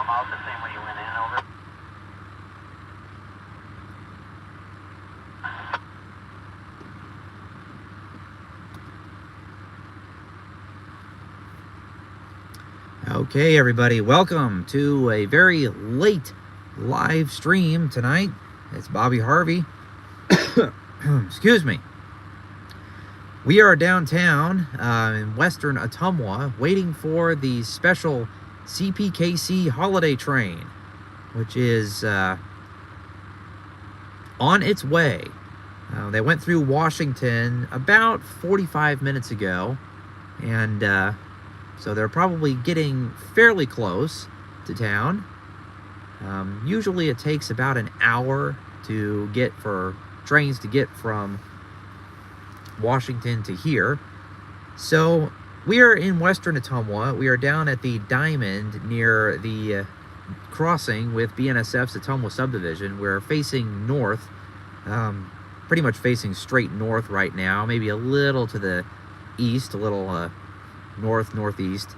come out the same way you went in, over? Okay, everybody, welcome to a very late live stream tonight. It's Bobby Harvey. Excuse me. We are downtown in western Ottumwa waiting for the special CPKC Holiday Train, which is on its way. They went through Washington about 45 minutes ago, and so they're probably getting fairly close to town. Usually it takes about an hour to get for trains to get from Washington to here. So we are in western Ottumwa. We are down at the Diamond near the crossing with BNSF's Ottumwa subdivision. We're facing north, pretty much facing straight north right now, maybe a little to the east, a little northeast,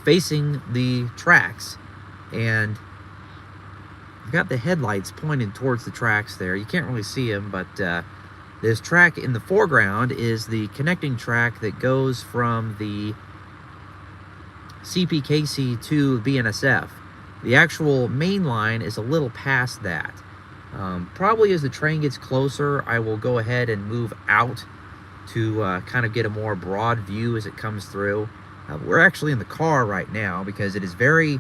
facing the tracks. And I've got the headlights pointed towards the tracks there. You can't really see them, but this track in the foreground is the connecting track that goes from the CPKC to BNSF. The actual main line is a little past that. Probably as the train gets closer, I will go ahead and move out to kind of get a more broad view as it comes through. We're actually in the car right now because it is very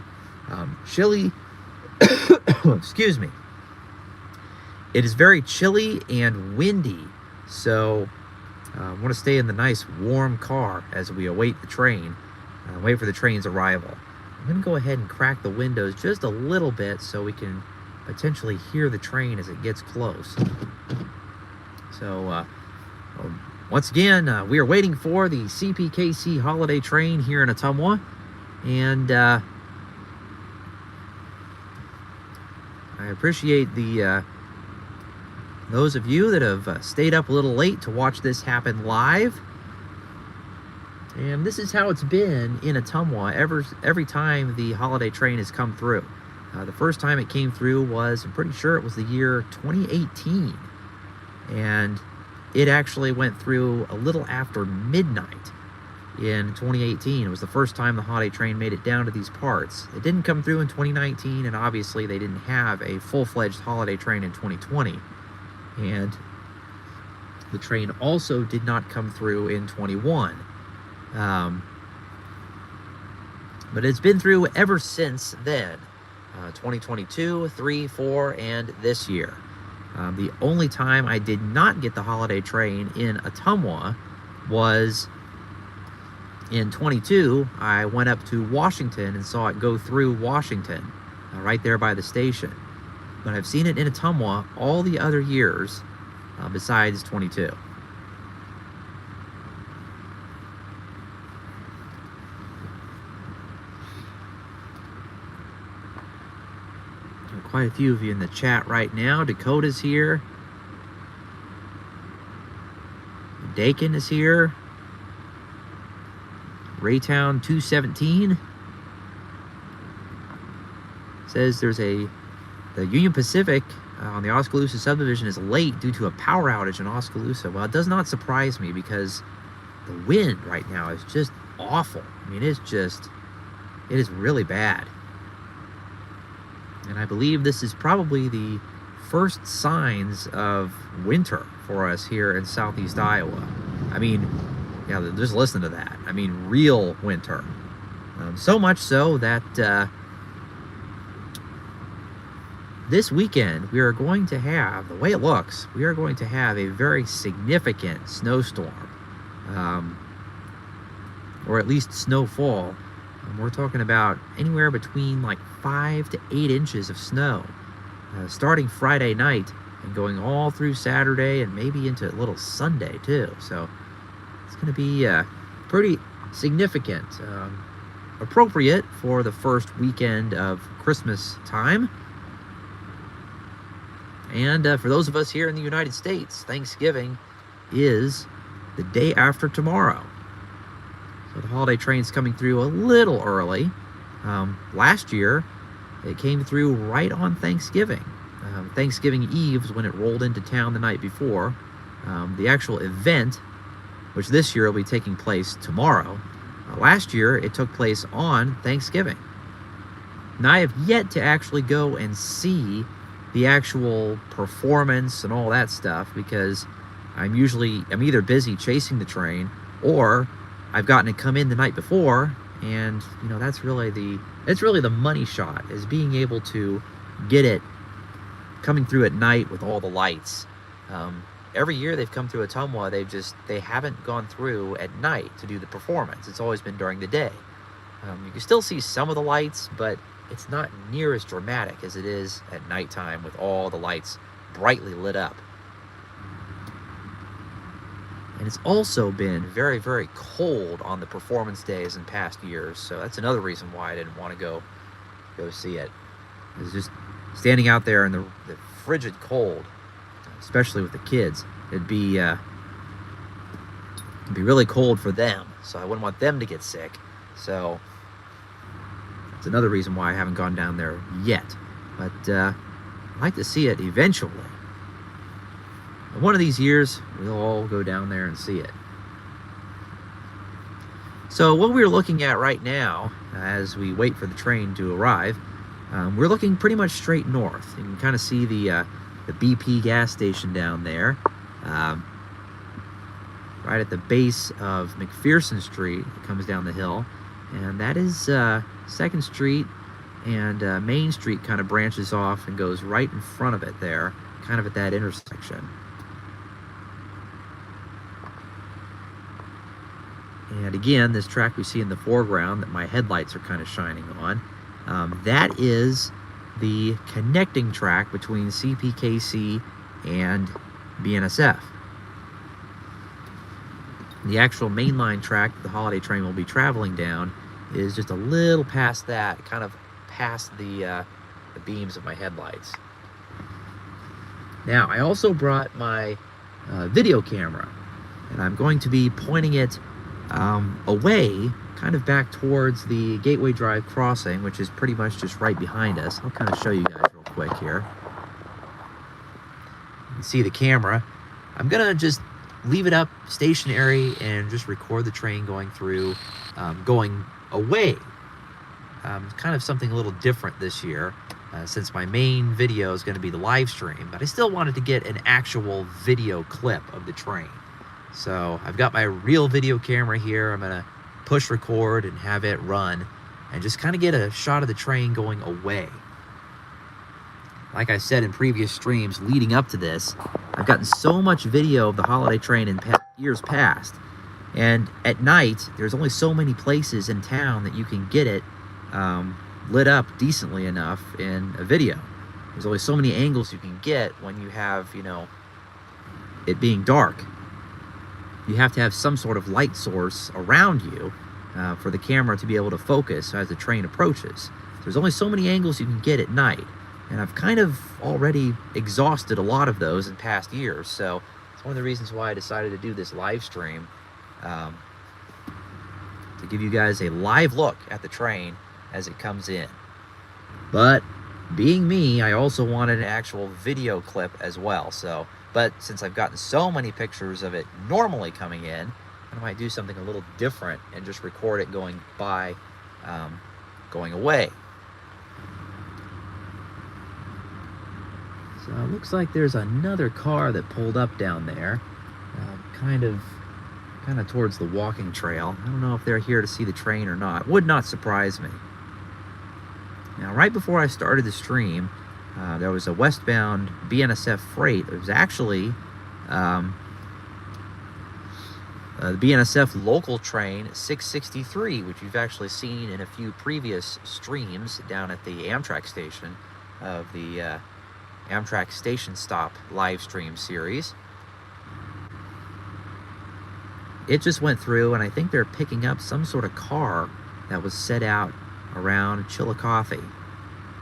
chilly. Excuse me. It is very chilly and windy, so I want to stay in the nice warm car as we await the train, wait for the train's arrival. I'm going to go ahead and crack the windows just a little bit so we can potentially hear the train as it gets close. So once again, we are waiting for the CPKC Holiday Train here in Ottumwa, and I appreciate the those of you that have stayed up a little late to watch this happen live. And this is how it's been in Ottumwa every time the holiday train has come through. The first time it came through was, I'm pretty sure it was the year 2018. And it actually went through a little after midnight in 2018. It was the first time the holiday train made it down to these parts. It didn't come through in 2019, and obviously they didn't have a full-fledged holiday train in 2020. And the train also did not come through in 21. But it's been through ever since then. 2022, 3, 4, and this year. The only time I did not get the holiday train in Ottumwa was in 22. I went up to Washington and saw it go through Washington, right there by the station. But I've seen it in Ottumwa all the other years besides 22. Quite a few of you in the chat right now. Dakota's here. Dakin is here. Raytown 217 says the Union Pacific on the Oskaloosa subdivision is late due to a power outage in Oskaloosa. Well, it does not surprise me because the wind right now is just awful. I mean, it is really bad. And I believe this is probably the first signs of winter for us here in southeast Iowa. I mean, yeah, just listen to that. I mean, real winter. So much so that this weekend we are going to have, the way it looks, we are going to have a very significant snowstorm. Or at least snowfall. We're talking about anywhere between like 5 to 8 inches of snow, starting Friday night and going all through Saturday and maybe into a little Sunday too. So it's going to be pretty significant, appropriate for the first weekend of Christmas time. And for those of us here in the United States, Thanksgiving is the day after tomorrow. So the holiday train's coming through a little early. Last year, it came through right on Thanksgiving. Thanksgiving Eve is when it rolled into town the night before. The actual event, which this year will be taking place tomorrow, last year it took place on Thanksgiving. Now, I have yet to actually go and see the actual performance and all that stuff because I'm either busy chasing the train or I've gotten it come in the night before, and that's really the money shot, is being able to get it coming through at night with all the lights. Every year they've come through Ottumwa, they haven't gone through at night to do the performance. It's always been during the day. You can still see some of the lights, but it's not near as dramatic as it is at nighttime with all the lights brightly lit up. And it's also been very, very cold on the performance days in past years, so that's another reason why I didn't want to go see it. It's just standing out there in the frigid cold, especially with the kids. It'd be really cold for them, so I wouldn't want them to get sick. So it's another reason why I haven't gone down there yet. But I'd like to see it eventually. And one of these years, we'll all go down there and see it. So what we're looking at right now, as we wait for the train to arrive, we're looking pretty much straight north. You can kind of see the BP gas station down there, right at the base of McPherson Street. It comes down the hill, and that is 2nd Street, and Main Street kind of branches off and goes right in front of it there, kind of at that intersection. And again, this track we see in the foreground that my headlights are kind of shining on, that is the connecting track between CPKC and BNSF. The actual mainline track the Holiday Train will be traveling down is just a little past that, kind of past the beams of my headlights. Now, I also brought my video camera, and I'm going to be pointing it away, kind of back towards the Gateway Drive crossing, which is pretty much just right behind us. I'll kind of show you guys real quick here. You can see the camera. I'm gonna just leave it up stationary and just record the train going through, going away. Kind of something a little different this year, since my main video is going to be the live stream, but I still wanted to get an actual video clip of the train. So I've got my real video camera here. I'm gonna push record and have it run and just kind of get a shot of the train going away. Like I said in previous streams leading up to this, I've gotten so much video of the Holiday Train in years past, and at night there's only so many places in town that you can get it lit up decently enough in a video. There's only so many angles you can get when you have, it being dark. You have to have some sort of light source around you for the camera to be able to focus as the train approaches. So there's only so many angles you can get at night, and I've kind of already exhausted a lot of those in past years, so it's one of the reasons why I decided to do this live stream, to give you guys a live look at the train as it comes in. But being me, I also wanted an actual video clip as well, but since I've gotten so many pictures of it normally coming in, I might do something a little different and just record it going by, going away. So it looks like there's another car that pulled up down there, kind of towards the walking trail. I don't know if they're here to see the train or not. Would not surprise me. Now, right before I started the stream, there was a westbound BNSF freight. It was actually the BNSF local train 663, which you've actually seen in a few previous streams down at the Amtrak station of the Amtrak Station Stop live stream series. It just went through, and I think they're picking up some sort of car that was set out around Chillicothe,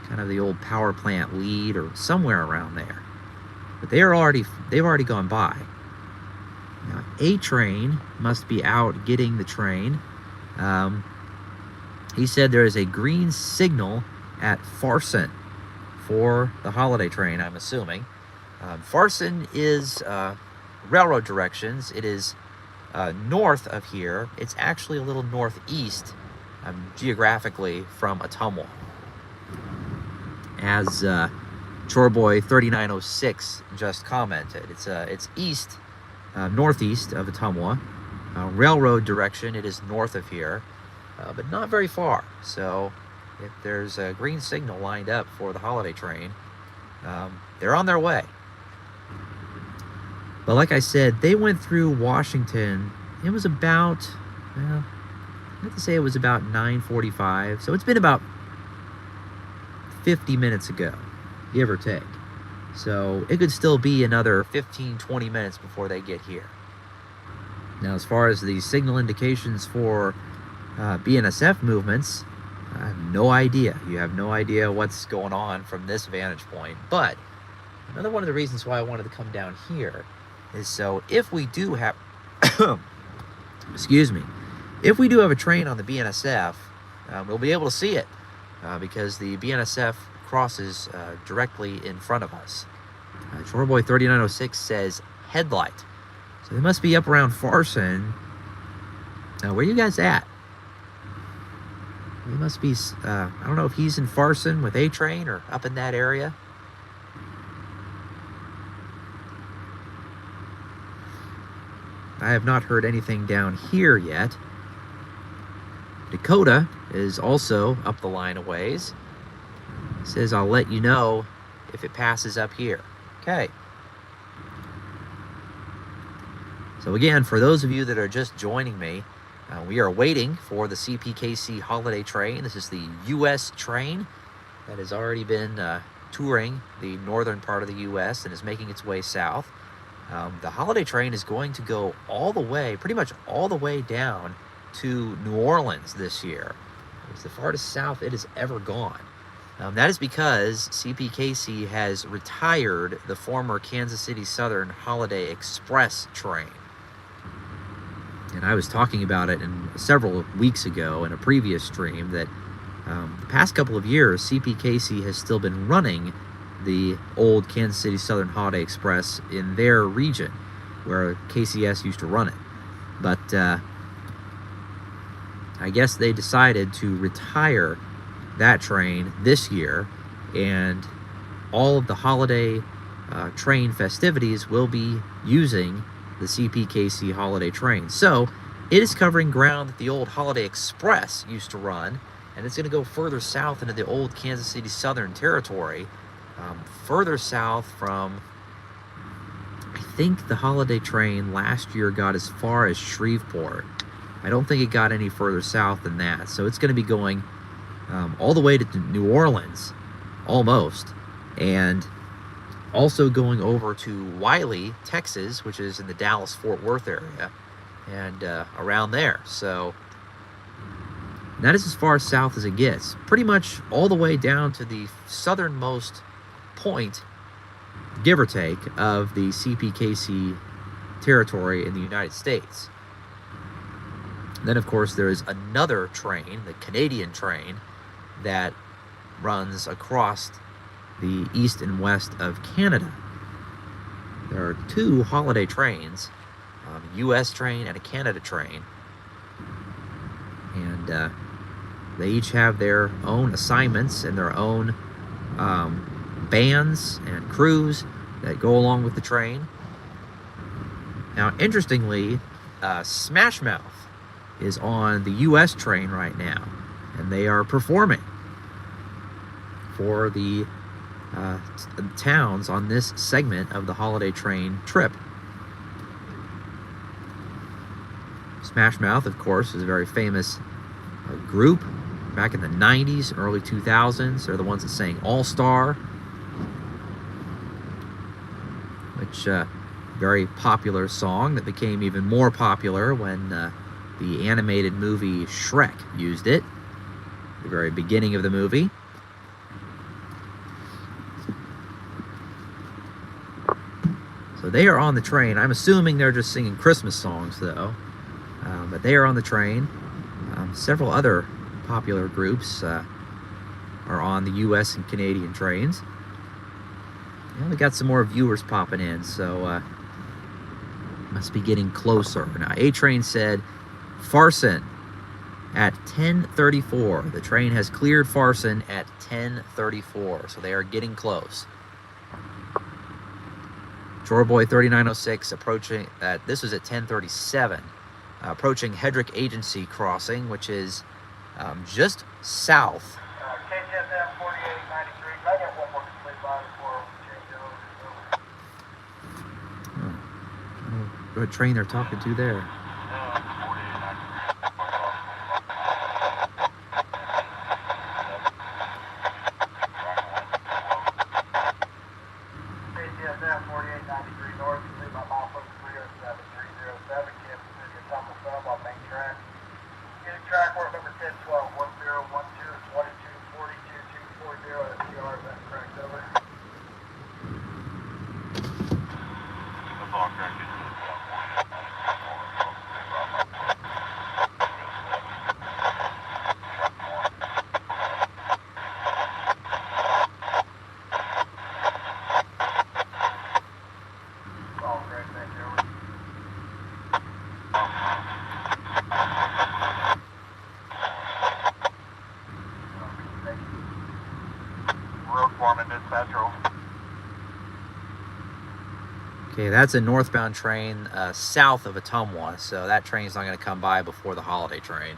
kind of the old power plant lead or somewhere around there. But they've already gone by. Now, a train must be out getting the train, and He said there is a green signal at Farson for the holiday train, I'm assuming. Farson is railroad directions. It is north of here. It's actually a little northeast geographically from Ottumwa. As Chorboy 3906 just commented, it's east, northeast of Ottumwa. Railroad direction, it is north of here, but not very far. So if there's a green signal lined up for the holiday train, they're on their way. But like I said, they went through Washington. It was about, well, I have to say it was about 9:45. So it's been about 50 minutes ago, give or take. So it could still be another 15-20 minutes before they get here. Now, as far as the signal indications for BNSF movements, I have no idea. You have no idea what's going on from this vantage point. But another one of the reasons why I wanted to come down here is so if we do have, excuse me, if we do have a train on the BNSF, we'll be able to see it because the BNSF crosses directly in front of us. Chorboy 3906 says headlight. So they must be up around Farson. Where are you guys at? He must be, I don't know if he's in Farson with A train or up in that area. I have not heard anything down here yet. Dakota is also up the line a ways. Says, I'll let you know if it passes up here. Okay. So again, for those of you that are just joining me, we are waiting for the CPKC Holiday Train. This is the U.S. train that has already been touring the northern part of the U.S. and is making its way south. The holiday train is going to go all the way, pretty much all the way down to New Orleans this year. It's the farthest south it has ever gone. That is because CPKC has retired the former Kansas City Southern Holiday Express train. And I was talking about it several weeks ago in a previous stream that the past couple of years, CPKC has still been running the old Kansas City Southern Holiday Express in their region, where KCS used to run it. But I guess they decided to retire that train this year, and all of the holiday train festivities will be using the CPKC Holiday Train. So it is covering ground that the old Holiday Express used to run, and it's going to go further south into the old Kansas City Southern territory, further south from, I think the Holiday Train last year got as far as Shreveport. I don't think it got any further south than that. So it's going to be going all the way to New Orleans, almost, and also going over to Wiley, Texas, which is in the Dallas-Fort Worth area, and around there. So that is as far south as it gets, pretty much all the way down to the southernmost point, give or take, of the CPKC territory in the United States. Then, of course, there is another train, the Canadian train, that runs across the east and west of Canada. There are two holiday trains, a U.S. train and a Canada train, and they each have their own assignments and their own bands and crews that go along with the train. Now, interestingly, Smash Mouth is on the U.S. train right now, and they are performing for the towns on this segment of the holiday train trip. Smash Mouth, of course, is a very famous group back in the 90s, early 2000s. They're the ones that sang All Star, which very popular song that became even more popular when the animated movie Shrek used it, the very beginning of the movie. So they are on the train. I'm assuming they're just singing Christmas songs, though. But they are on the train. Several other popular groups are on the U.S. and Canadian trains. And we got some more viewers popping in, so must be getting closer. Now, A Train said Farson at 10:34. The train has cleared Farson at 10:34, so they are getting close. Jorboy 3906 approaching, this was at 10:37, approaching Hedrick Agency Crossing, which is just south. KCSM 4893. Can I get one more complete line before we change over? What train they're talking to there? KCSM 4893 north, complete by milepost 307 Kansas City, Ottumwa sub on main track. Getting track work number 1012 1012 22 42 240 at PR. Is that correct? Over. That's all correct. Okay, that's a northbound train south of Ottumwa, so that train's not going to come by before the holiday train.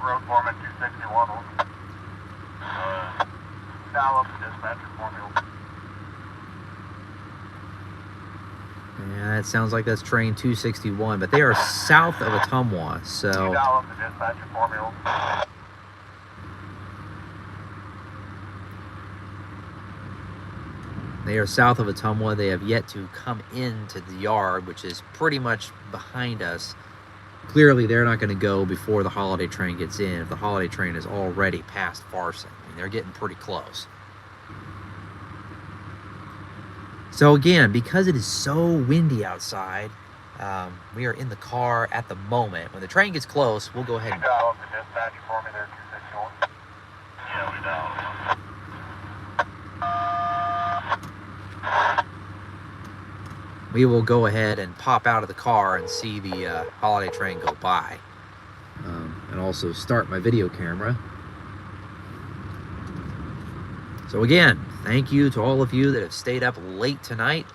Road foreman 261. Dial up the dispatcher formula. Yeah, it sounds like that's train 261, but they are south of Ottumwa, so... Dial up the dispatcher formula. They are south of Ottumwa. They have yet to come into the yard, which is pretty much behind us. Clearly, they're not going to go before the holiday train gets in, if the holiday train is already past Farson. I mean, they're getting pretty close. So again, because it is so windy outside, we are in the car at the moment. When the train gets close, we'll go ahead and... Dial up the dispatcher for me there, 261. Yeah, we dial. We will go ahead and pop out of the car and see the holiday train go by. And also start my video camera. So again, thank you to all of you that have stayed up late tonight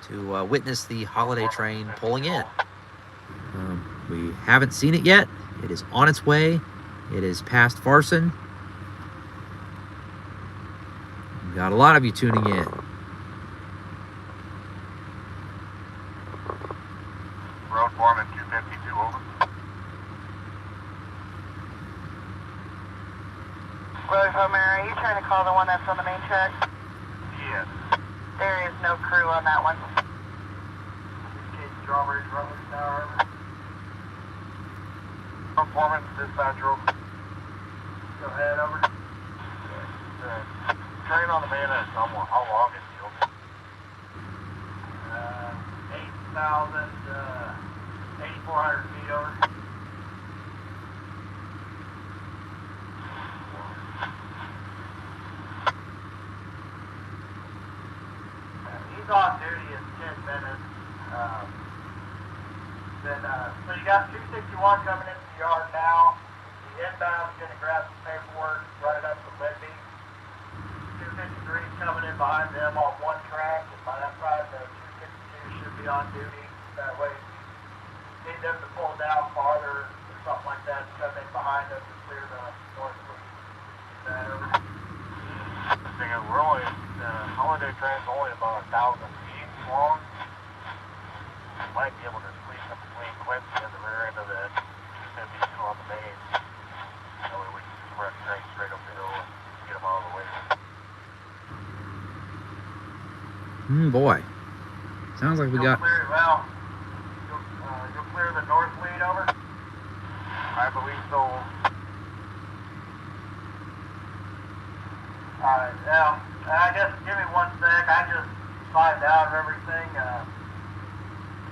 to witness the holiday train pulling in. We haven't seen it yet. It is on its way. It is past Farson. We've got a lot of you tuning in. Road foreman 252, over. Are you trying to call the one that's on the main track? Yes. There is no crew on that one. Strawberries, Rutledge, Tower. Road foreman, dispatcher, over. Go ahead, over. Train on the mainline somewhere. How long is it, over? 8,400 feet, over. He's on duty in 10 minutes. So you got 261 coming into the yard now. The inbound's going to grab some paperwork, run it up to Lidby. 253 is coming in behind them on one track, and by that time the 262 should be on duty. That way, if you need them to pull down farther or something like that, come in behind them to clear the north loop. That over. The thing is, we're only, the holiday train's only about 1,000 feet long. We might be able to squeeze some between Quincy and the rear end of the 252 on the main. That way we can just run train straight up the hill and get them out of the way. Boy. Sounds like we got... You'll clear the north lead, over? I believe so. Alright, now, I guess give me 1 sec. I just find out of everything.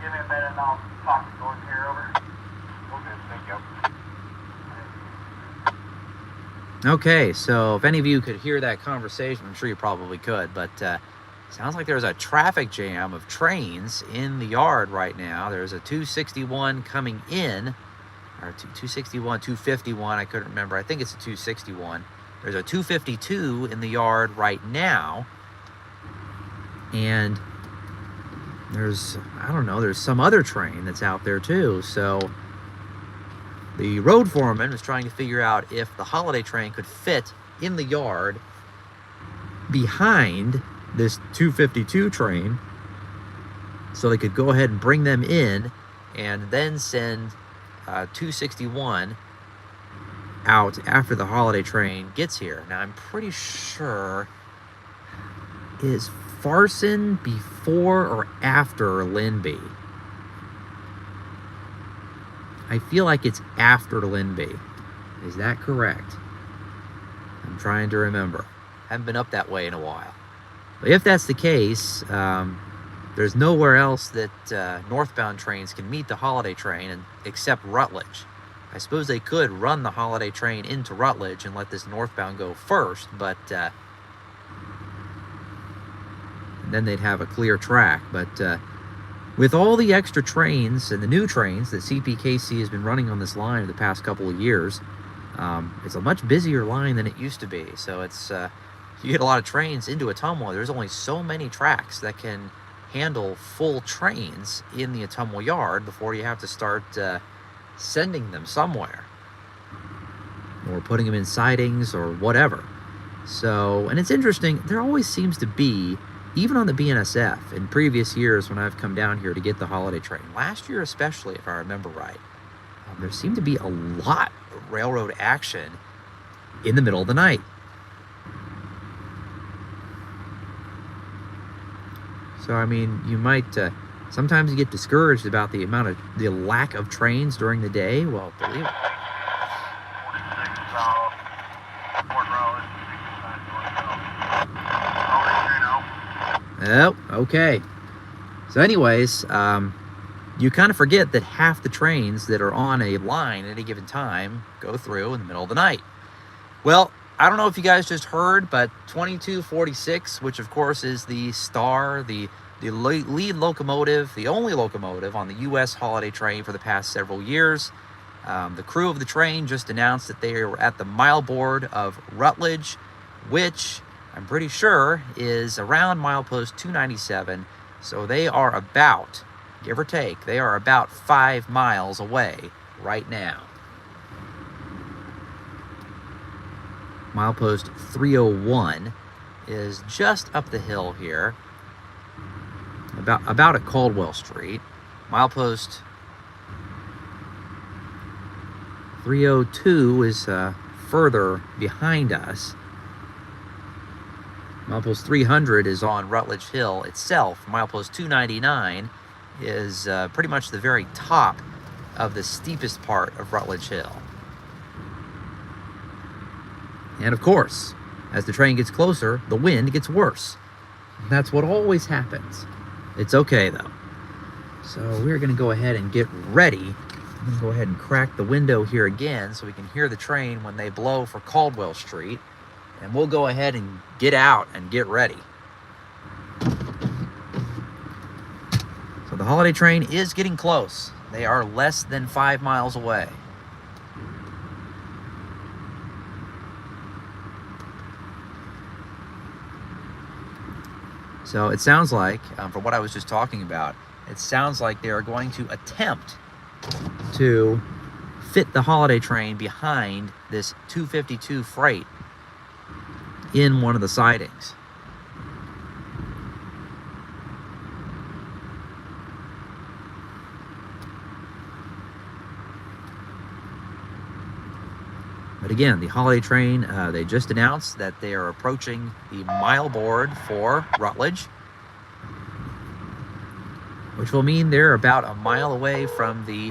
Give me a minute and I'll talk to Gordon here. Over. Okay, thank you. Okay, so if any of you could hear that conversation, I'm sure you probably could, but sounds like there's a traffic jam of trains in the yard right now. There's a 261 coming in, or 261, 251, I couldn't remember. I think it's a 261. There's a 252 in the yard right now, and there's, I don't know, there's some other train that's out there too. So the road foreman was trying to figure out if the holiday train could fit in the yard behind this 252 train, so they could go ahead and bring them in and then send 261 out after the holiday train gets here. Now, I'm pretty sure, is Farson before or after Linby? I feel like it's after Linby. Is that correct? I'm trying to remember. Haven't been up that way in a while. But if that's the case, there's nowhere else that northbound trains can meet the holiday train except Rutledge. I suppose they could run the holiday train into Rutledge and let this northbound go first, but then they'd have a clear track. But with all the extra trains and the new trains that CPKC has been running on this line the past couple of years, it's a much busier line than it used to be. So it's you get a lot of trains into Ottumwa. There's only so many tracks that can handle full trains in the Ottumwa yard before you have to start sending them somewhere, or putting them in sidings or whatever. So, and it's interesting, there always seems to be, even on the BNSF in previous years when I've come down here to get the holiday train, last year especially, if I remember right, there seemed to be a lot of railroad action in the middle of the night. So, I mean, you might, sometimes you get discouraged about the lack of trains during the day. Well, believe it. Oh, okay. So anyways, you kind of forget that half the trains that are on a line at any given time go through in the middle of the night. Well, I don't know if you guys just heard, but 2246, which of course is the star, the lead locomotive, the only locomotive on the U.S. holiday train for the past several years. The crew of the train just announced that they are at the mile board of Rutledge, which I'm pretty sure is around milepost 297. So they are about, give or take, they are about 5 miles away right now. Milepost 301 is just up the hill here, about at Caldwell Street. Milepost 302 is further behind us. Milepost 300 is on Rutledge Hill itself. Milepost 299 is pretty much the very top of the steepest part of Rutledge Hill. And of course, as the train gets closer, the wind gets worse. That's what always happens. It's okay though. So we're gonna go ahead and get ready. I'm gonna go ahead and crack the window here again so we can hear the train when they blow for Caldwell Street. And we'll go ahead and get out and get ready. So the holiday train is getting close. They are less than 5 miles away. So it sounds like, from what I was just talking about, it sounds like they are going to attempt to fit the holiday train behind this 252 freight in one of the sidings. But again, the holiday train, they just announced that they are approaching the mile board for Rutledge, which will mean they're about a mile away from the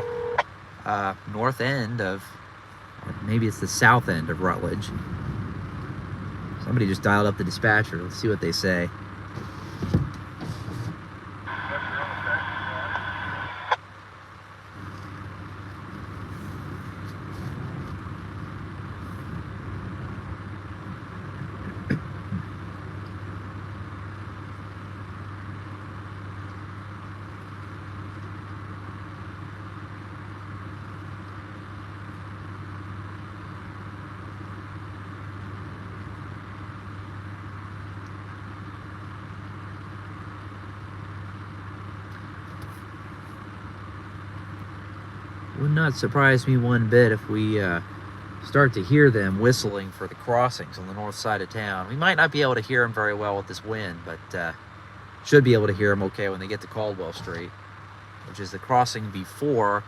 north end of, or maybe it's the south end of Rutledge. Somebody just dialed up the dispatcher. Let's see what they say. Would not surprise me one bit if we start to hear them whistling for the crossings on the north side of town. We might not be able to hear them very well with this wind, but should be able to hear them okay when they get to Caldwell Street, which is the crossing before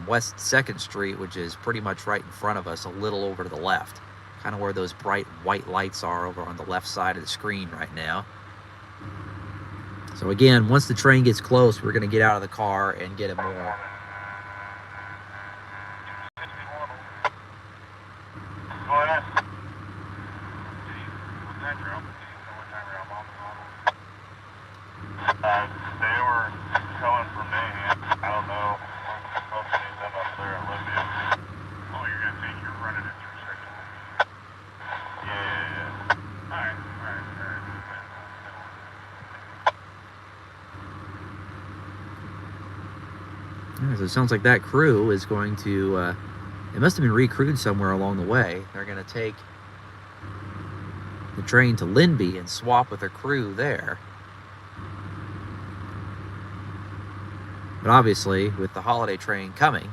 West 2nd Street, which is pretty much right in front of us, a little over to the left, kind of where those bright white lights are over on the left side of the screen right now. So again, once the train gets close, we're going to get out of the car and get a more They were coming from Mayhem. I don't know. I'm supposed to need them up there in Libya. Oh, you're going to think you're running it through section? Yeah. Alright. Yeah, so it sounds like that crew is going to, it must have been recrewed somewhere along the way. They're going to take the train to Linby and swap with their crew there. But obviously, with the holiday train coming,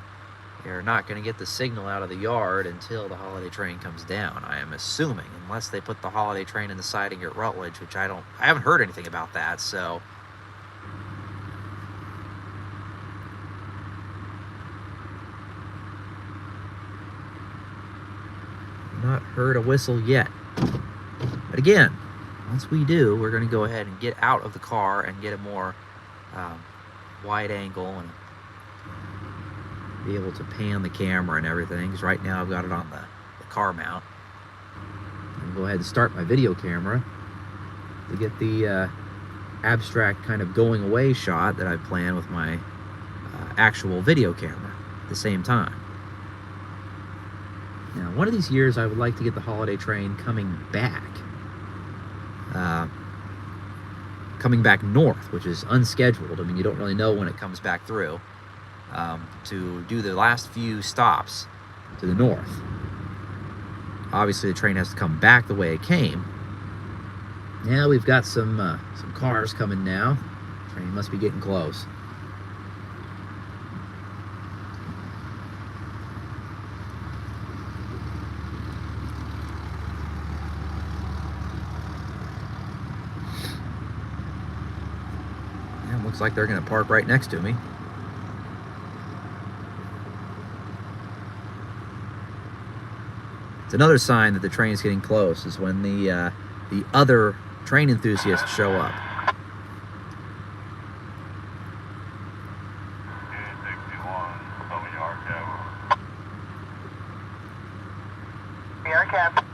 they're not going to get the signal out of the yard until the holiday train comes down, I am assuming, unless they put the holiday train in the siding at Rutledge, which I haven't heard anything about that, so. Not heard a whistle yet. But again, once we do, we're going to go ahead and get out of the car and get a more wide angle and be able to pan the camera and everything, because right now I've got it on the car mount. And go ahead and start my video camera to get the abstract kind of going away shot that I've planned with my actual video camera at the same time. Now, one of these years I would like to get the holiday train coming back north, which is unscheduled. I mean, you don't really know when it comes back through, to do the last few stops to the north. Obviously, the train has to come back the way it came. Now we've got some cars coming now. Train must be getting close. Looks like they're going to park right next to me. It's another sign that the train is getting close, is when the other train enthusiasts show up. Cap.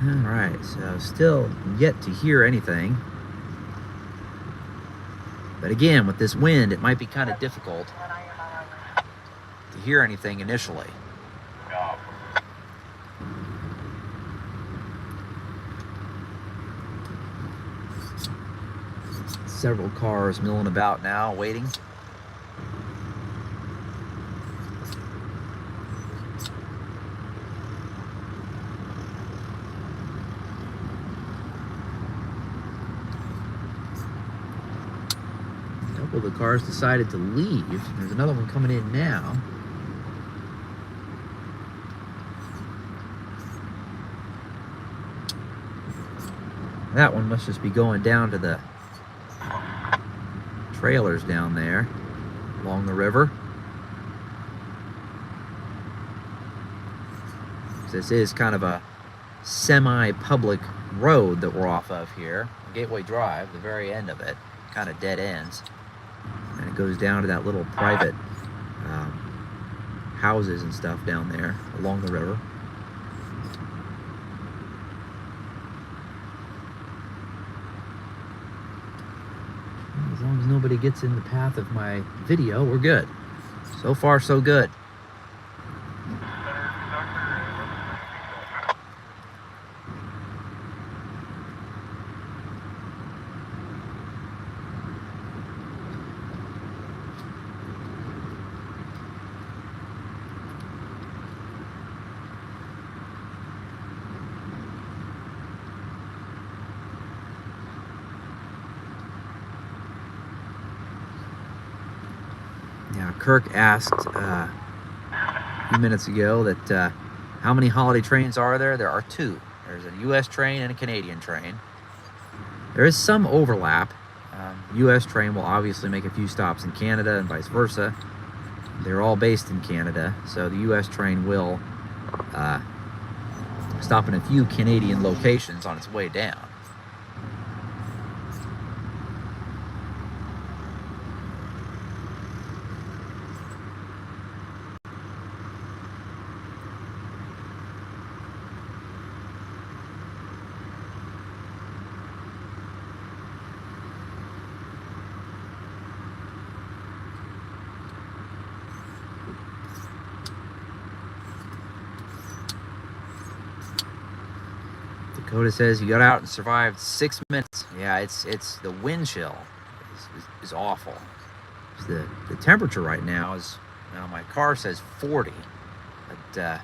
Alright, so still yet to hear anything. But again, with this wind, it might be kind of difficult to hear anything initially. Several cars milling about now, waiting. Well, the cars decided to leave. There's another one coming in now. That one must just be going down to the trailers down there along the river. This is kind of a semi-public road that we're off of here. Gateway Drive, the very end of it, kind of dead ends. And it goes down to that little private houses and stuff down there along the river. As long as nobody gets in the path of my video, we're good. So far, so good. Yeah, Kirk asked a few minutes ago that how many holiday trains are there? There are two. There's a U.S. train and a Canadian train. There is some overlap. U.S. train will obviously make a few stops in Canada and vice versa. They're all based in Canada, so the U.S. train will stop in a few Canadian locations on its way down. Dakota says you got out and survived 6 minutes. Yeah, it's the wind chill is awful. The temperature right now is, well, my car says 40, but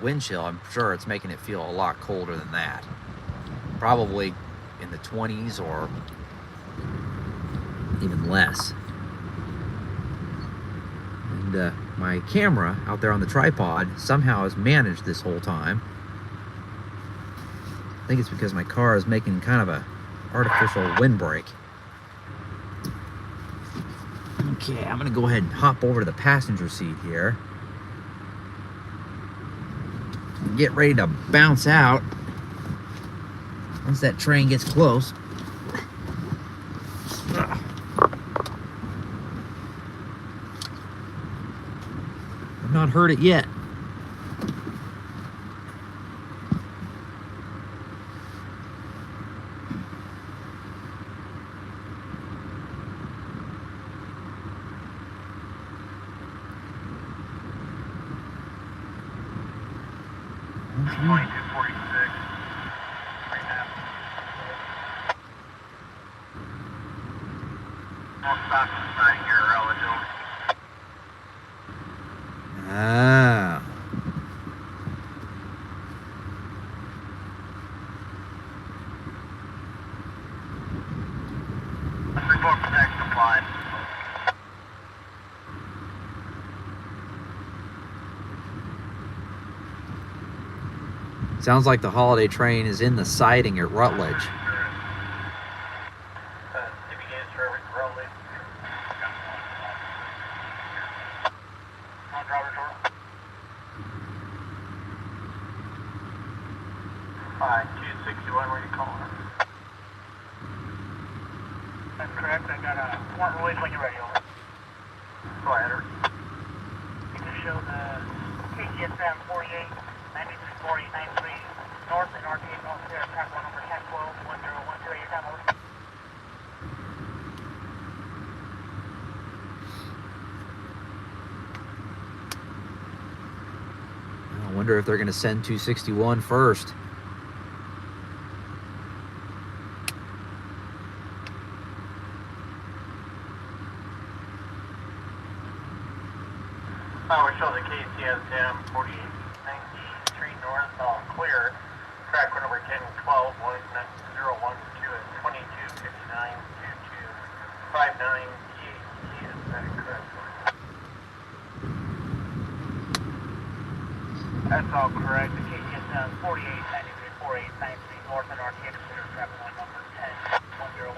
wind chill, I'm sure it's making it feel a lot colder than that. Probably in the 20s or even less. And my camera out there on the tripod somehow has managed this whole time. I think it's because my car is making kind of a artificial windbreak. Okay, I'm gonna go ahead and hop over to the passenger seat here. And get ready to bounce out once that train gets close. I've not heard it yet. Ah. Sounds like the holiday train is in the siding at Rutledge. Hi, 261, where you calling? That's correct. I got a one release when you're ready, over. Go ahead. You can show the KGSM 48, 93, 40, 93, north and arcade north there, track one number 1012, 1012, your time, over. I wonder if they're going to send 261 first. We show the KCSM 4893 north, all clear. Track number 1012, 1012 and 2259 2259 THC. Is that correct? That's all correct. The KCSM 4893 4893 north and RTX clear. Track one number 101012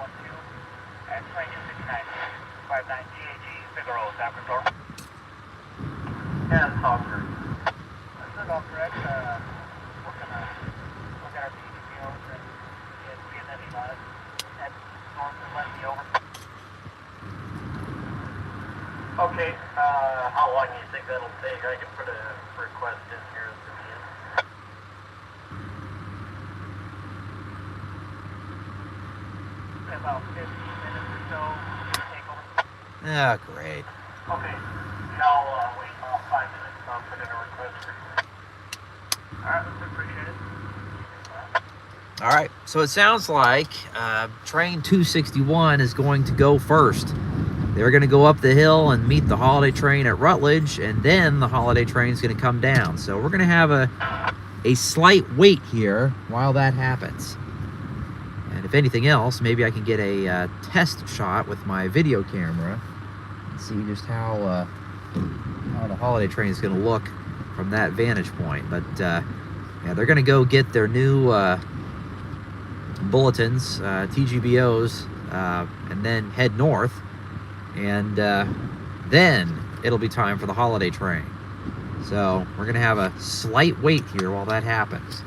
and 2259. 259 GAG, Figaro, San Control. Yeah, it's Hawker. This is all correct. We're gonna look at our PGPOs and get any live and north and let me over. Okay, how long do you think that'll take? I can put a request in here at the end. About 15 minutes or so, take over. Ah, great. Okay, I'll wait 5 minutes. I'll put in a request for you. Alright, appreciate it. All right, so it sounds like train 261 is going to go first. They're going to go up the hill and meet the holiday train at Rutledge, and then the holiday train is going to come down. So we're going to have a slight wait here while that happens. And if anything else, maybe I can get a test shot with my video camera and see just how the holiday train is going to look from that vantage point. But yeah, they're going to go get their new bulletins, TGBOs, and then head north. And then it'll be time for the holiday train. So we're going to have a slight wait here while that happens.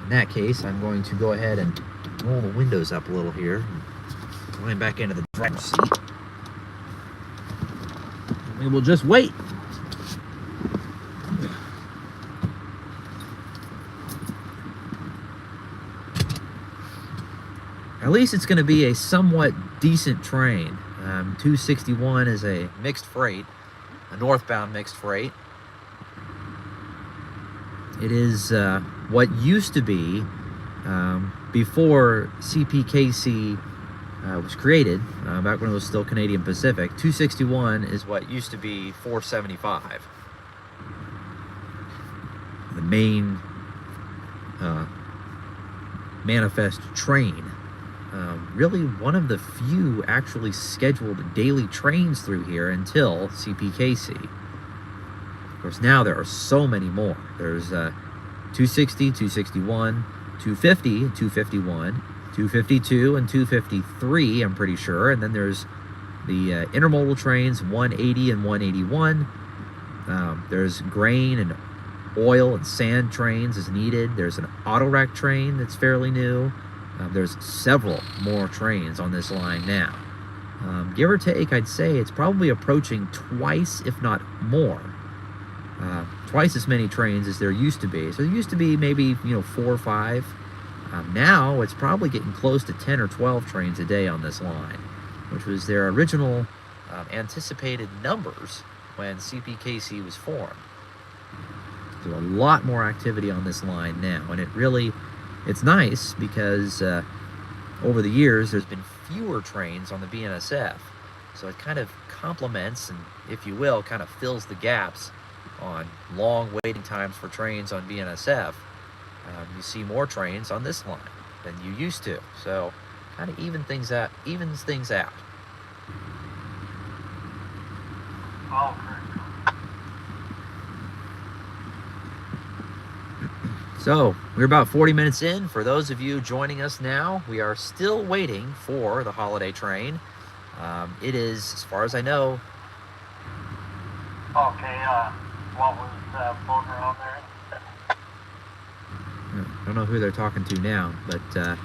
In that case, I'm going to go ahead and roll the windows up a little here, climb back into the driver's seat. And we will just wait. At least it's going to be a somewhat decent train. 261 is a mixed freight, a northbound mixed freight. It is what used to be, before CPKC was created, back when it was still Canadian Pacific. 261 is what used to be 475. The main manifest train. Really one of the few actually scheduled daily trains through here until CPKC. Of course, now there are so many more. There's 260, 261, 250, 251, 252, and 253, I'm pretty sure. And then there's the intermodal trains, 180 and 181. There's grain and oil and sand trains as needed. There's an auto rack train that's fairly new. There's several more trains on this line now. Give or take, I'd say it's probably approaching twice, if not more. Twice as many trains as there used to be. So there used to be maybe 4 or 5. Now it's probably getting close to 10 or 12 trains a day on this line, which was their original anticipated numbers when CPKC was formed. There's a lot more activity on this line now, and it's nice because over the years there's been fewer trains on the BNSF, so it kind of complements and, if you will, kind of fills the gaps on long waiting times for trains on BNSF. You see more trains on this line than you used to, so kind of evens things out. All correct. So we're about 40 minutes in. For those of you joining us now, we are still waiting for the holiday train. It is, as far as I know. Okay, what was floating around there? I don't know who they're talking to now, but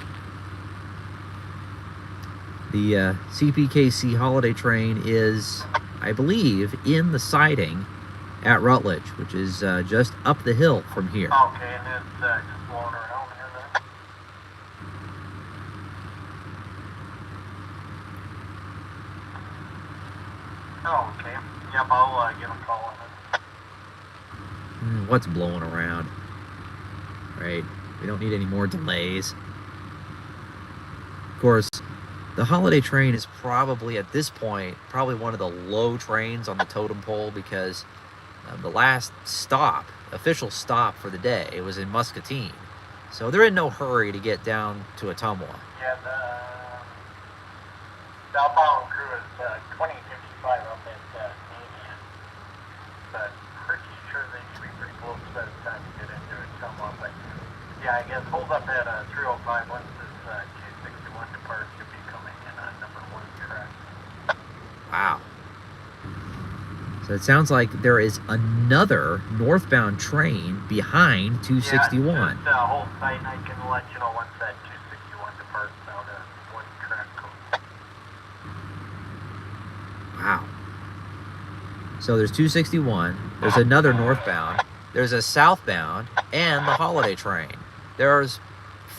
the CPKC Holiday Train is, I believe, in the siding at Rutledge, which is just up the hill from here. Okay, and it's just floating around here then? Oh, okay. Yep, I'll give a call on it. What's blowing around? Right, we don't need any more delays. Of course, the holiday train is probably, at this point, probably one of the low trains on the totem pole, because the last stop, official stop for the day, it was in Muscatine. So they're in no hurry to get down to Ottumwa. Yeah, the southbound crew is 2055 up at Canadian, but pretty sure they should be pretty close by the time you get into Ottumwa. But yeah, I guess hold up at 305 once this 261 depart should be coming in on number 1 track. So it sounds like there is another northbound train behind 261. Yeah, just hold tight and I can let you know once that 261 departs out of one track code. Wow. So there's 261, there's another northbound, there's a southbound, and the Holiday Train. There's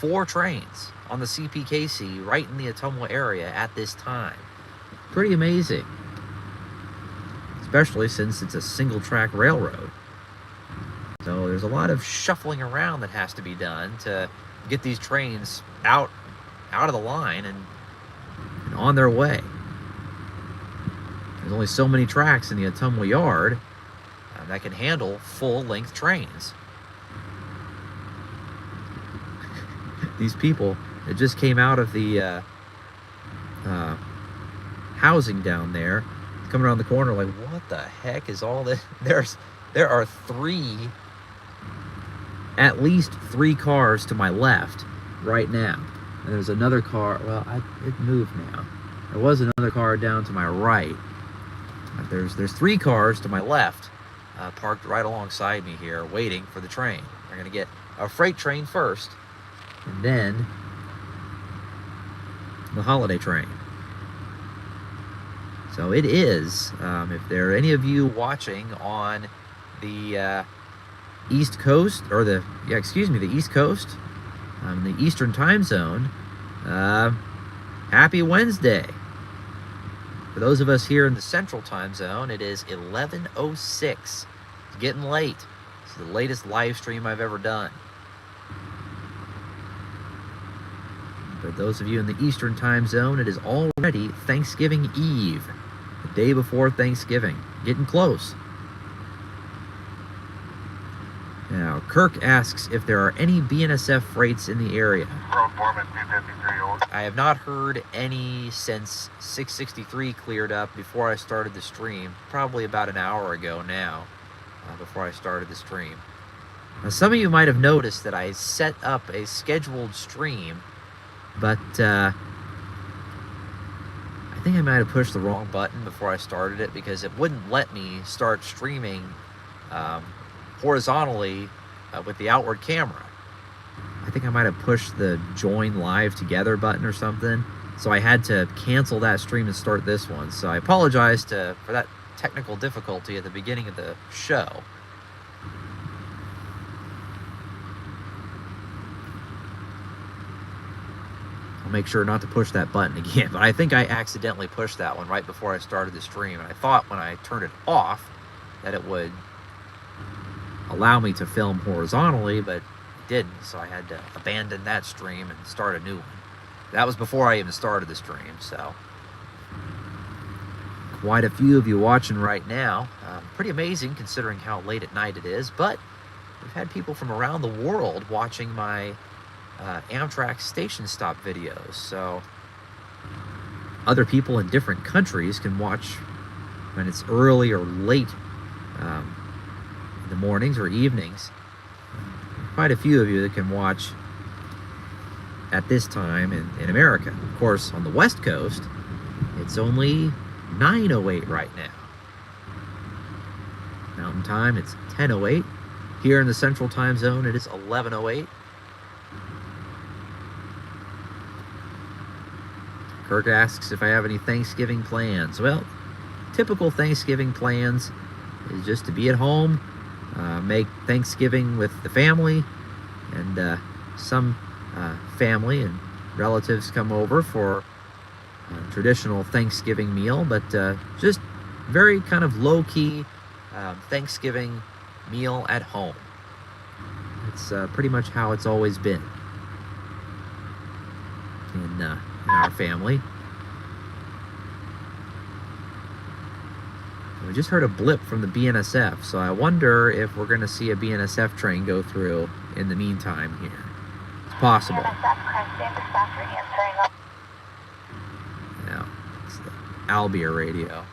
4 trains on the CPKC right in the Ottumwa area at this time. Pretty amazing. Especially since it's a single track railroad. So there's a lot of shuffling around that has to be done to get these trains out of the line and on their way. There's only so many tracks in the Ottumwa yard that can handle full-length trains. These people that just came out of the housing down there, coming around the corner like, what the heck is all this? There are at least three cars to my left right now. And there's another car, well, it moved now. There was another car down to my right. There's 3 cars to my left parked right alongside me here waiting for the train. We're gonna get a freight train first and then the Holiday Train. So it is, if there are any of you watching on the East Coast, or the East Coast, the Eastern Time Zone, happy Wednesday. For those of us here in the Central Time Zone, it is 11:06. It's getting late. It's the latest live stream I've ever done. For those of you in the Eastern Time Zone, it is already Thanksgiving Eve. The day before Thanksgiving. Getting close. Now, Kirk asks if there are any BNSF freights in the area. Road foreman 253 over. I have not heard any since 663 cleared up before I started the stream. Probably about an hour ago now, before I started the stream. Now, some of you might have noticed that I set up a scheduled stream, but I think I might have pushed the wrong button before I started it because it wouldn't let me start streaming horizontally with the outward camera. I think I might have pushed the join live together button or something, so I had to cancel that stream and start this one. So I apologize for that technical difficulty at the beginning of the show. I'll make sure not to push that button again, but I think I accidentally pushed that one right before I started the stream, and I thought when I turned it off that it would allow me to film horizontally, but it didn't, so I had to abandon that stream and start a new one. That was before I even started the stream, so quite a few of you watching right now. Pretty amazing considering how late at night it is, but we've had people from around the world watching my Amtrak station stop videos, so other people in different countries can watch when it's early or late in the mornings or evenings. Quite a few of you that can watch at this time in America. Of course, on the West Coast, it's only 9:08 right now. Mountain Time, it's 10:08. Here in the Central Time Zone, it is 11:08. Kirk asks if I have any Thanksgiving plans. Well, typical Thanksgiving plans is just to be at home, make Thanksgiving with the family, and some family and relatives come over for a traditional Thanksgiving meal, but just very kind of low-key Thanksgiving meal at home. It's pretty much how it's always been in our family. We just heard a blip from the BNSF, so I wonder if we're going to see a BNSF train go through in the meantime here. It's possible. Yeah, it's the Albia radio.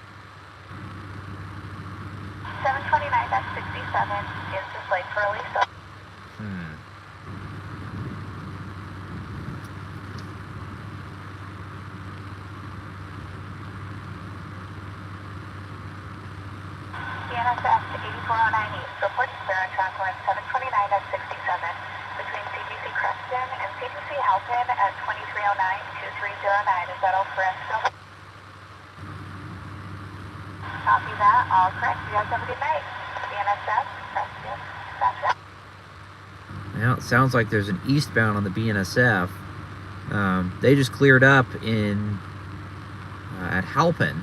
729-67 is just late for release. 2409 East. Report clear on track line 729 at 67 between CPC Creston and CPC Halpin at 2309-2309. Is that all correct? Copy that. All correct. You guys have a good night. BNSF, Creston, that's it. Now, it sounds like there's an eastbound on the BNSF. They just cleared up at Halpin,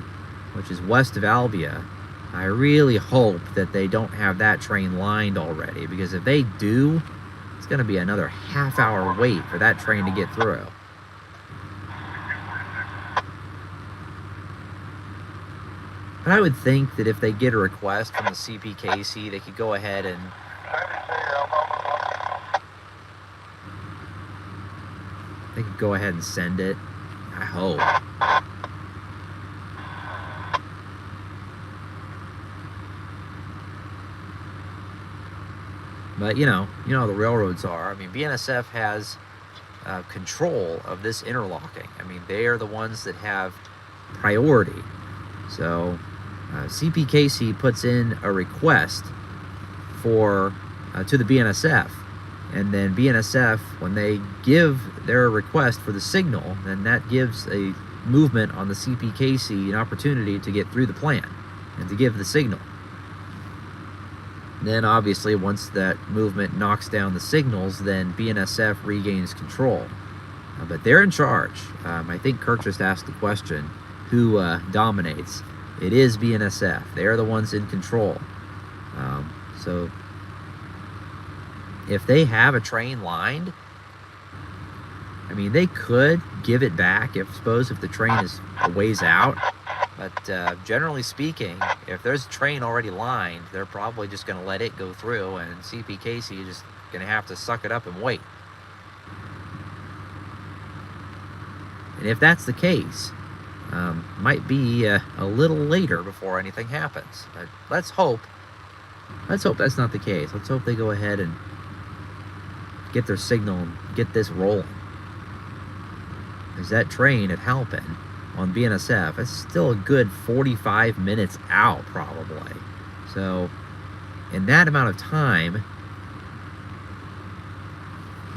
which is west of Albia. I really hope that they don't have that train lined already, because if they do, it's going to be another half-hour wait for that train to get through. But I would think that if they get a request from the CPKC, they could go ahead and send it. I hope. But you know how the railroads are. I mean, BNSF has control of this interlocking. I mean, they are the ones that have priority. So CPKC puts in a request to the BNSF, and then BNSF, when they give their request for the signal, then that gives a movement on the CPKC an opportunity to get through the plan and to give the signal. Then obviously once that movement knocks down the signals, then BNSF regains control. But they're in charge. I think Kirk just asked the question, who dominates? It is BNSF. They're the ones in control. So if they have a train lined, I mean, they could give it back if the train is a ways out. But generally speaking, if there's a train already lined, they're probably just going to let it go through, and CPKC is just going to have to suck it up and wait. And if that's the case, might be a little later before anything happens. But let's hope that's not the case. Let's hope they go ahead and get their signal and get this rolling. There's that train at Halpin on BNSF. It's still a good 45 minutes out, probably. So in that amount of time,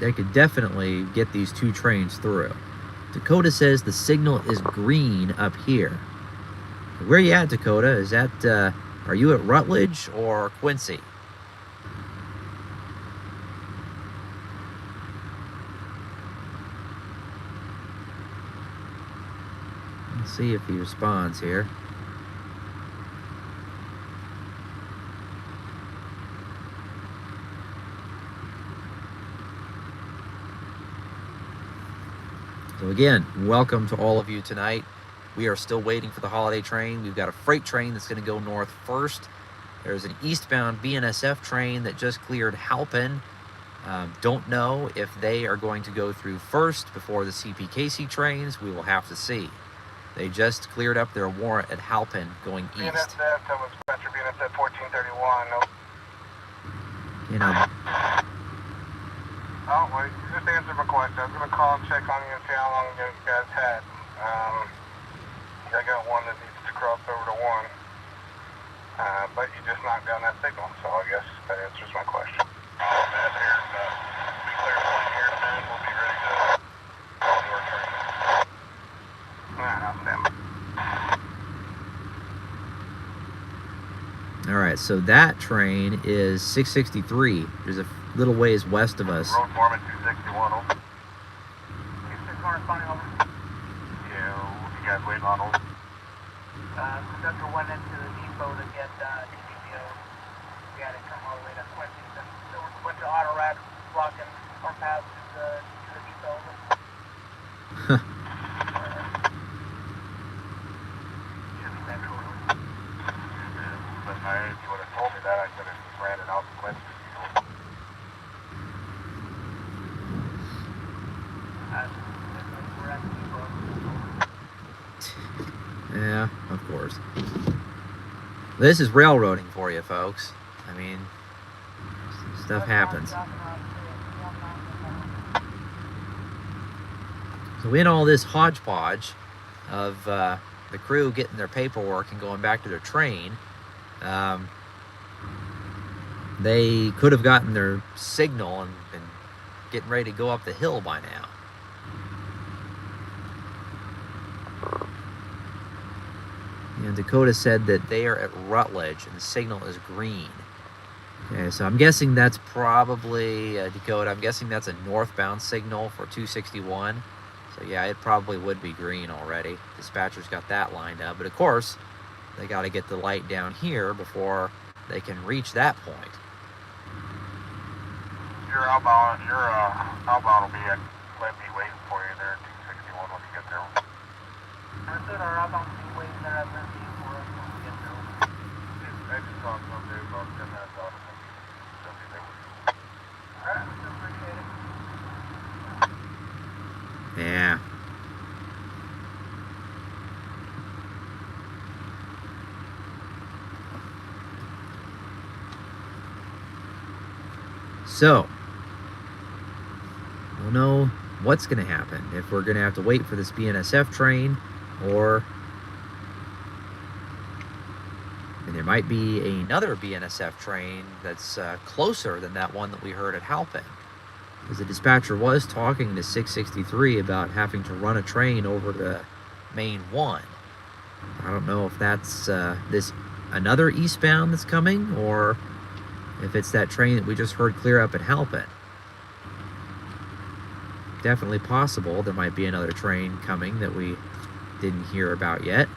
they could definitely get these two trains through. Dakota says the signal is green up here. Where are you at, Dakota? Is that, are you at Rutledge or Quincy? Let's see if he responds here. So again, welcome to all of you tonight. We are still waiting for the holiday train. We've got a freight train that's going to go north first. There's an eastbound BNSF train that just cleared Halpin. Don't know if they are going to go through first before the CPKC trains. We will have to see. They just cleared up their warrant at Halpin going east. BNSF, that was Spectre, BNSF 1431. No. You know. Oh, wait, you just answered my question. I was going to call and check on you and see how long you guys had. I got one that needs to cross over to one. But you just knocked down that signal, so I guess that answers my question. Oh, man, here's we clear one here, man. We'll be ready to call your train. I'll stand by. All right, so that train is 663. There's a little ways west of us. Road foreman 261 over. Houston corresponding over. Yeah, you guys waiting on over? Conductor went into the depot to get DPO. We had to come all the way to Quincy. There was a bunch of auto racks blocking our path to the depot. Should be back shortly. But if you would have told me that, I could have just ran it out to Quincy. Yeah, of course. This is railroading for you, folks. I mean, stuff happens. So in all this hodgepodge of the crew getting their paperwork and going back to their train, they could have gotten their signal and been getting ready to go up the hill by now. And Dakota said that they are at Rutledge and the signal is green. Okay, so I'm guessing that's probably, Dakota, I'm guessing that's a northbound signal for 261. So yeah, it probably would be green already. Dispatcher's got that lined up. But of course, they got to get the light down here before they can reach that point. Your outbound will be at Libby waiting for you there at 261 when you get there. I said our outbound will be waiting there at Libby for us when we get there. I just saw somebody about 10 minutes out of them. Somebody there with you. Alright, we appreciate it. Yeah. So, I don't know what's going to happen. If we're going to have to wait for this BNSF train, or and there might be another BNSF train that's closer than that one that we heard at Halpin. Because the dispatcher was talking to 663 about having to run a train over to Main 1. I don't know if that's this another eastbound that's coming, or if it's that train that we just heard clear up at Halpin. Definitely possible there might be another train coming that we didn't hear about yet.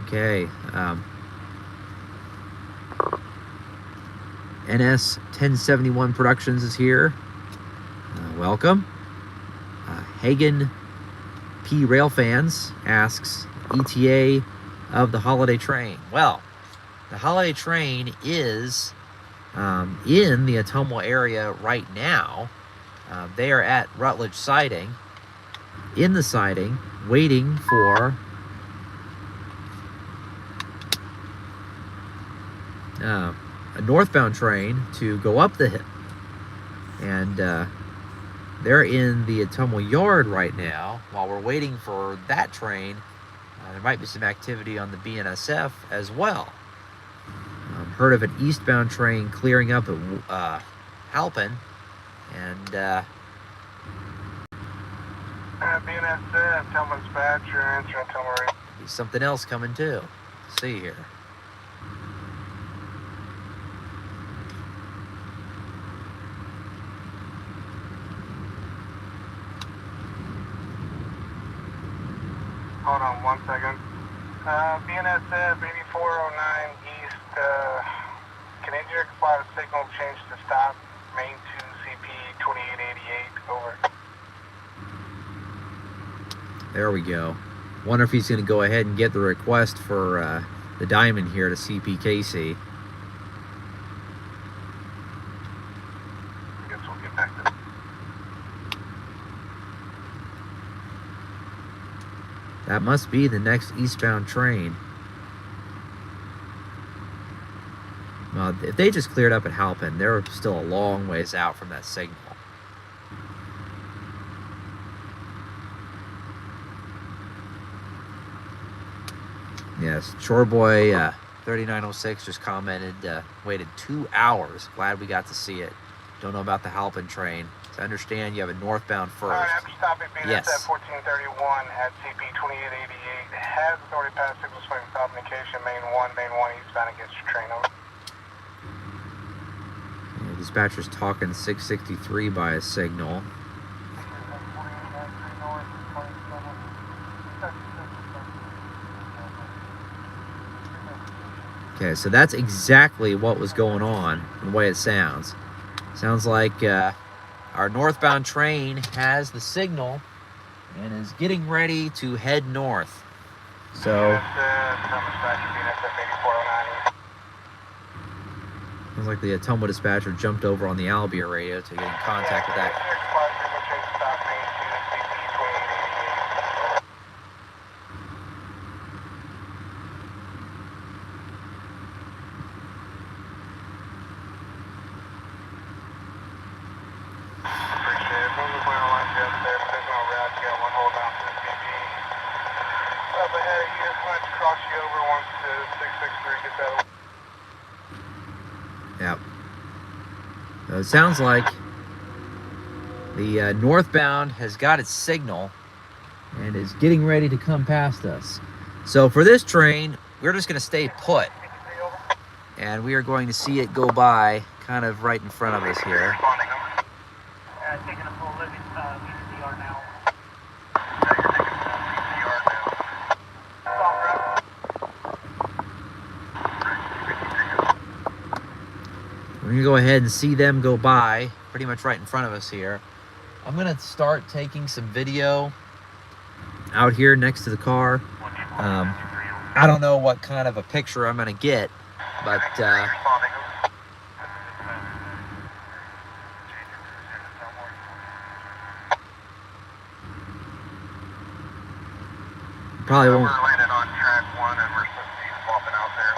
Okay, NS 1071 Productions is here. Welcome. Hagen P. Railfans asks, ETA of the Holiday Train. Well, the Holiday Train is in the Ottumwa area right now. They are at Rutledge siding, in the siding, waiting for a northbound train to go up the hill. And they're in the Ottumwa yard right now. While we're waiting for that train, there might be some activity on the BNSF as well. Heard of an eastbound train clearing up at Halpin, and BNSF, Ottumwa dispatcher, answering Ottumwa. Something else coming too. Let's see here. Hold on 1 second. BNSF 8409 East, can engineer comply with signal change to stop, main 2 CP 2888, over. There we go. Wonder if he's going to go ahead and get the request for the diamond here to CPKC. I guess we'll get back to that. That must be the next eastbound train. Well, if they just cleared up at Halpin, they're still a long ways out from that signal. Yes, Shoreboy 3906 just commented, waited 2 hours. Glad we got to see it. Don't know about the Halpin train. To understand, you have a northbound first. All right, after stopping BNSF Yes. 1431 at CP 2888, has authority past signal swing without indication, main 1 eastbound against your train, over. Yeah, dispatcher's talking 663 by a signal. Okay, so that's exactly what was going on, the way it sounds. Sounds like our northbound train has the signal and is getting ready to head north. So, sounds like the Ottumwa dispatcher jumped over on the Albia radio to get in contact with that. up there, but there's no route. You got one hold down to the TV. Up ahead of you, let's cross you over once to 663, get that. Yep. So it sounds like the northbound has got its signal and is getting ready to come past us. So for this train, we're just going to stay put. And we are going to see it go by kind of right in front of us here. Taking a full living VCR now. We're going to go ahead and see them go by pretty much right in front of us here. I'm going to start taking some video out here next to the car. I don't know what kind of a picture I'm going to get, but probably won't. We're landing on track 1 and we're supposed to be swapping out there.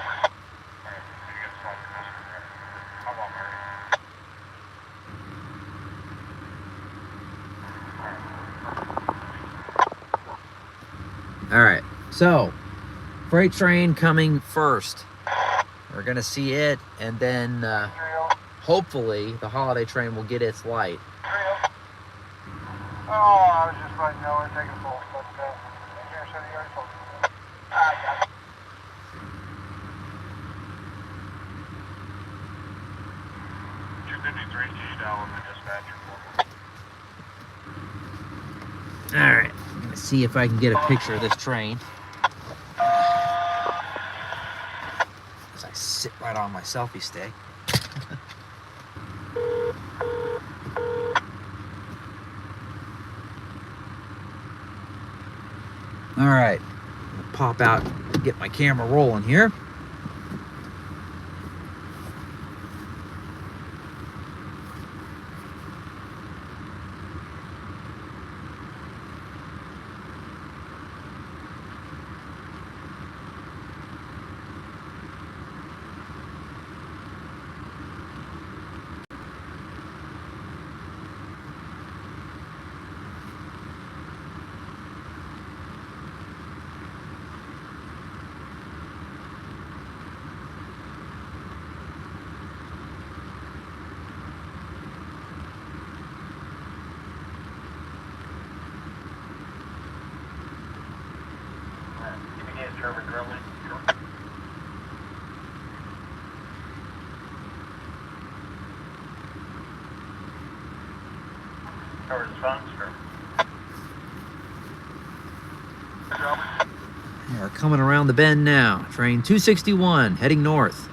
All right, so freight train coming first. We're gonna see it, and then hopefully the holiday train will get its light. Oh, I was just letting you know we're taking full, but engineer said he already told me. Got it. All right, I'm gonna see if I can get a picture of this train. As I sit right on my selfie stick. All right, I'm gonna pop out and get my camera rolling here. Cover the funds, We're coming around the bend now. Train 261 heading north.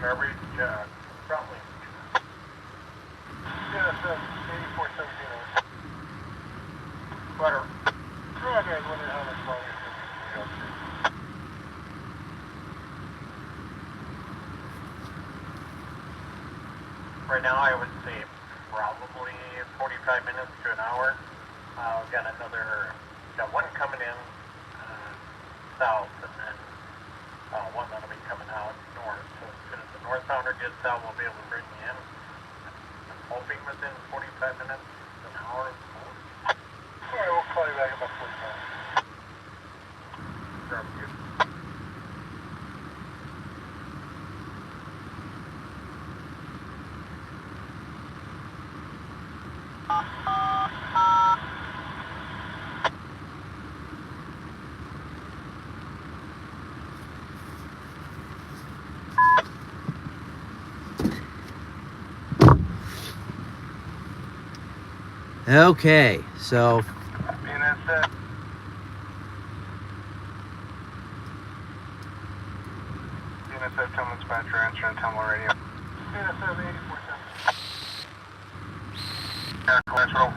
Harvey, probably. BNSF 8417. Butter. Yeah, guys, wondering how much longer it's going to be. Right now, I would say probably 45 minutes to an hour. We've got one coming in south, and then one that'll be coming out north. So as soon as the northbounder gets out, we'll be able to bring you in. I'm hoping within 45 minutes, an hour. Alright, we'll call you back about 45. Sounds good. Okay, so BNSF. BNSF Tumwa dispatcher answering Tumwa radio. BNSF 8417. Yeah, class roll.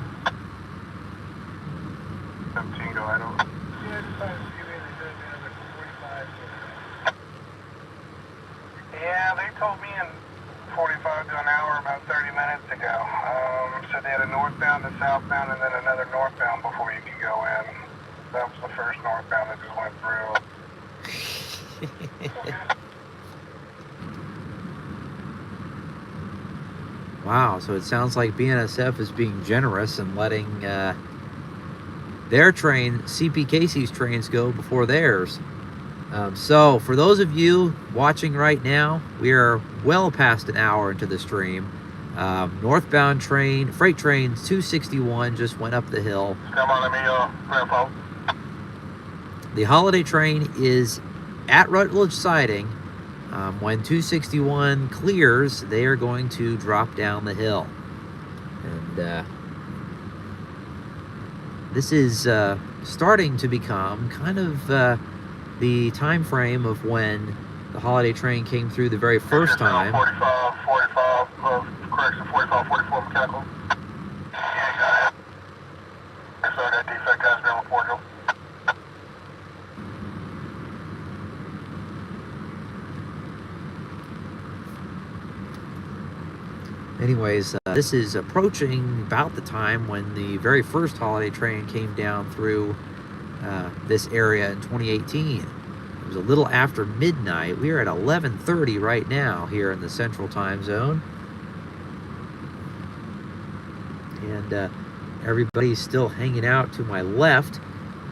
17, go ahead over. Yeah, I decided to see where they did another 45. Yeah, they told me in 45 to an hour about 30 minutes ago. So they had a northbound, a southbound, and then another northbound before you could go in. That was the first northbound that just went through. wow, so it sounds like BNSF is being generous and letting their train, CPKC's trains, go before theirs. So for those of you watching right now, we are well past an hour into the stream. Northbound train, freight train 261 just went up the hill. Come on, let me grandpa. The Holiday Train is at Rutledge siding. When 261 clears, they are going to drop down the hill. And this is starting to become kind of the time frame of when the Holiday Train came through the very first time. 45, correction, 45, 44 mechanical. Yeah, got it. So that defect has been reported. Anyways, this is approaching about the time when the very first Holiday Train came down through this area in 2018. It was a little after midnight. We are at 11:30 right now here in the Central Time Zone. And everybody's still hanging out to my left.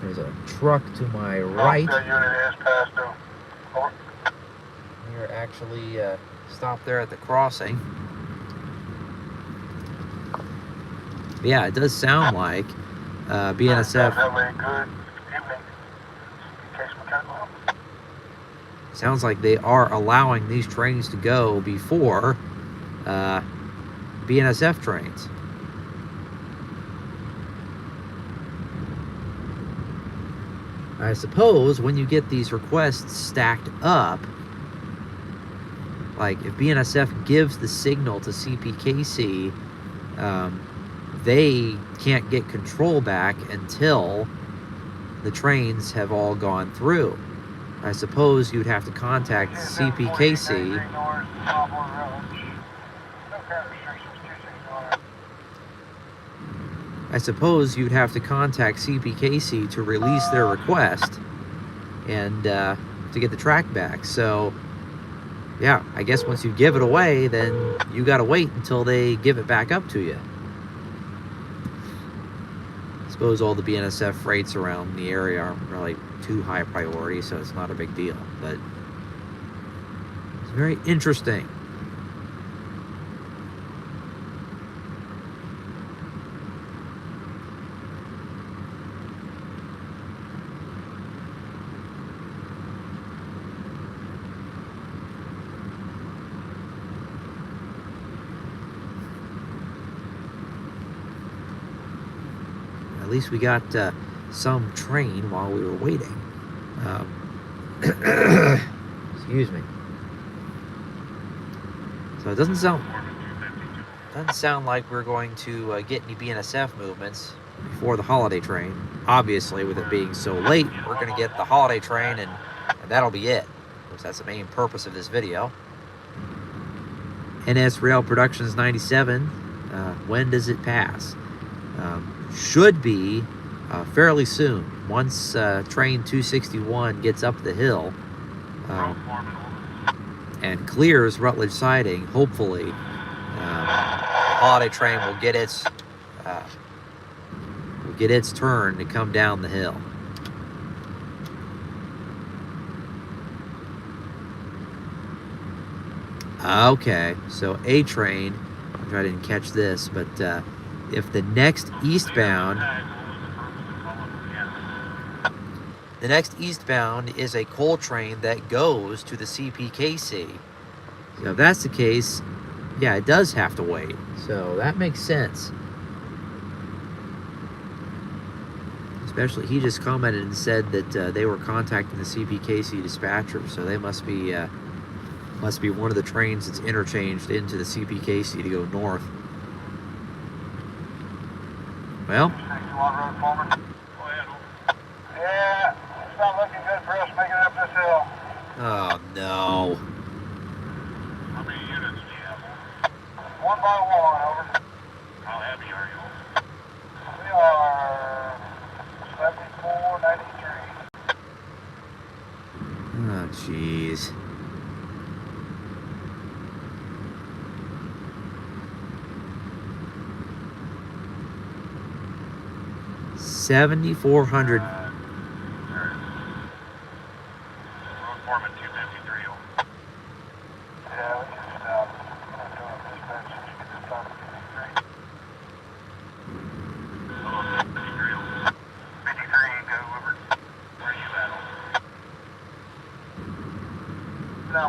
There's a truck to my right. That unit is past due. Over. We're actually stopped there at the crossing. Yeah, it does sound like BNSF. Have a good evening. Case mechanical. Sounds like they are allowing these trains to go before BNSF trains. I suppose when you get these requests stacked up, like if BNSF gives the signal to CPKC, they can't get control back until the trains have all gone through. I suppose you'd have to contact CPKC. I suppose you'd have to contact CPKC to release their request and to get the track back. So, yeah, I guess once you give it away, then you got to wait until they give it back up to you. I suppose all the BNSF freights around the area aren't really too high priority, so it's not a big deal. But it's very interesting. At least we got some train while we were waiting. Excuse me. So it doesn't sound like we're going to get any BNSF movements before the holiday train. Obviously, with it being so late, we're going to get the holiday train, and that'll be it. Of course, that's the main purpose of this video. NS Rail Productions 97. When does it pass? Should be fairly soon. Once train 261 gets up the hill and clears Rutledge siding, hopefully the holiday train will get its turn to come down the hill. Okay, so A train, I didn't catch this, but if the next eastbound is a coal train that goes to the CPKC, so if that's the case, yeah, it does have to wait. So that makes sense. Especially, he just commented and said that they were contacting the CPKC dispatcher, so they must be one of the trains that's interchanged into the CPKC to go north. Well, yeah, it's not looking good for us making it up this hill. oh no. How many units do you have? One by one, over. How heavy are you? We are 7493. Oh, jeez. $7,400. Road foreman 253. Yeah, we just doing dispatch. Get this on 53. 53, go over. Where are you at? No.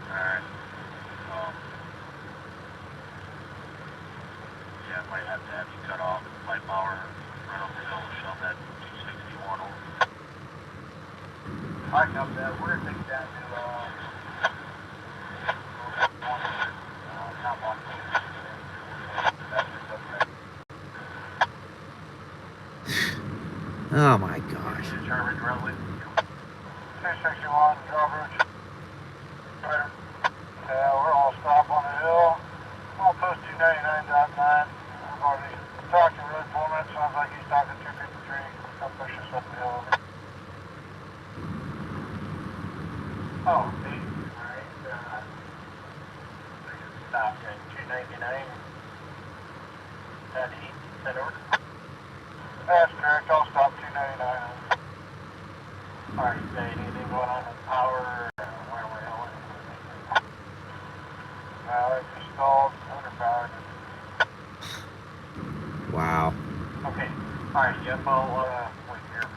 Alright. Yeah, I might have to have you cut off my power right up the hill and shove that 261 over. I come down. We're going to take it down to, not one. Oh my gosh. Harvey, Rutledge. 261, drawbridge. Right. We're all stop on the hill. All post 299.9. I've already talked to road foreman. It sounds like he's talking 253. I'll push us up the hill. Oh, see. Alright. Stop at 299. That over? That's correct. I'll stop 299. Alright, is there anything going on with power or where we're going? It's installed, underpowered. Wow. Okay. Alright, yep, I'll wait here.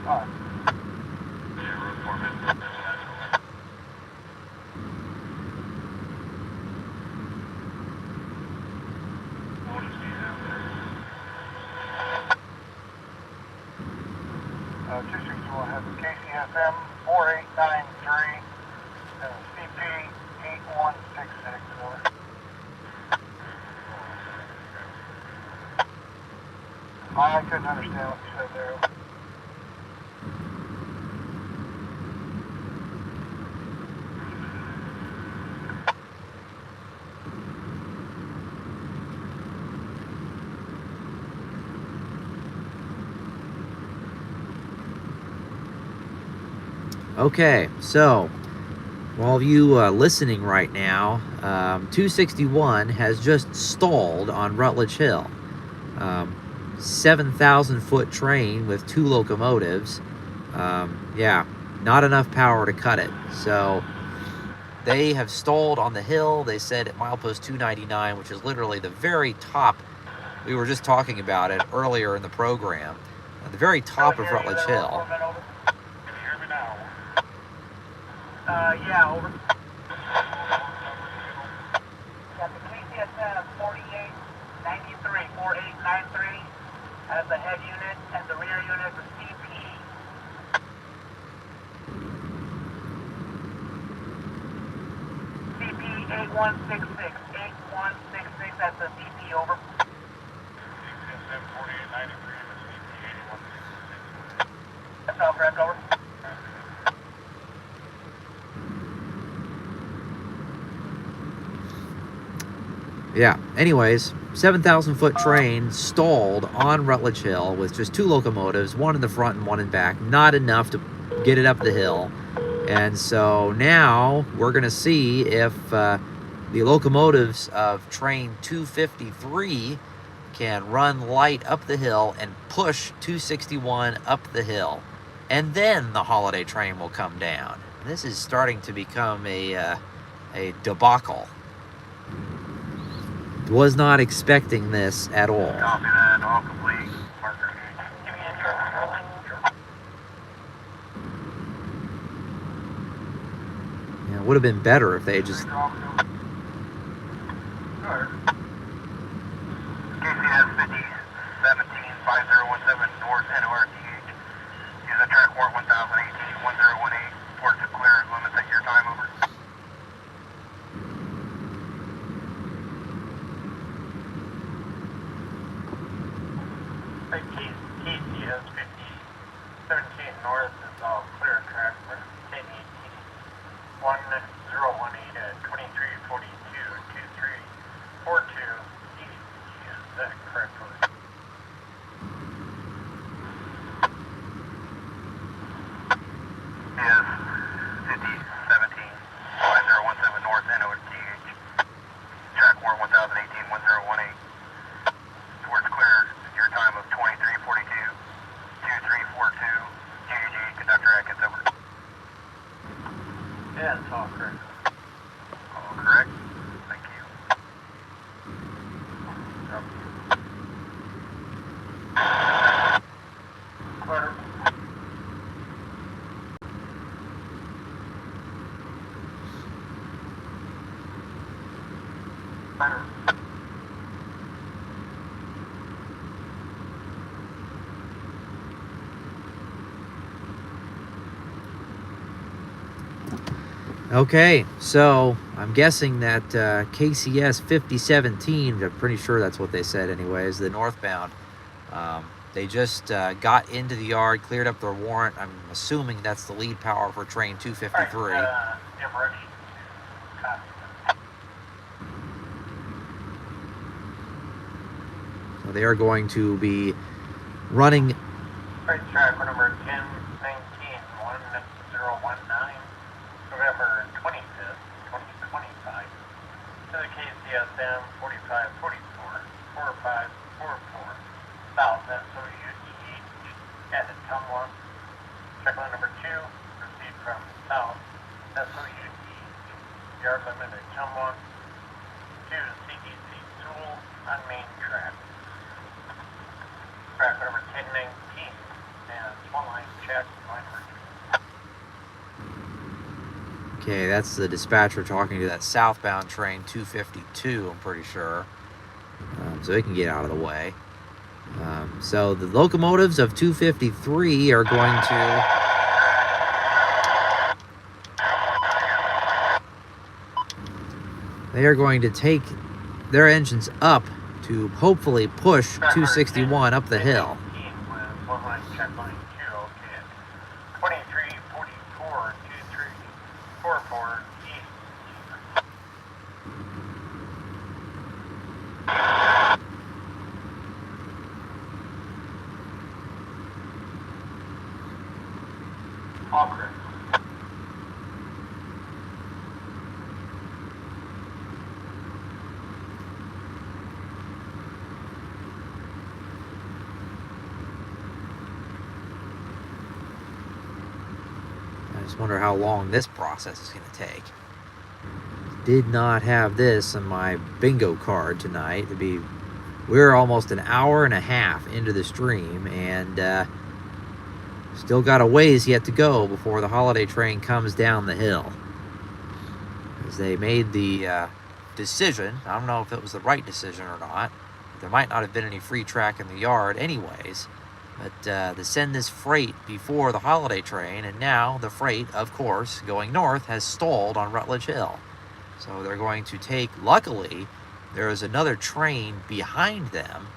Alright. Yeah, road foreman. What does he have there? 261 has a KCSM 4893 and a CP 8166. Over. I couldn't understand what you said there. Okay, so for all of you listening right now, 261 has just stalled on Rutledge Hill. 7,000-foot train with 2 locomotives. Yeah, not enough power to cut it. So they have stalled on the hill. They said at milepost 299, which is literally the very top. We were just talking about it earlier in the program. At the very top of Rutledge Hill. Can you hear me now? Yeah, over. Got the KCSM 4893, 4893 as the head unit and the rear unit, the CP. 8166, 8166, that's a CP over. BNSF 4893 and a CP 8166. That's all correct, over. Yeah, anyways, 7,000 foot train stalled on Rutledge Hill with just 2 locomotives, one in the front and one in back. Not enough to get it up the hill. And so now we're going to see if the locomotives of train 253 can run light up the hill and push 261 up the hill. And then the holiday train will come down. This is starting to become a debacle. Was not expecting this at all. Copy that, all complete. Marker. Give me a truck. Yeah, it would have been better if they just... KCS 50175017 North NORTH. Use a track warrant 1018-1018. Ports are clear. Limit at your time, over. KCS 5017 North is all clear track for 1018. 1018 at 2342 2342. Is that correct? Yes, 5017 5017 North NORTH. Track warrant 1018-1018. Towards clear, your time of 2342 2342. GG, Conductor Atkins, over. Yeah, it's all correct. All correct. Thank you. Clear. Clear. Okay, so I'm guessing that KCS 5017, I'm pretty sure that's what they said anyways, the northbound, they just got into the yard, cleared up their warrant. I'm assuming that's the lead power for train 253. Yeah, ready. Copy. So they are going to be running... Right track for number 1019 1019. November 25th, 2025, to the KCSM 4544, 4544, South SOUTH at Ottumwa. Checkline number 2, received from South SOUTH, yard limit at Ottumwa, to CPKC Tool on main track. Track number 1019, and small line check, line number 2. Okay, that's the dispatcher talking to that southbound train 252, I'm pretty sure. So they can get out of the way. So the locomotives of 253 are going to... They are going to take their engines up to hopefully push 261 up the hill. With one line check line 2, okay. 2344 2344 east. All correct. I just wonder how long this process is going to take. Did not have this on my bingo card tonight. We're almost an hour and a half into the stream, and still got a ways yet to go before the holiday train comes down the hill. As they made the decision, I don't know if it was the right decision or not. There might not have been any free track in the yard anyways. But to send this freight before the holiday train, and now the freight, of course, going north, has stalled on Rutledge Hill. So they're going to take, luckily, there is another train behind them.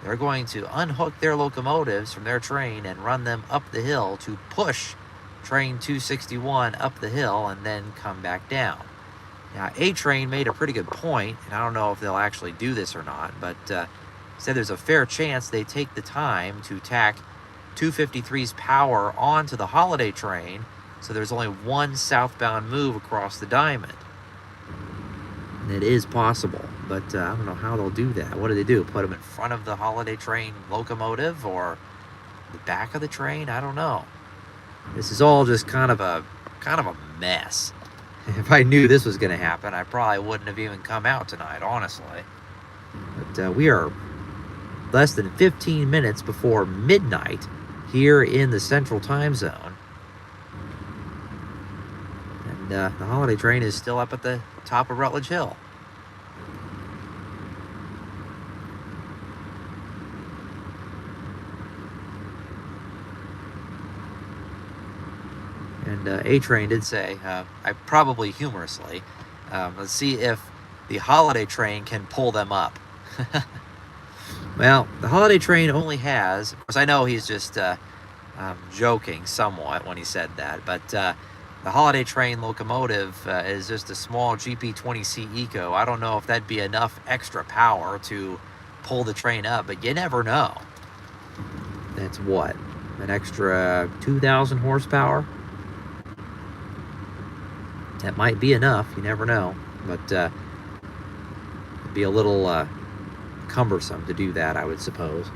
They're going to unhook their locomotives from their train and run them up the hill to push train 261 up the hill and then come back down. Now, A train made a pretty good point, and I don't know if they'll actually do this or not, but said there's a fair chance they take the time to tack 253's power onto the Holiday Train, so there's only one southbound move across the diamond. And it is possible, but I don't know how they'll do that. What do they do? Put them in front of the Holiday Train locomotive or the back of the train? I don't know. This is all just kind of a mess. If I knew this was going to happen, I probably wouldn't have even come out tonight, honestly. But we are less than 15 minutes before midnight here in the Central Time Zone. And the Holiday Train is still up at the top of Rutledge Hill. And A-Train did say, I probably humorously, let's see if the Holiday Train can pull them up. Well, the Holiday Train only has, of course I know he's just joking somewhat when he said that, but the Holiday Train locomotive is just a small GP20C Eco. I don't know if that'd be enough extra power to pull the train up, but you never know. That's what? An extra 2,000 horsepower? That might be enough, you never know, but it'd be a little cumbersome to do that, I would suppose.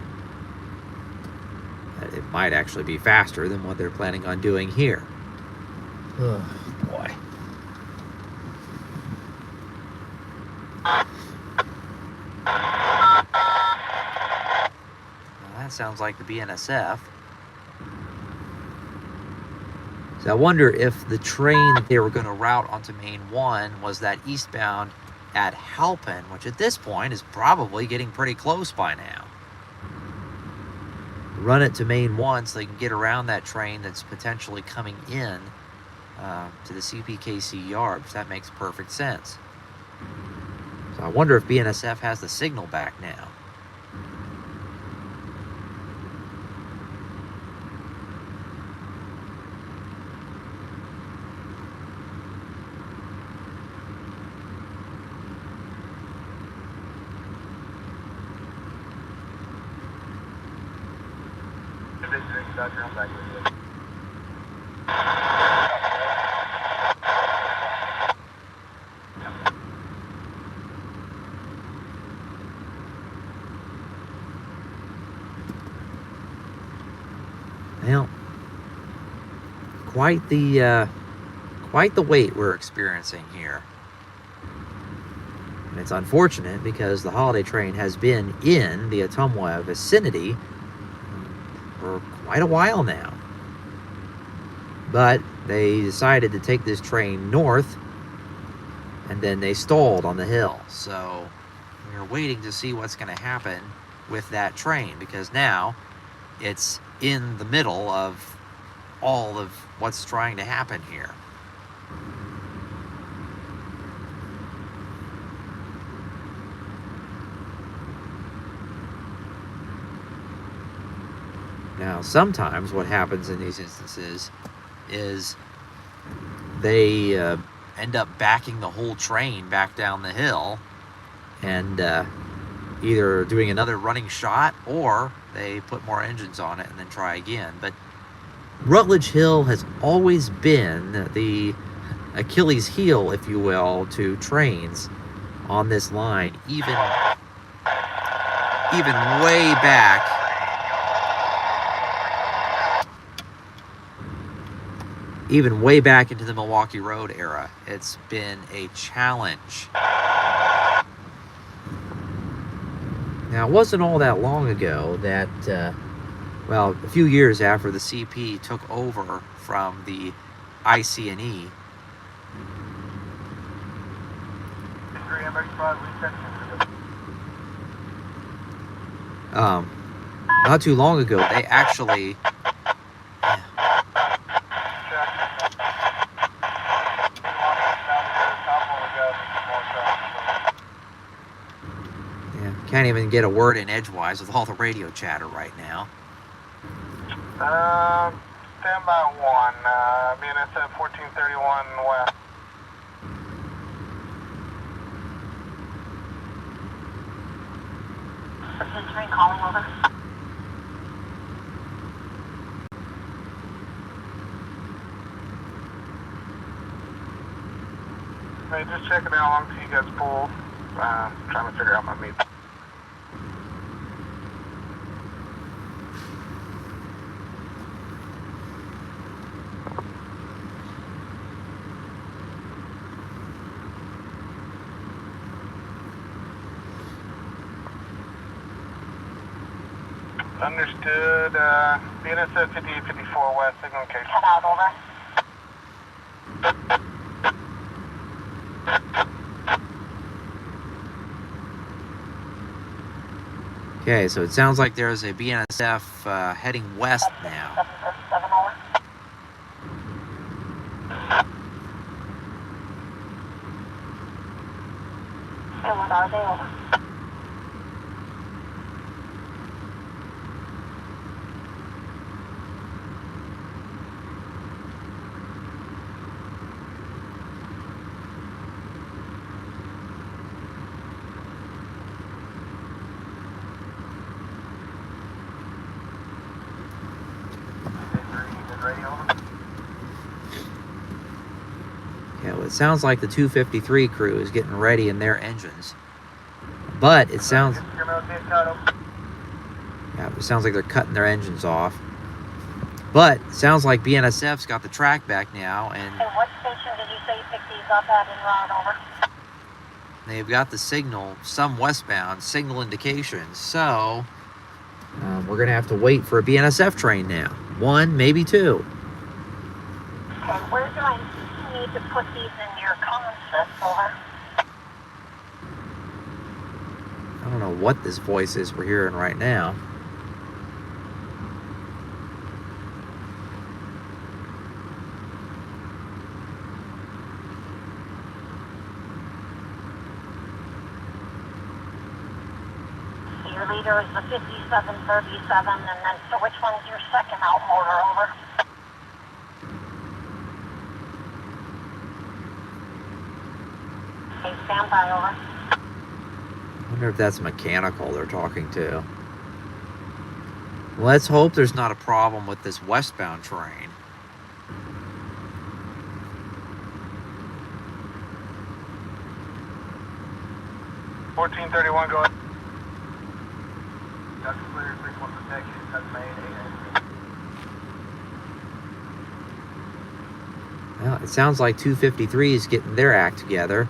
It might actually be faster than what they're planning on doing here. Oh, boy. Well, that sounds like the BNSF. So I wonder if the train that they were going to route onto Main 1 was that eastbound at Halpin, which at this point is probably getting pretty close by now. Run it to Main 1 so they can get around that train that's potentially coming in to the CPKC yard, which that makes perfect sense. So I wonder if BNSF has the signal back now. Well, quite the wait we're experiencing here. And it's unfortunate because the Holiday Train has been in the Ottumwa vicinity for quite a while now. But they decided to take this train north, and then they stalled on the hill. So we're waiting to see what's going to happen with that train, because now it's in the middle of all of what's trying to happen here. Now, sometimes what happens in these instances is they end up backing the whole train back down the hill and either doing another running shot, or they put more engines on it and then try again. But Rutledge Hill has always been the Achilles heel, if you will, to trains on this line, even way back. Even way back into the Milwaukee Road era, it's been a challenge. Now, it wasn't all that long ago that, well, a few years after the CP took over from the IC&E, not too long ago, they actually Can't even get a word in edgewise with all the radio chatter right now. Stand by 1, BNSF 1431 west. Train calling over. Hey, just checking out how long till you guys pull. Trying to figure out my meet. Understood. BNSF 5854 west, signal case. Cut out, over. Okay, so it sounds like there's a BNSF heading west now. 737 over. And what are they over? Yeah, well, it sounds like the 253 crew is getting ready in their engines. But it sounds... Yeah, it sounds like they're cutting their engines off. But it sounds like BNSF's got the track back now, and And what station did you say you picked these up at en route, over? they've got the signal, some westbound signal indications. So we're going to have to wait for a BNSF train now. One, maybe two. And where do I need to put these in your concept, over? I don't know what this voice is we're hearing right now. Your leader is the 5737, and then, so which one's your second out motor, over? Okay, stand by, over. I wonder if that's mechanical they're talking to. Let's hope there's not a problem with this westbound train. $1431, go ahead. That's clear, 3-1 protection, that's main 8. Well, it sounds like 253 is getting their act together.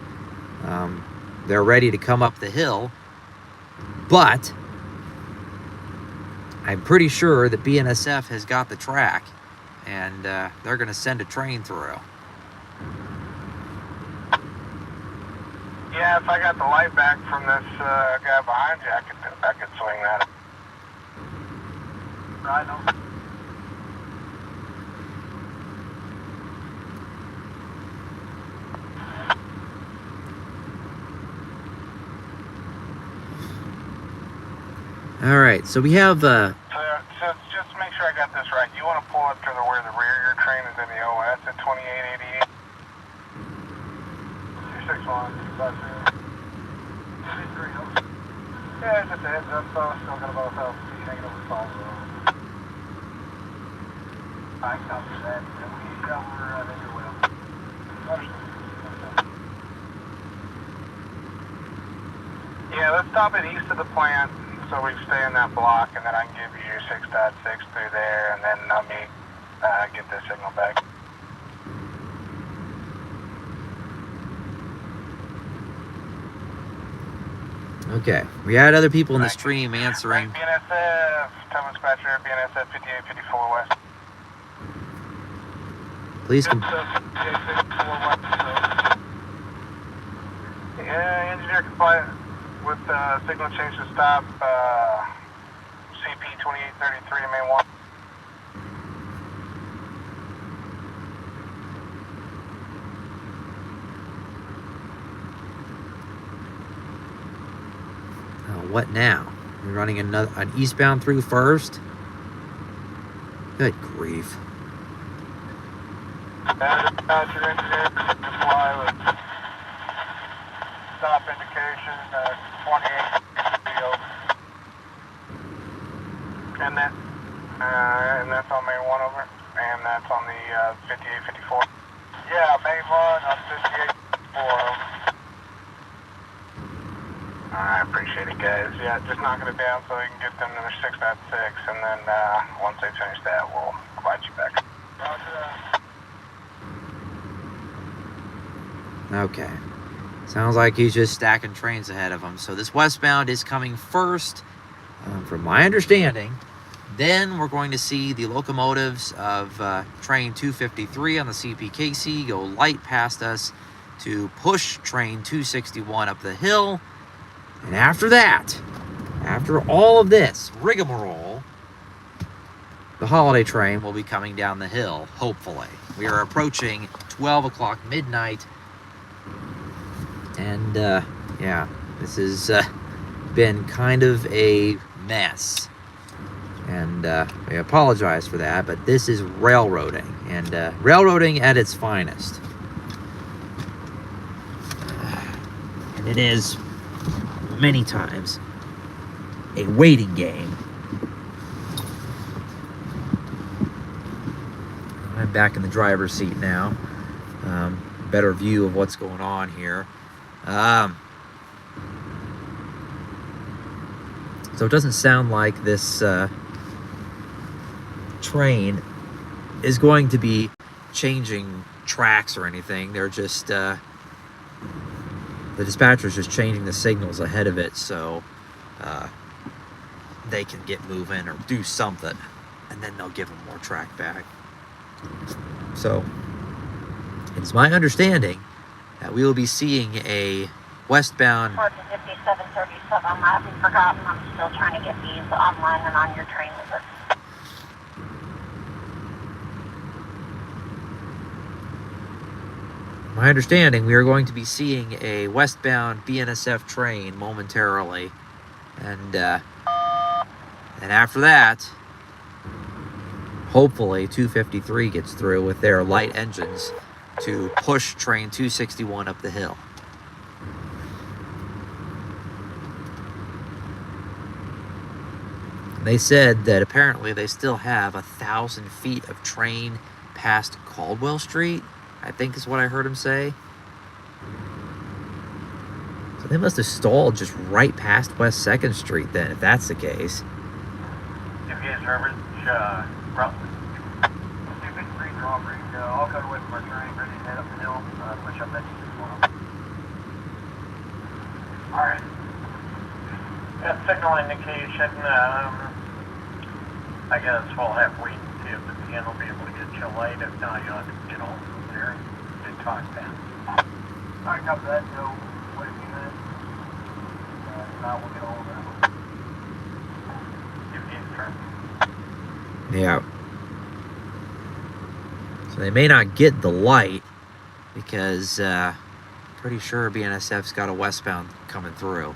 They're ready to come up the hill. But I'm pretty sure that BNSF has got the track, and they're going to send a train through. Yeah, if I got the light back from this guy behind you, I could swing that. Right on. All right, so we have... So just to make sure I got this right, you want to pull up to where the rear of your train is in the OS at 2888? 261, yeah, just a heads up, though. Still got about 1,000 feet hanging over the side of the road. I copy that. And we need cover in your wheel. Understood. Yeah, let's stop it east of the plant so we can stay in that block, and then I can give you your 6.6 through there, and then let me get this signal back. Okay, we had other people in the stream answering. BNSF, Thomas Dispatcher, BNSF 5854 West. Please Yeah, engineer compliant with signal change to stop, CP 2833 main 1. What now? We're running an eastbound through first? Good grief. Dispatcher engineer, fly with stop indication 28 over. And that's on main 1 over, and that's on the 5854. Yeah, main 1 on 5854 over. I appreciate it, guys. Yeah, just knocking it down so we can get them to their 6.6, and then once they finish that, we'll provide you back. Roger that. Okay. Sounds like he's just stacking trains ahead of him. So this westbound is coming first, from my understanding. Then we're going to see the locomotives of train 253 on the CPKC go light past us to push train 261 up the hill. And after that, after all of this rigmarole, the holiday train will be coming down the hill, hopefully. We are approaching 12 o'clock midnight. And, yeah, this has been kind of a mess. And I apologize for that, but this is railroading. And railroading at its finest. And it is many times a waiting game. I'm back in the driver's seat now. Better view of what's going on here. So it doesn't sound like this train is going to be changing tracks or anything. They're just the dispatcher's just changing the signals ahead of it so they can get moving or do something, and then they'll give them more track back. So it's my understanding that we will be seeing a westbound. 5737, I haven't forgotten. I'm still trying to get these online and on your train list. My understanding, we are going to be seeing a westbound BNSF train momentarily, and after that, hopefully 253 gets through with their light engines to push train 261 up the hill. They said that apparently they still have 1,000 feet of train past Caldwell Street, I think is what I heard him say. So they must have stalled just right past West 2nd Street then, if that's the case. CPKC Rutledge, Rutledge. 253 drawbridge, I'll go with my train, ready to head up the hill, push up that 261. Alright. That signal indication, I guess we'll have wait and see if the PN will be able to get you light. If not, you'll have to get on from there and talk then. Alright, copy that, so wait a few minutes. If not, we'll get on that. Give me a turn. Yeah. So they may not get the light because pretty sure BNSF's got a westbound coming through.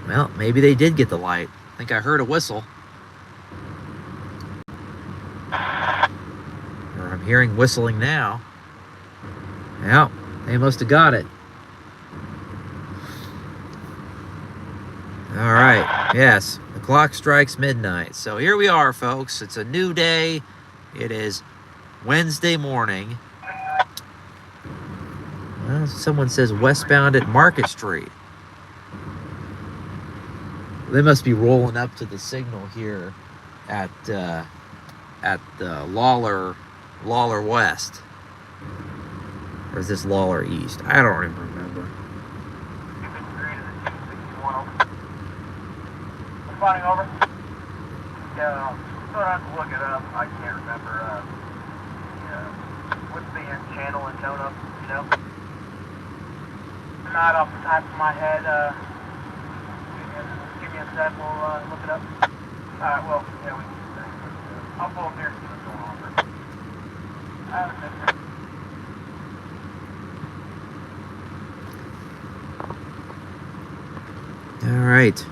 Well, maybe they did get the light. I think I heard a whistle. Or I'm hearing whistling now. Yeah, they must have got it. All right, yes, the clock strikes midnight. So here we are, folks. It's a new day. It is Wednesday morning. Well, someone says westbound at Market Street. They must be rolling up to the signal here at the Lawler West. Or is this Lawler East? I don't even remember. Responding over. Yeah, So I have to look it up. I can't remember. What's the channel in Nona? You know? Not off the top of my head. Give me a sec. We'll look it up. Well, yeah, we can do that. I'll pull up here and see what's going on. All right.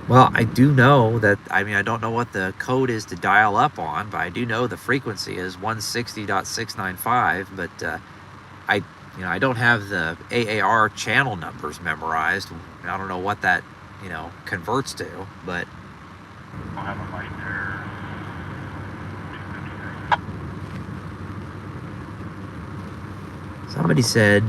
Well, I do know that, I mean, I don't know what the code is to dial up on, but I do know the frequency is 160.695, but I don't have the AAR channel numbers memorized. I don't know what that, converts to, but I'll have a light there. 253. somebody said,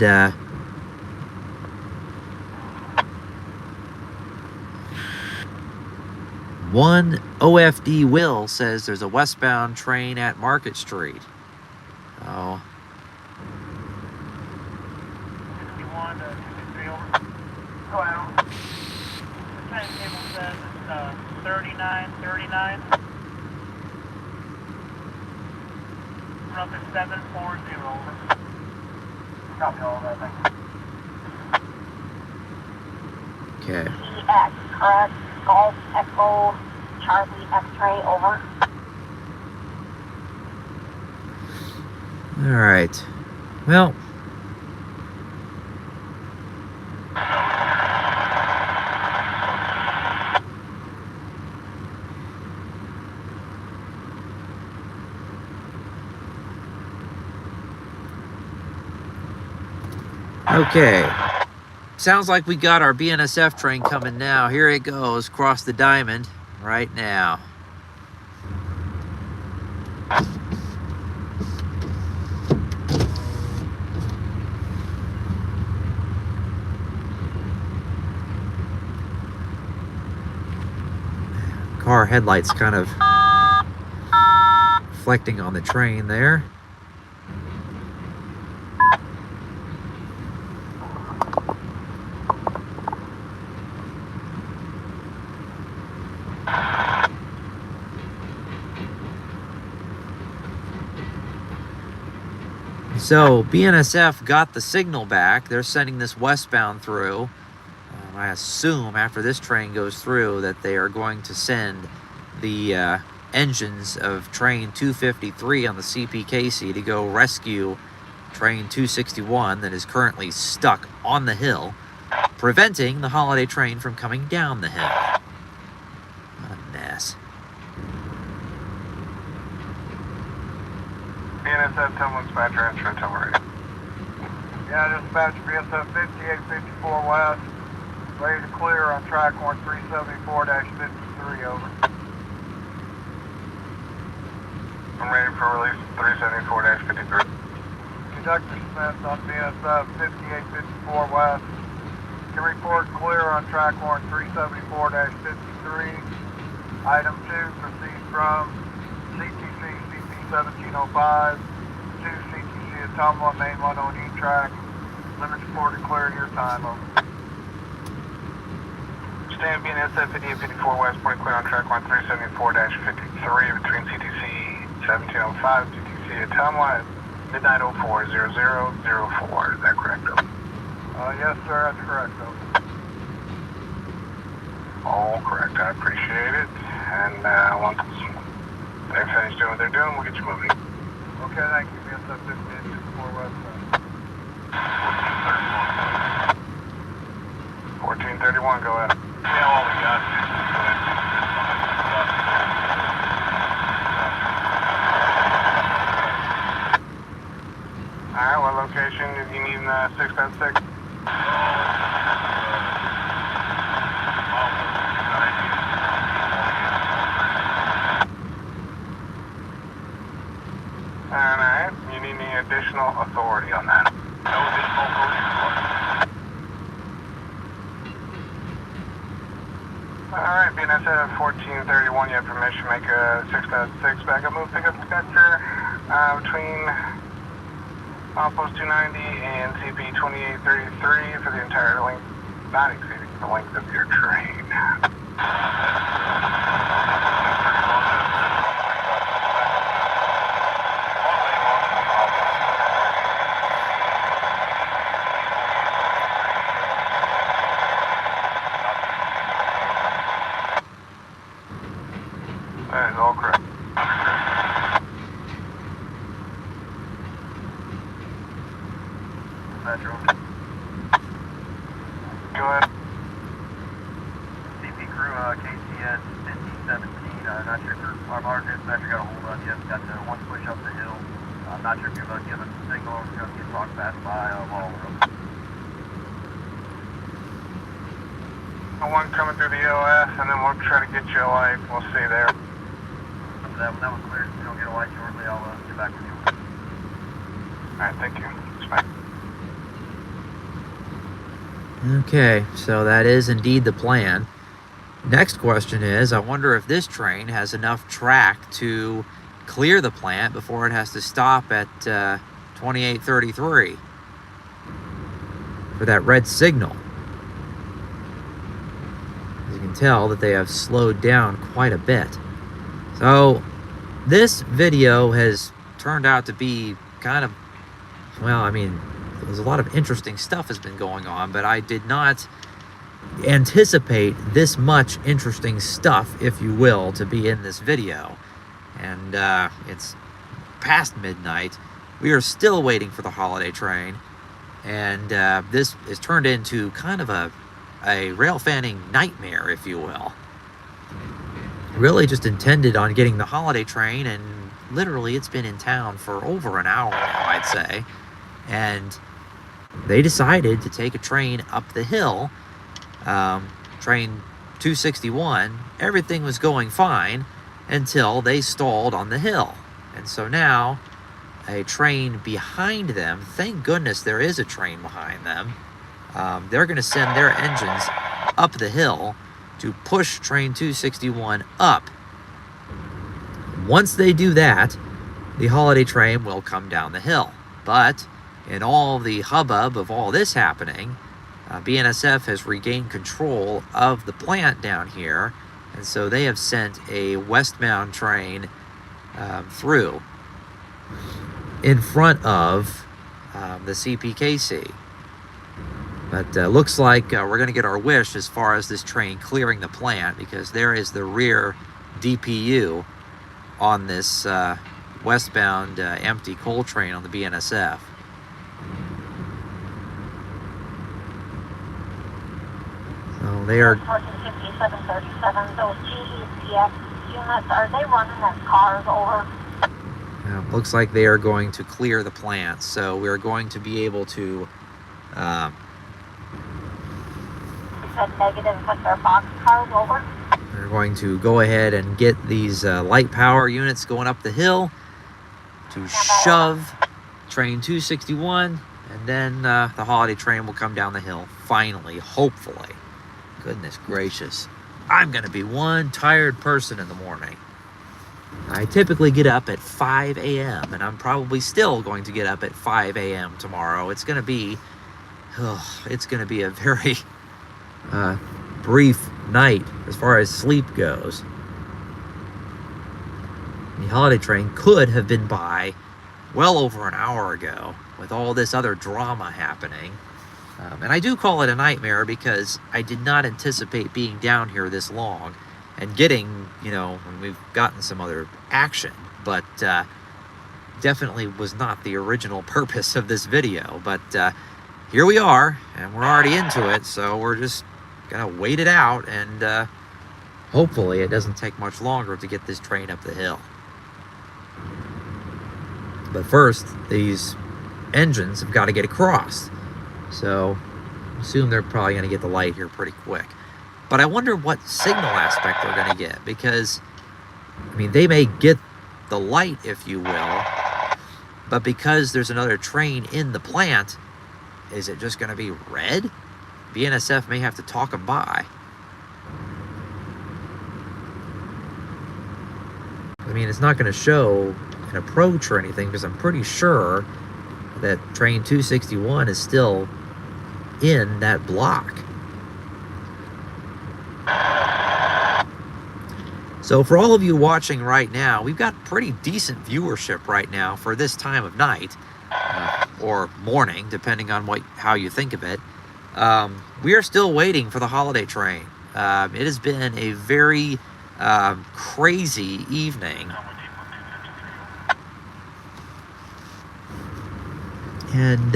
one OFD Will says there's a westbound train at Market Street. Oh. 61 to 263 over. Go out. The timetable says it's 3939. We're up at 740 over. Copy all of that, thank you. Okay. EX, correct? Golf, Echo, Charlie, X-ray, over. All right. Well. Okay. Sounds like we got our BNSF train coming now. Here it goes, across the diamond right now. Car headlights kind of reflecting on the train there. So BNSF got the signal back. They're sending this westbound through. I assume after this train goes through that they are going to send the engines of train 253 on the CPKC to go rescue train 261 that is currently stuck on the hill, preventing the holiday train from coming down the hill. What a mess. BNSF, Ottumwa dispatch, transfer Ottumwa radio. Yeah, dispatch BNSF 5854 West. Ready to clear on track 374-53, over. I'm ready for release 374-53. Conductor Smith on BNSF 5854 West. Can report clear on track 374-53. Item 2 proceeds from CTC CP 1705 to CTC Ottumwa main 108 track. Limits reported clear your time, over. Stand BNSF 5854 West, point clear on track 374-53 between CTC 1705 CTC Ottumwa at midnight 04:00:04. Is that correct, over? Yes, sir, that's correct, over. All correct, I appreciate it. And once they're finished doing what they're doing, we'll get you moving. Okay, thank you. BNSF 5854 West. 1431, go ahead. Yeah, all we got. Alright, what location did you need in 6.6? Alright, you need any additional authority on that? No additional authority. Alright, BNSF 1431, you have permission to make a 6.6 backup move, pick up conductor between Outpost 290 and CP 2833 for the entire length, not exceeding the length of your train. That is all correct. Metro. Go ahead. CP crew, KCS 1517. Not sure if our dispatcher got a hold of you. Got the one push up the hill. I'm not sure if you're going to give us a signal or if you're going to get talked fast by all of them. One coming through the EOS, and then we'll try to get you a light. We'll see you there. That was clear. If you don't get a light shortly, I'll get back with you. Alright, thank you. Respect. Okay, so that is indeed the plan. Next question is, I wonder if this train has enough track to clear the plant before it has to stop at 2833 for that red signal. As you can tell that they have slowed down quite a bit. So this video has turned out to be kind of, well, I mean, there's a lot of interesting stuff has been going on, but I did not anticipate this much interesting stuff, if you will, to be in this video. And it's past midnight. We are still waiting for the holiday train, and this is turned into kind of a rail fanning nightmare, if you will. Really just intended on getting the holiday train, and literally it's been in town for over an hour now, I'd say. And they decided to take a train up the hill, train 261. Everything was going fine until they stalled on the hill. And so now a train behind them, thank goodness there is a train behind them, they're going to send their engines up the hill to push train 261 up. Once they do that, the holiday train will come down the hill. But in all the hubbub of all this happening, BNSF has regained control of the plant down here, and so they have sent a westbound train through in front of the CPKC. But looks like we're going to get our wish as far as this train clearing the plant, because there is the rear DPU on this westbound empty coal train on the BNSF. So they are... 5737, those GECX units, are they running as cars over? Looks like they are going to clear the plant, so we're going to be able to... You said negative with their box cars over? We're going to go ahead and get these light power units going up the hill to shove train 261, and then the holiday train will come down the hill, finally, hopefully. Goodness gracious. I'm going to be one tired person in the morning. I typically get up at 5 a.m., and I'm probably still going to get up at 5 a.m. tomorrow. It's going to be a very brief night as far as sleep goes. The holiday train could have been by well over an hour ago with all this other drama happening. And I do call it a nightmare because I did not anticipate being down here this long and getting, when we've gotten some other action, but definitely was not the original purpose of this video. But here we are, and we're already into it, so we're just gonna wait it out, and hopefully it doesn't take much longer to get this train up the hill. But first, these engines have got to get across. So, I assume they're probably going to get the light here pretty quick. But I wonder what signal aspect they're going to get, because, I mean, they may get the light, if you will, but because there's another train in the plant, is it just going to be red? BNSF may have to talk them by. I mean, it's not going to show an approach or anything, because I'm pretty sure that train 261 is still in that block. So for all of you watching right now, we've got pretty decent viewership right now for this time of night, or morning, depending on how you think of it. We are still waiting for the holiday train. It has been a very crazy evening. And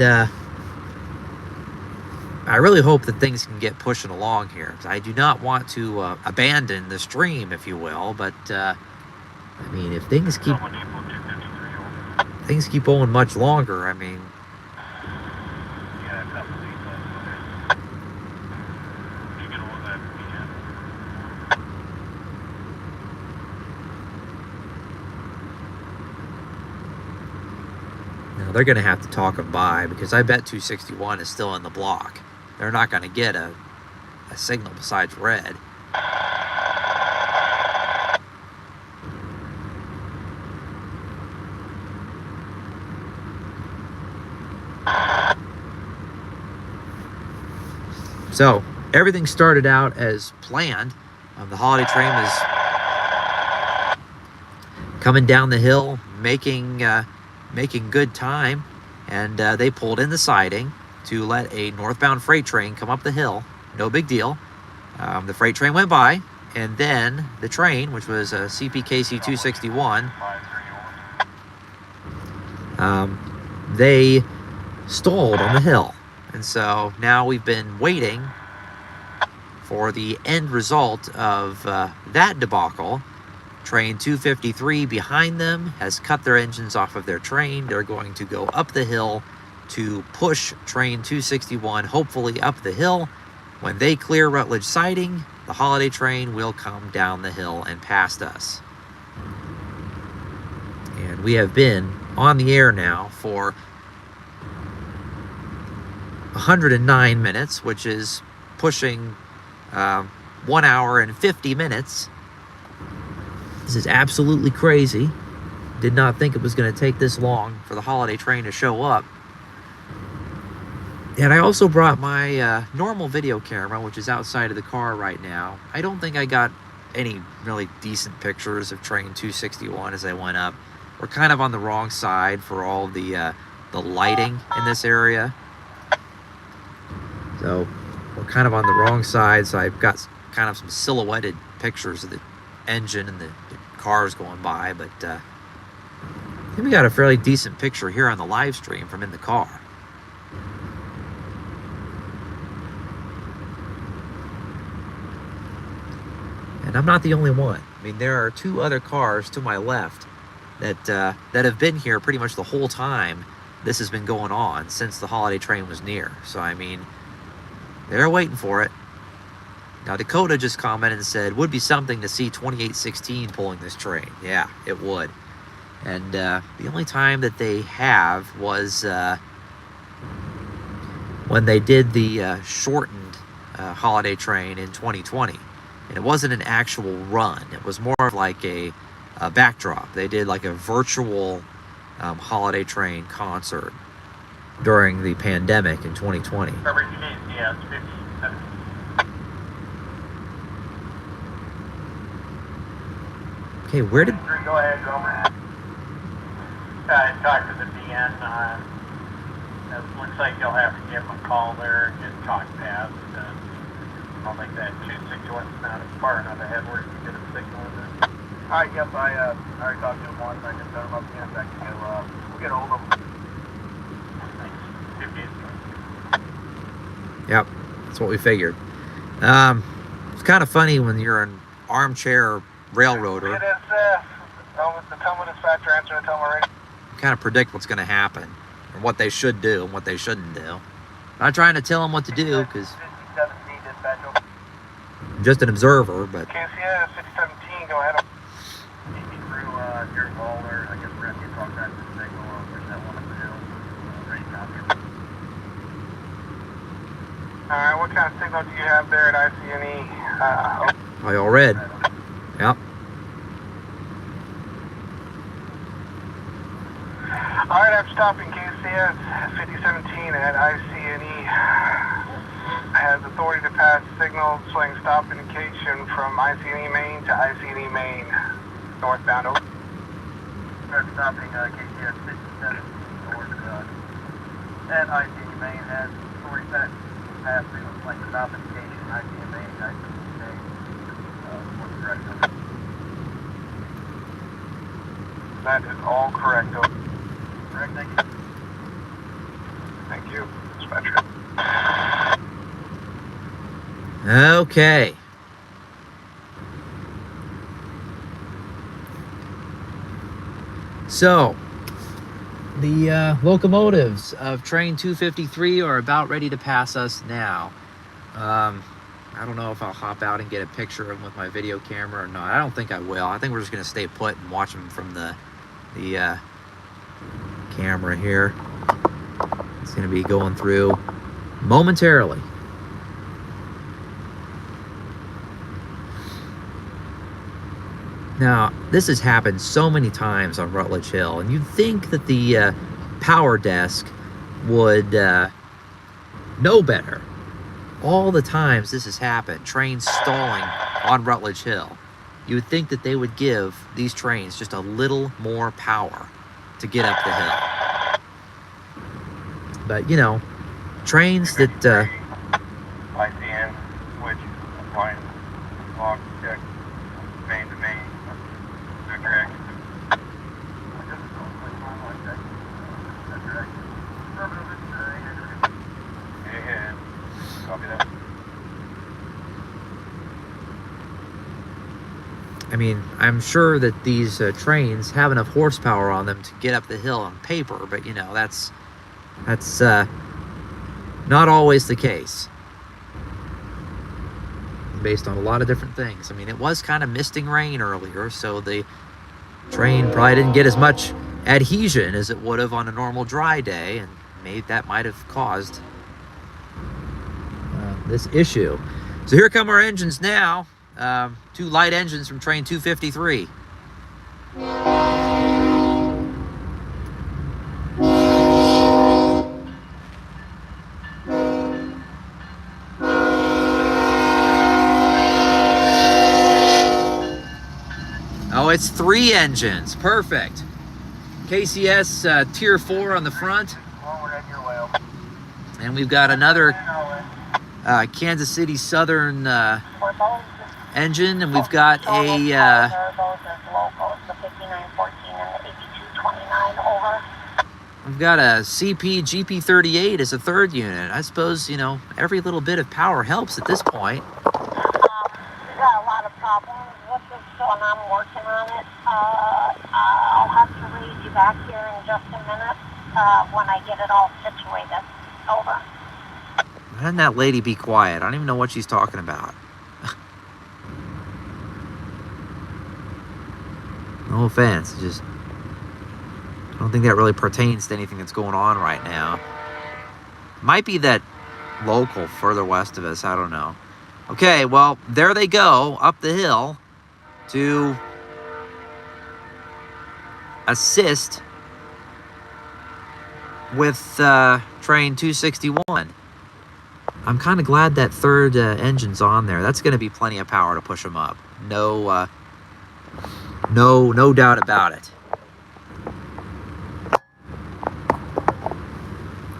I really hope that things can get pushing along here. I do not want to abandon the stream, if you will, but I mean, if things keep going much longer, I mean, now they're going to have to talk them by, because I bet 261 is still in the block. They're not going to get a signal besides red. So everything started out as planned. The holiday train was coming down the hill, making good time, and they pulled in the siding to let a northbound freight train come up the hill. No big deal. The freight train went by, and then the train, which was a CPKC 261, they stalled on the hill. And so now we've been waiting for the end result of that debacle. Train 253 behind them has cut their engines off of their train. They're going to go up the hill to push train 261, hopefully up the hill. When they clear Rutledge siding, the holiday train will come down the hill and past us. And we have been on the air now for 109 minutes, which is pushing 1 hour and 50 minutes. This is absolutely crazy. Did not think it was going to take this long for the holiday train to show up. And I also brought my normal video camera, which is outside of the car right now. I don't think I got any really decent pictures of train 261 as I went up. We're kind of on the wrong side for all the lighting in this area. So we're kind of on the wrong side, so I've got kind of some silhouetted pictures of the engine and the cars going by, but I think we got a fairly decent picture here on the live stream from in the car. And I'm not the only one. I mean, there are two other cars to my left that have been here pretty much the whole time this has been going on, since the holiday train was near. So, I mean, they're waiting for it. Now, Dakota just commented and said, would be something to see 2816 pulling this train. Yeah, it would. And the only time that they have was when they did the shortened holiday train in 2020. And it wasn't an actual run. It was more of like a backdrop. They did like a virtual holiday train concert during the pandemic in 2020. Yeah, it's 57. Okay, where did... Go ahead, Romer. I talked to the BN. It looks like you'll have to give them a call there and get talk past. I don't think that 261's not far enough ahead where you can get a signal in there. Alright, yep, I already talked to him once. I just set him up again. I can we'll get hold of him. Yep, that's what we figured. It's kind of funny when you're an armchair railroader. It is the Ottumwa dispatcher answering the Ottumwa radio. Kind of predict what's going to happen and what they should do and what they shouldn't do. Not trying to tell them what to do, because I'm just an observer, but... KCS 617, go ahead. Take me through your ball there. I guess we're going to get talk back to the signal. There's that one up the hill. Right down here. Alright, what kind of signal do you have there at ICNE? I all read. Yep. Alright, I'm stopping KCS 5017 at ICNE. Has authority to pass signal swing stop indication from ICNE main to ICNE main. Northbound. Start stopping KCS 57 towards at ICNE main has authority to pass signal swing stop indication ICNE main to ICNE main. What's the direction? That is all correct. Correct, thank you. Thank you, dispatcher. Okay. So, the locomotives of train 253 are about ready to pass us now. I don't know if I'll hop out and get a picture of them with my video camera or not. I don't think I will. I think we're just going to stay put and watch them from the camera here. It's going to be going through momentarily. Now, this has happened so many times on Rutledge Hill, and you'd think that the power desk would know better. All the times this has happened, trains stalling on Rutledge Hill, you would think that they would give these trains just a little more power to get up the hill. But, you know, trains that... Light the end, switch, line, log, check, main to main. Correct. Ahead. Copy that. I mean, I'm sure that these trains have enough horsepower on them to get up the hill on paper, but you know, that's not always the case. Based on a lot of different things. I mean, it was kind of misting rain earlier, so the train probably didn't get as much adhesion as it would have on a normal dry day, and maybe that might have caused this issue. So here come our engines now. 2 light engines from train 253. Oh, it's 3 engines. Perfect. KCS Tier 4 on the front. And we've got another Kansas City Southern engine, and we've got a we've got a CP GP38 as a 3rd unit. I suppose, you know, every little bit of power helps at this point. We've got a lot of problems with this, and I'm working on it. I'll have to read you back here in just a minute when I get it all situated. Over. Why didn't that lady be quiet? I don't even know what she's talking about. No offense, just I don't think that really pertains to anything that's going on right now. Might be that local further west of us, I don't know. Okay, well, there they go up the hill to assist with train 261. I'm kind of glad that 3rd engine's on there. That's going to be plenty of power to push them up. No doubt about it.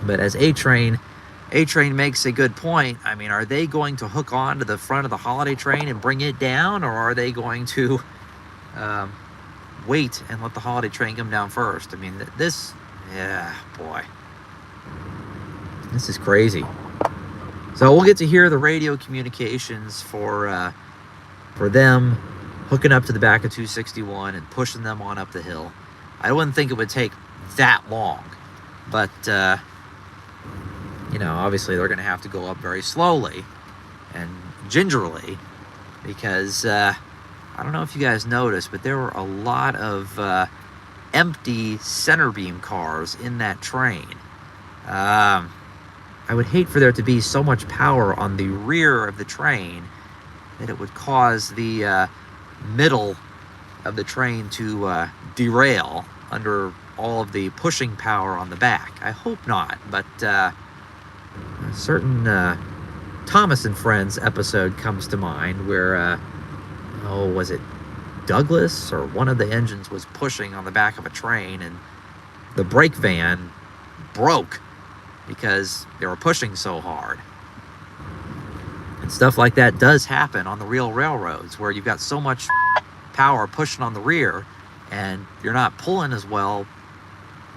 But as A-Train makes a good point. I mean, are they going to hook on to the front of the Holiday Train and bring it down, or are they going to wait and let the Holiday Train come down first? I mean, this, yeah, boy, this is crazy. So we'll get to hear the radio communications for them hooking up to the back of 261 and pushing them on up the hill. I wouldn't think it would take that long, but you know, obviously they're going to have to go up very slowly and gingerly because I don't know if you guys noticed, but there were a lot of empty center beam cars in that train. I would hate for there to be so much power on the rear of the train that it would cause the middle of the train to derail under all of the pushing power on the back. I hope not, but a certain Thomas and Friends episode comes to mind where, was it Douglas or one of the engines was pushing on the back of a train and the brake van broke because they were pushing so hard. And stuff like that does happen on the real railroads where you've got so much power pushing on the rear and you're not pulling as well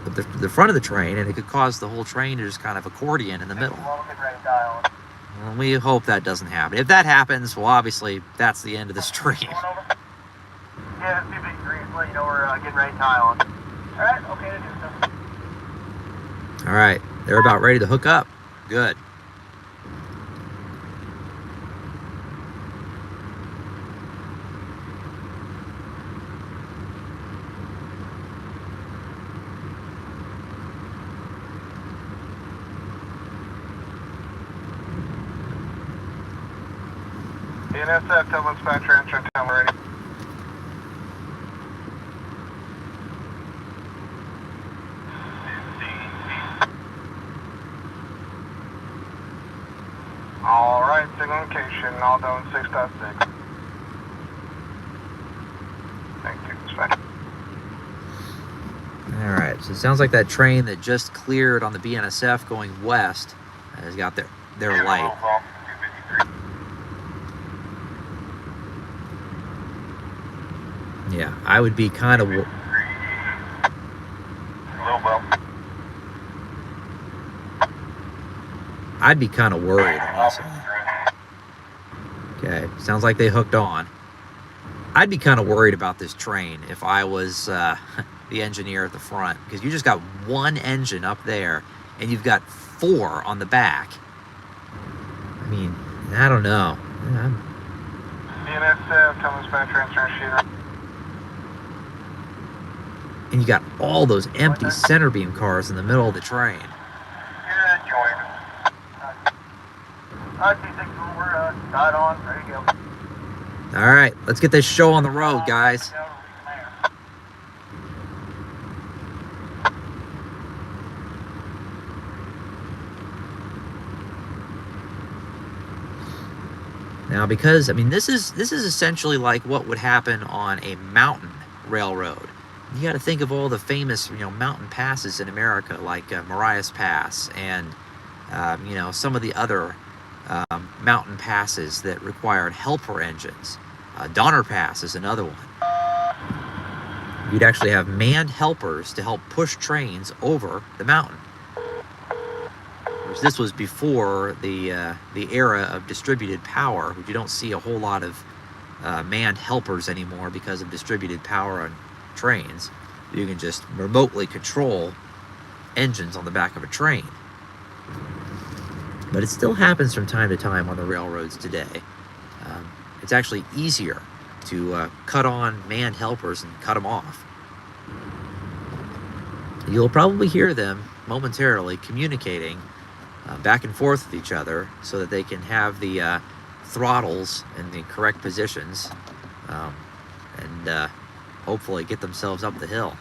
with the front of the train, and it could cause the whole train to just kind of accordion in the middle. And we hope that doesn't happen. If that happens, well, obviously, that's the end of this train. Yeah, 253, let you know we're getting ready to tie on. Alright, okay to do so. All right, they're about ready to hook up. Good. BNSF, tell dispatcher, enter town ready. Alright, signal location, all done 6.6. Thank you, dispatcher. All right, so it sounds like that train that just cleared on the BNSF going west has got their light. Yeah, I would be kind of... I'd be kind of worried, honestly. Okay, sounds like they hooked on. I'd be kind of worried about this train if I was the engineer at the front, because you just got one engine up there, and you've got 4 on the back. I mean, I don't know. BNSF, tell dispatcher, enter shooter. And you got all those empty center beam cars in the middle of the train. Yeah, join. Alright, 264, we're tied on, ready to go. All right, let's get this show on the road, guys. Now, because I mean, this is essentially like what would happen on a mountain railroad. You got to think of all the famous, mountain passes in America, like Marias Pass, and some of the other mountain passes that required helper engines. Donner Pass is another one. You'd actually have manned helpers to help push trains over the mountain. This was before the era of distributed power, which you don't see a whole lot of manned helpers anymore because of distributed power on trains. You can just remotely control engines on the back of a train. But it still happens from time to time on the railroads today. It's actually easier to cut on manned helpers and cut them off. You'll probably hear them momentarily communicating back and forth with each other so that they can have the throttles in the correct positions and hopefully get themselves up the hill.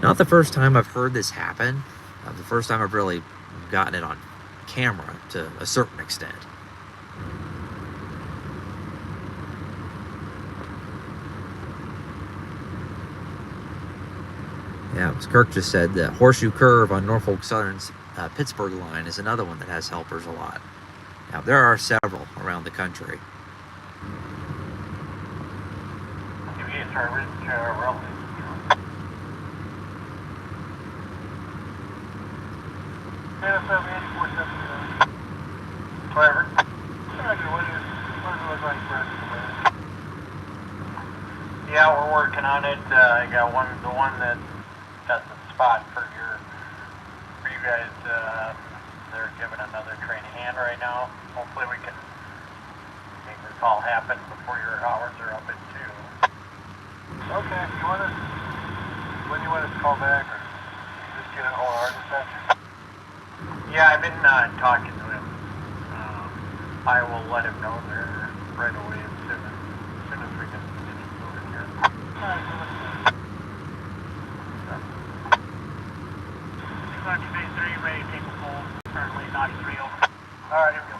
Not the first time I've heard this happen. The first time I've really gotten it on camera to a certain extent. Yeah, as Kirk just said, the Horseshoe Curve on Norfolk Southern's Pittsburgh line is another one that has helpers a lot. Now, there are several around the country. Yeah, we're working on it. I got the one that got the spot for you guys. They're giving another train a hand right now. Hopefully we can make this all happen before your hours are up at 2. Okay, when you want us to call back, or just get a hold of our dispatcher? Yeah, I've been talking to him. I will let him know there right away as soon as we can get it moving here. Phase 3, ready to take a pull. Currently 93 over. Alright, here we go.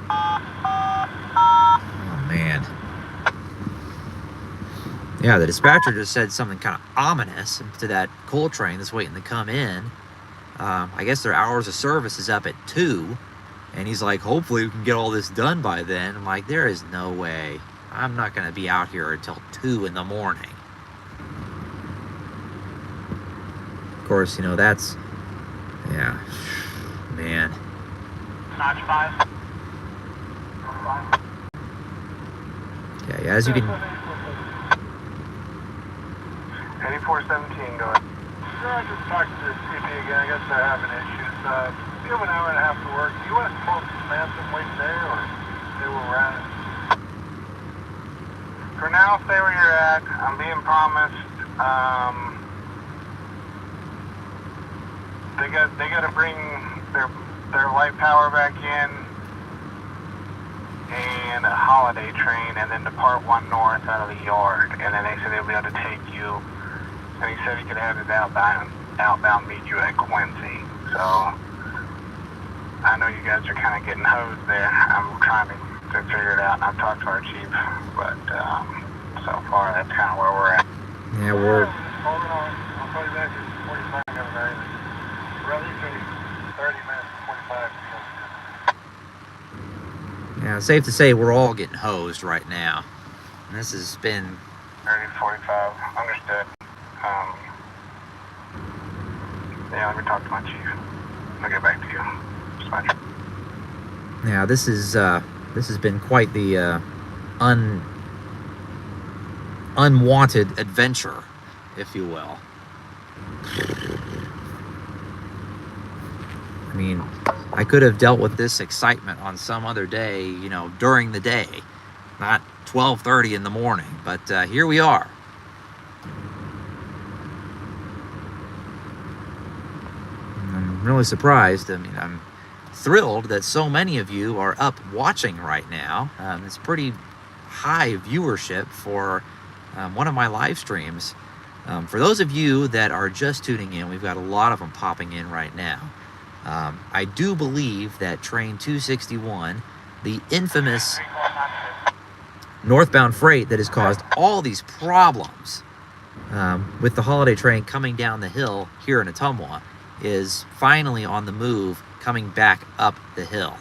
Oh, man. Yeah, the dispatcher just said something kind of ominous to that coal train that's waiting to come in. I guess their hours of service is up at 2. And he's like, hopefully we can get all this done by then. I'm like, there is no way. I'm not going to be out here until 2 in the morning. Of course, you know, that's, yeah, man. Notch 5. Okay, as you can, 8417, go ahead. I just talked to the CP again. I guess they're having issues. You have an hour and a half to work. Do you want us to pull some cement and wait there, or stay where we're at? For now, stay where you're at. I'm being promised. They got to bring their light power back in, and a holiday train, and then depart 1 north out of the yard. And then they said they'll be able to take you. And he said he could have his outbound meet you at Quincy. So I know you guys are kind of getting hosed there. I'm trying to figure it out, and I've talked to our chief, but so far that's kind of where we're at. yeah, we're, Hold on. I'll call you back in 45 minutes. Well, these are 30 minutes, 45. yeah, safe to say we're all getting hosed right now. And this has been, 30:45. Understood. Yeah, let me talk to my chief. I'll get back to you. Dispatcher. yeah, this has been quite the unwanted adventure, if you will. I mean, I could have dealt with this excitement on some other day, you know, during the day, not 12:30 in the morning, but here we are. I'm really surprised. I mean, I'm thrilled that so many of you are up watching right now. It's pretty high viewership for one of my live streams. For those of you that are just tuning in, we've got a lot of them popping in right now. I do believe that train 261, the infamous northbound freight that has caused all these problems with the holiday train coming down the hill here in Ottumwa, is finally on the move, coming back up the hill.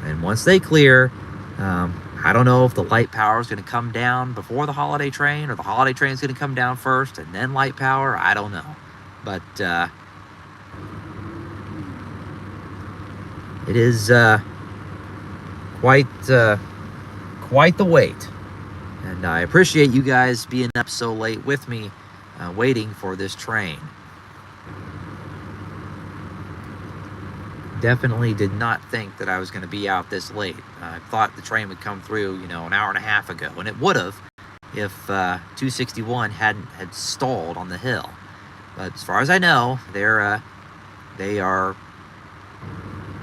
And once they clear, I don't know if the light power is going to come down before the holiday train, or the holiday train is going to come down first and then light power. I don't know. But it is quite the wait. And I appreciate you guys being up so late with me, waiting for this train. Definitely did not think that I was going to be out this late. I thought the train would come through, you know, an hour and a half ago, and it would have if 261 had stalled on the hill. But as far as I know, they are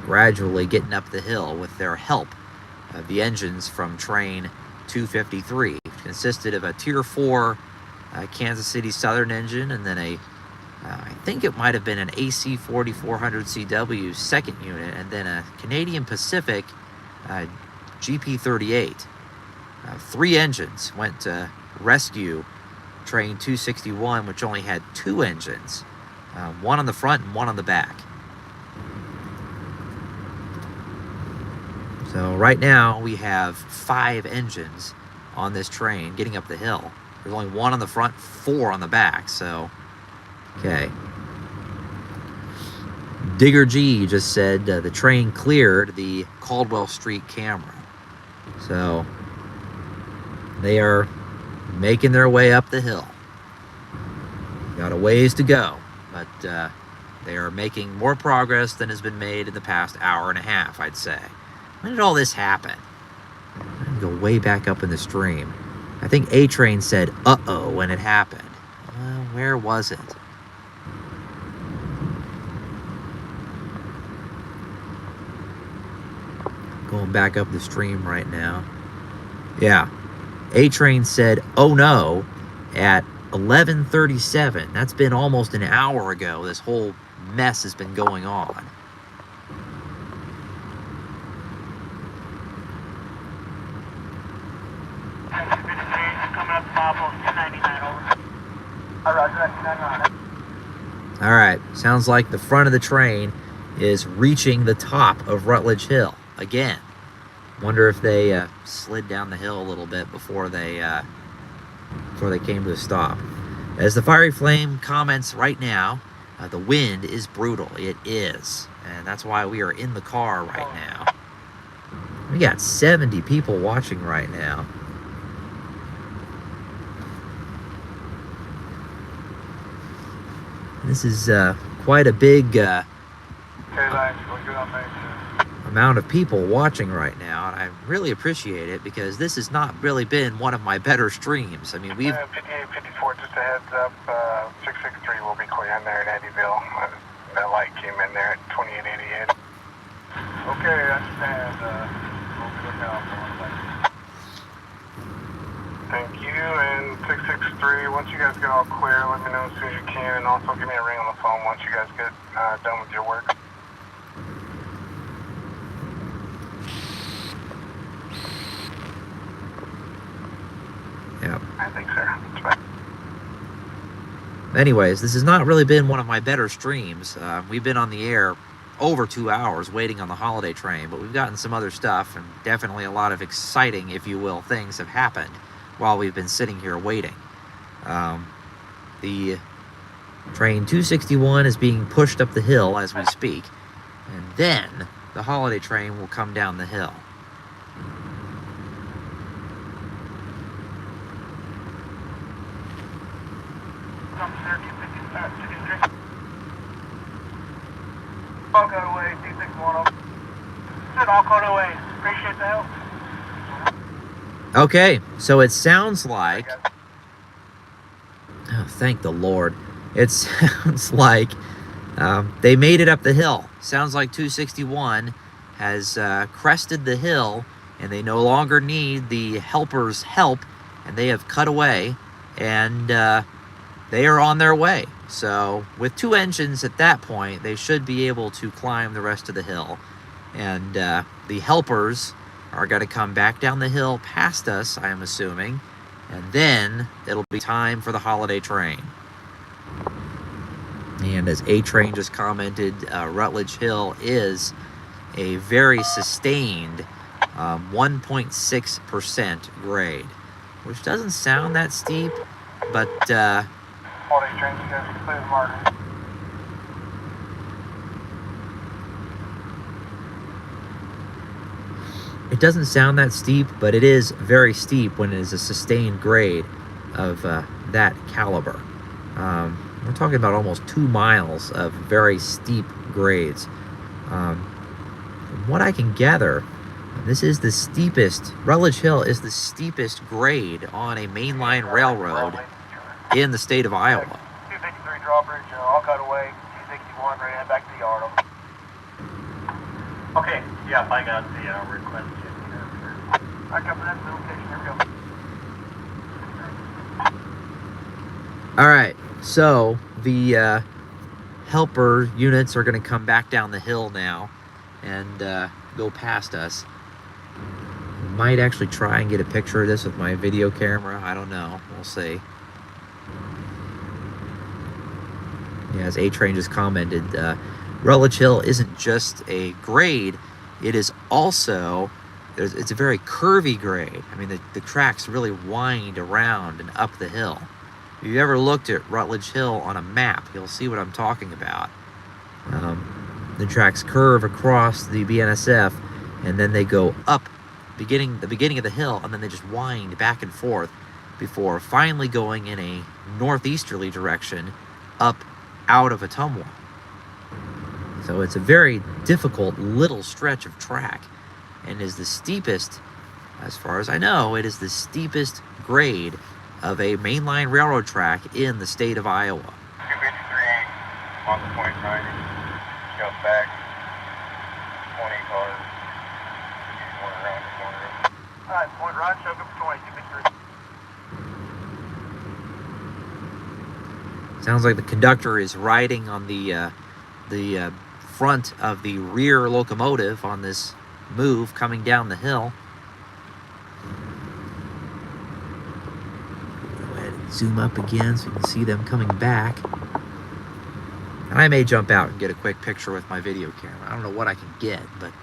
gradually getting up the hill with their help of the engines from train 253. It consisted of a Tier 4 Kansas City Southern engine, and then I think it might have been an AC 4400CW second unit, and then a Canadian Pacific GP38. 3 engines went to rescue train 261, which only had 2 engines, one on the front and one on the back. So right now we have 5 engines on this train getting up the hill. There's only 1 on the front, 4 on the back, so okay. Digger G just said the train cleared the Caldwell Street camera. So they are making their way up the hill. Got a ways to go, but they are making more progress than has been made in the past hour and a half, I'd say. When did all this happen? I'm gonna go way back up in the stream. I think A-Train said, uh-oh, when it happened. Well, where was it? Going back up the stream right now. Yeah. A-Train said, oh no, at 11:37. That's been almost an hour ago. This whole mess has been going on. All right, sounds like the front of the train is reaching the top of Rutledge Hill again. Wonder if they slid down the hill a little bit before they came to a stop. As the fiery flame comments right now, the wind is brutal. It is. And that's why we are in the car right now. We got 70 people watching right now. This is quite a big amount of people watching right now, and I really appreciate it because this has not really been one of my better streams. I mean, we've... 5854, just a heads up, 663 will be clear in there at Eddyville. That light came in there at 2888. Okay, I understand. We'll be looking out for one. Thank you, and 663, once you guys get all clear, let me know as soon as you can, and also give me a ring on the phone once you guys get done with your work. Yeah. I think, sir. That's fine. Anyways, this has not really been one of my better streams. We've been on the air over 2 hours waiting on the holiday train, but we've gotten some other stuff, and definitely a lot of exciting, if you will, things have happened while we've been sitting here waiting. The train 261 is being pushed up the hill as we speak, and then the holiday train will come down the hill. All code away, 261. Said all code away. Appreciate the help. Okay, so it sounds like... Oh, thank the Lord. It sounds like they made it up the hill. Sounds like 261 has crested the hill, and they no longer need the helpers' help, and they have cut away, and they are on their way. So with 2 engines at that point, they should be able to climb the rest of the hill. And the helpers are going to come back down the hill past us, I am assuming. And then it'll be time for the holiday train. And as A-Train just commented, Rutledge Hill is a very sustained 1.6% grade, which doesn't sound that steep, but Holiday train, you guys can clear the marker. it doesn't sound that steep, but it is very steep when it is a sustained grade of that caliber. We're talking about almost 2 miles of very steep grades. From what I can gather, this is the steepest, Rutledge Hill is the steepest grade on a mainline railroad in the state of Iowa. 253 drawbridge, all cut away, 261, ready to head back to the yard. Okay, yeah, I got the request. I come to that location, here we go. All right, so the helper units are going to come back down the hill now and go past us. Might actually try and get a picture of this with my video camera. I don't know. We'll see. Yeah, as A-Train just commented, Rutledge Hill isn't just a grade. It is also, it's a very curvy grade. I mean, the tracks really wind around and up the hill. If you've ever looked at Rutledge Hill on a map, you'll see what I'm talking about. The tracks curve across the BNSF, and then they go up the beginning of the hill, and then they just wind back and forth before finally going in a northeasterly direction up out of Ottumwa. So it's a very difficult little stretch of track, and is the steepest, as far as I know, it is the steepest grade of a mainline railroad track in the state of Iowa. 253 on the point right, jump back, 20 cars, one around the corner. Alright, point right, choke up 20, 253. Sounds like the conductor is riding on the front of the rear locomotive on this move coming down the hill. Go ahead and zoom up again so you can see them coming back. And I may jump out and get a quick picture with my video camera. I don't know what I can get, but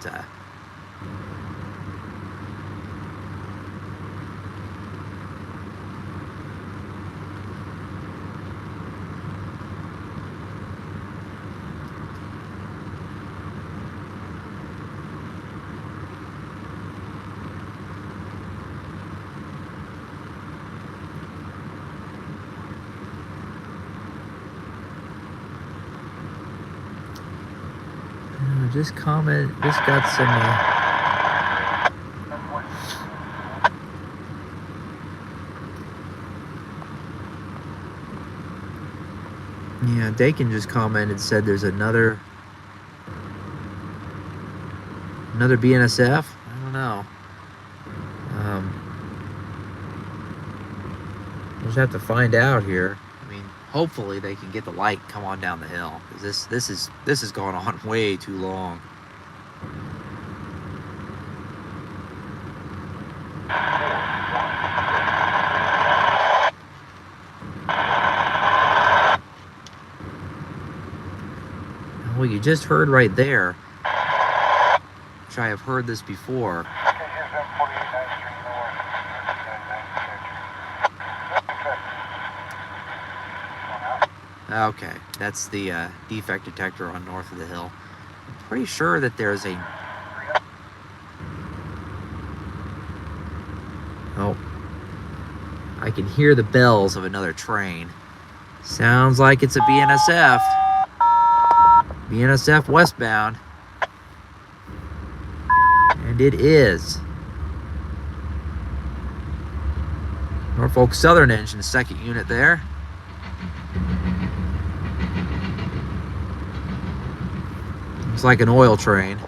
Just got some. Yeah, Dakin just commented, said there's another BNSF. I don't know. We'll just have to find out here. I mean, hopefully they can get the light and come on down the hill, because this is going on way too long. Well, you just heard right there, which I have heard this before. Okay, that's the defect detector on north of the hill. I'm pretty sure that there's a... Oh, I can hear the bells of another train. Sounds like it's a BNSF. BNSF westbound. And it is. Norfolk Southern engine, second unit there. It's like an oil train.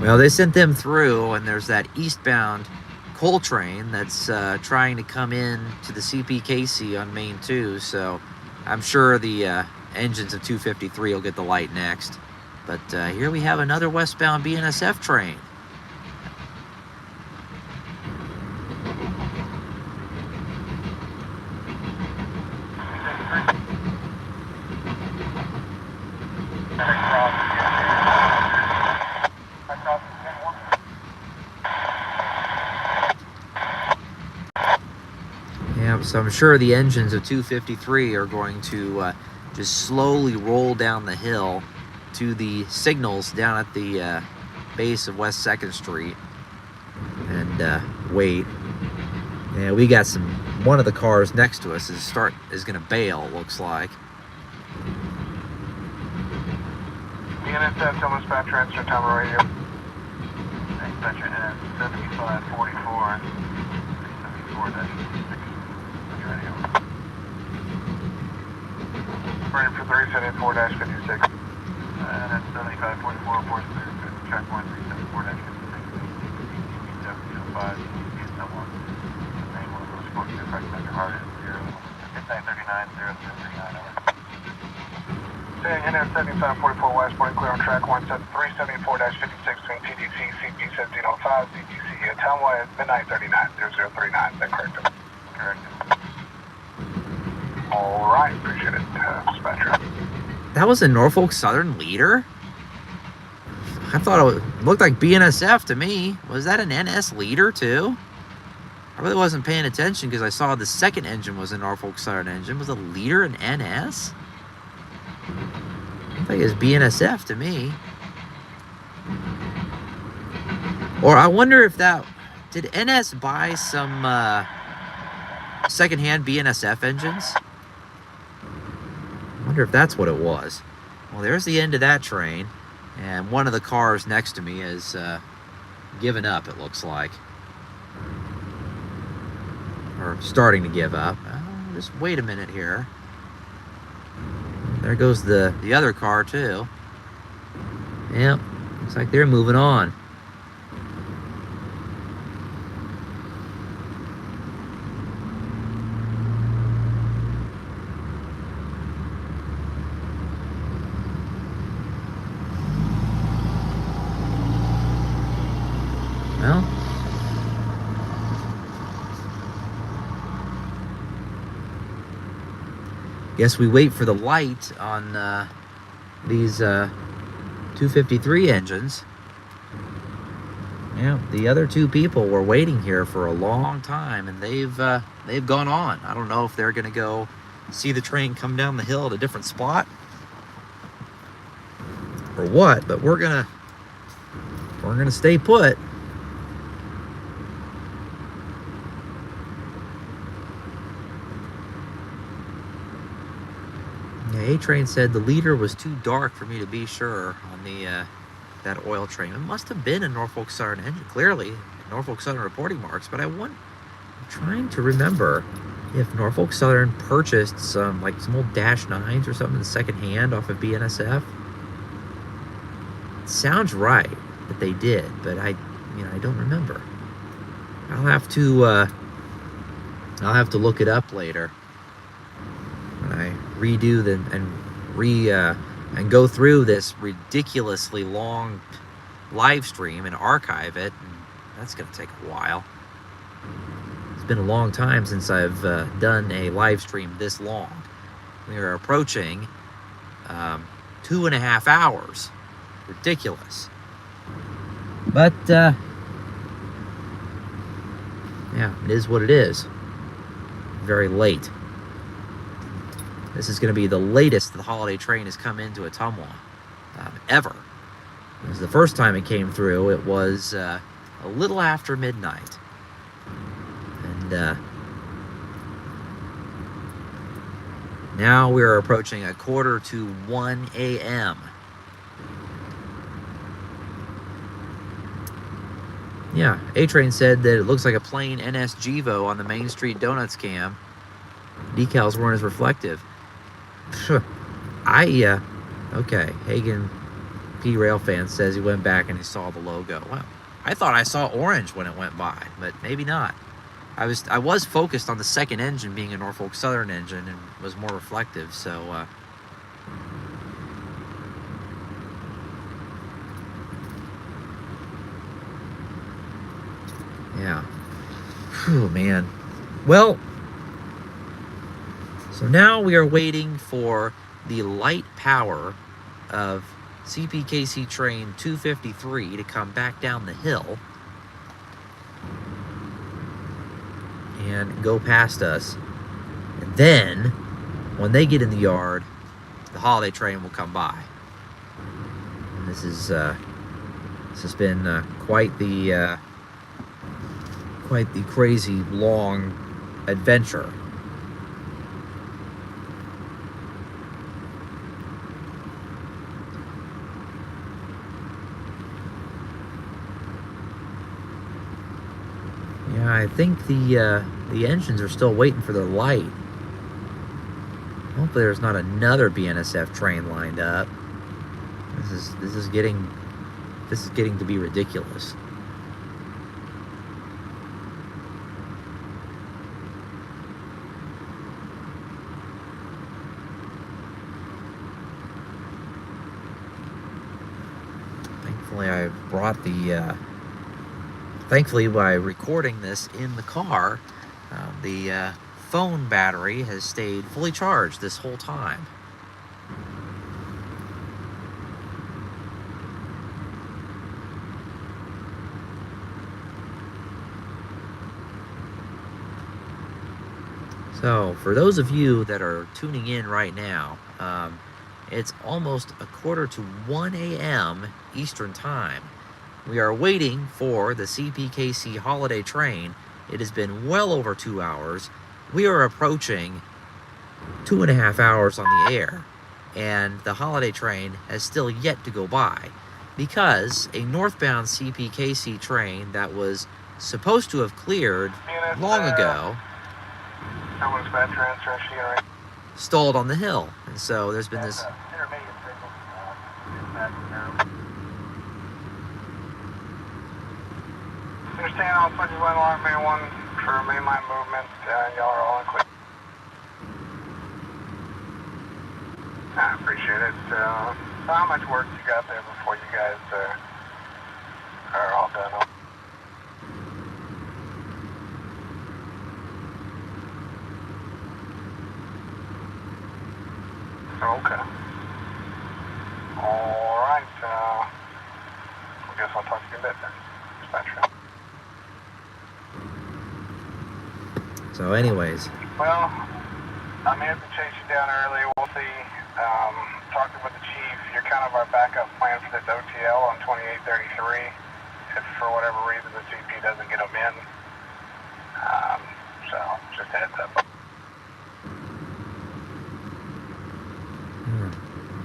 Well, they sent them through, and there's that eastbound coal train that's trying to come in to the CPKC on Main 2, so I'm sure the engines of 253 will get the light next. But here we have another westbound BNSF train. Yeah, so I'm sure the engines of 253 are going to just slowly roll down the hill to the signals down at the base of West 2nd Street and wait. Yeah, we got one of the cars next to us is going to bail, looks like. BNSF, tell us about transfer time on radio. Dispatcher NS 7544, 374-6. Radio. Ready for 374-56. That's 7544, track 1374-56. 705, someone. Name one of those folks that recommend your heart is 0939, 039. Saying NS 7544 West, point clear on track 374-56 between TDC, CP 1705, CTC Ottumwa at midnight 39, 0039. Is that correct? Correct. All right, appreciate it, dispatcher. That was a Norfolk Southern leader? I thought it looked like BNSF to me. Was that an NS leader too? I really wasn't paying attention because I saw the second engine was a Norfolk Southern engine. Was the leader an NS? I think it was BNSF to me. Or I wonder if that... Did NS buy some secondhand BNSF engines? I wonder if that's what it was. Well, there's the end of that train. And one of the cars next to me is given up, it looks like. Or starting to give up. Just wait a minute here. There goes the other car, too. Yep, looks like they're moving on. Well, guess we wait for the light on these 253 engines. Yeah, the other two people were waiting here for a long time, and they've gone on. I don't know if they're going to go see the train come down the hill at a different spot or what, but we're gonna stay put. A-Train said the leader was too dark for me to be sure on the that oil train. It must have been a Norfolk Southern engine, clearly Norfolk Southern reporting marks, but I'm trying to remember if Norfolk Southern purchased some old Dash 9s or something secondhand off of BNSF. It sounds right that they did, but I don't remember. I'll have to look it up later when I redo and go through this ridiculously long live stream and archive it. And that's going to take a while. It's been a long time since I've done a live stream this long. We are approaching 2.5 hours. Ridiculous. But yeah, it is what it is. Very late. This is going to be the latest the holiday train has come into Ottumwa ever. It was the first time it came through. It was a little after midnight. And now we're approaching 1:45 a.m. Yeah, A-Train said that it looks like a plain NSGevo on the Main Street Donuts cam. Decals weren't as reflective. Okay, Hagen P. Railfan says he went back and he saw the logo. Well, I thought I saw orange when it went by, but maybe not. I was focused on the second engine being a Norfolk Southern engine and was more reflective, so yeah. Whew, man. Well, so now we are waiting for the light power of CPKC train 253 to come back down the hill and go past us. And then, when they get in the yard, the holiday train will come by. And this has been quite the crazy long adventure. Yeah, I think the engines are still waiting for their light. Hopefully there's not another BNSF train lined up. This is getting to be ridiculous. Thankfully, by recording this in the car, the phone battery has stayed fully charged this whole time. So, for those of you that are tuning in right now, it's almost 1:45 a.m. Eastern Time. We are waiting for the CPKC Holiday Train. It has been well over 2 hours. We are approaching 2.5 hours on the air, and the Holiday Train has still yet to go by because a northbound CPKC train that was supposed to have cleared long ago stalled on the hill. And so there's been this understand all 21 alarm main 1 for mainline movement, y'all are all included. I appreciate it. So how much work you got there before you guys are all done? Okay. Alright, I guess I'll talk to you in a bit then. Dispatcher. So anyways. Well, I may have to chase you down early. We'll see. Talking with the chief, you're kind of our backup plan for this OTL on 2833. If for whatever reason the CP doesn't get them in. So, just a heads up.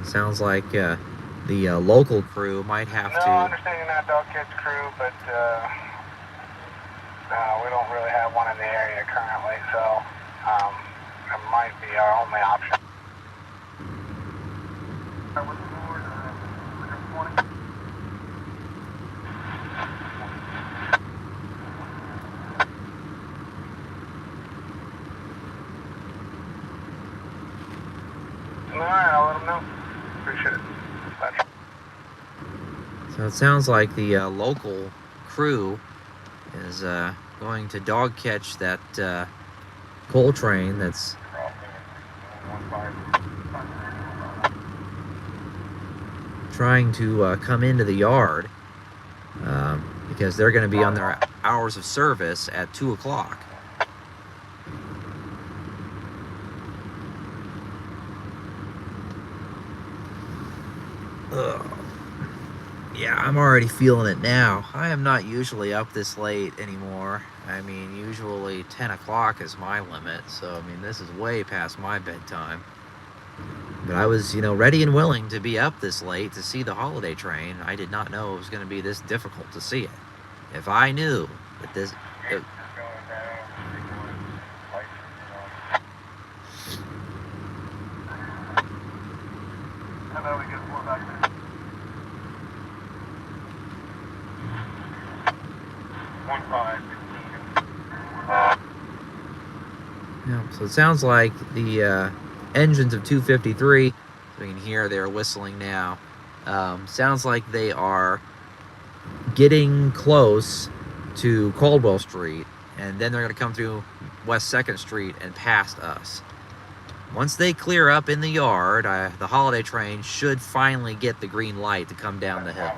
Sounds like the local crew might have No, to. I understand you're not dog catch crew, but we don't really have one in the area currently, so it might be our only option. All right, I'll let them know. Appreciate it. Bye. So it sounds like the local crew is going to dog catch that coal train that's trying to come into the yard because they're going to be on their hours of service at 2 o'clock. Ugh. Yeah, I'm already feeling it now. I am not usually up this late anymore. I mean, usually 10 o'clock is my limit, so I mean, this is way past my bedtime. But I was, ready and willing to be up this late to see the holiday train. I did not know it was going to be this difficult to see it. If I knew that this... Yeah, so it sounds like the engines of 253, we can hear they're whistling now, sounds like they are getting close to Caldwell Street, and then they're going to come through West 2nd Street and past us. Once they clear up in the yard, the holiday train should finally get the green light to come down the hill.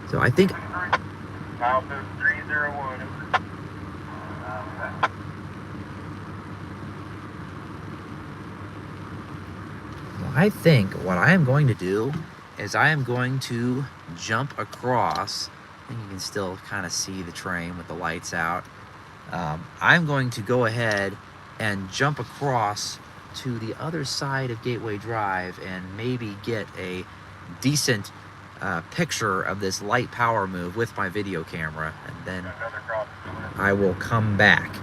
So I think... Altitude 301. I think what I am going to do is I am going to jump across, and you can still kind of see the train with the lights out. I'm going to go ahead and jump across to the other side of Gateway Drive and maybe get a decent picture of this light power move with my video camera, and then I will come back.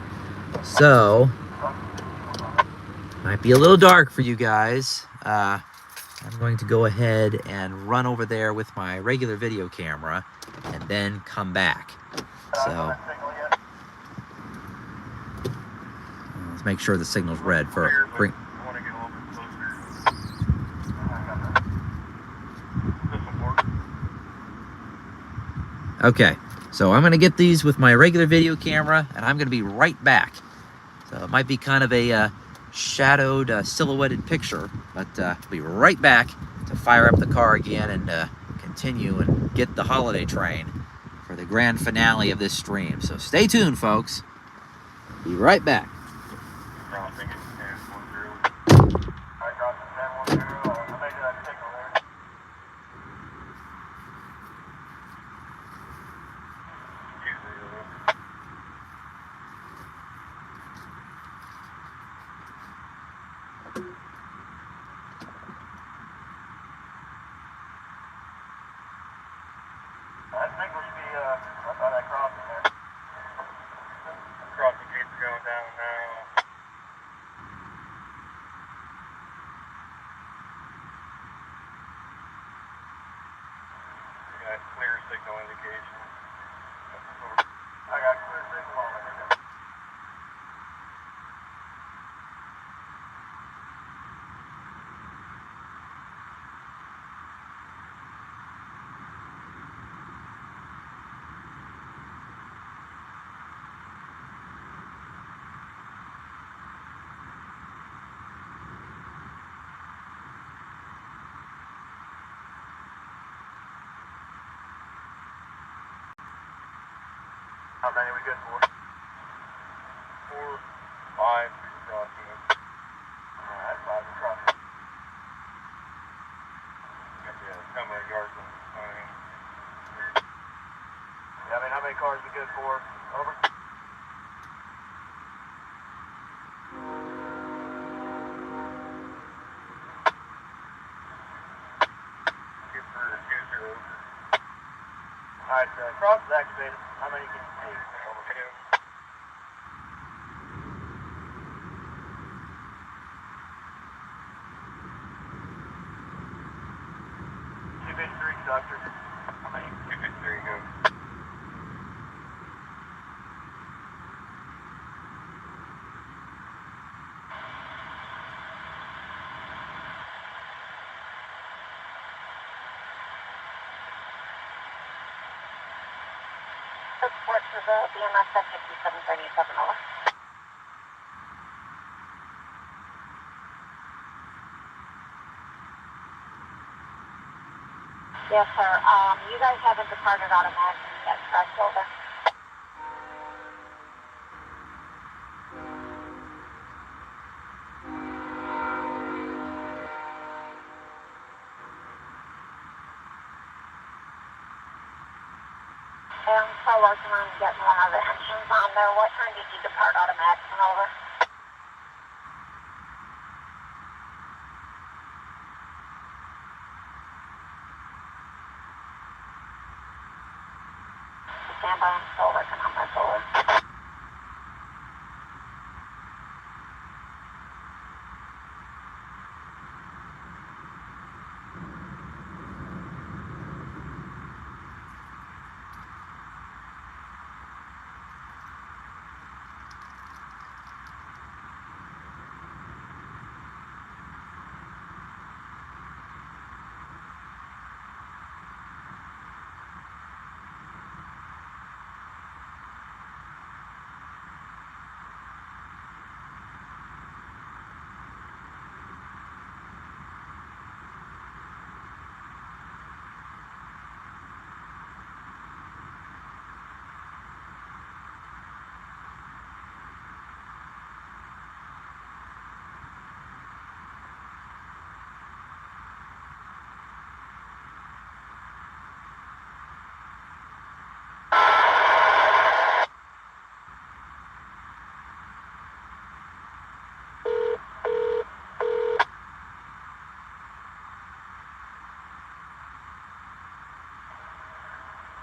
So, might be a little dark for you guys. I'm going to go ahead and run over there with my regular video camera and then come back. So let's make sure the signal's red for bring. Okay, so I'm going to get these with my regular video camera, and I'm going to be right back. So it might be kind of a shadowed, silhouetted picture, but I'll be right back to fire up the car again and continue and get the holiday train for the grand finale of this stream. So stay tuned, folks. Be right back. Clear signal indication. I got clear signal on it. How many are we good for? 4, 5 crossing it. Alright, 5 across. Got the camera yards on the sign. Yeah, I mean, how many cars are we good for? Over? Alright, cross is activated. How many can you see? Over to you. Doctor. How many? 253, go. Support to the BNSF 5737, over. Yes, sir. You guys haven't departed automatically yet, correct? Over. I'm still working on getting one of the engines on there. What time did you depart automatically? Over. Stand by, I'm still working on this. Over.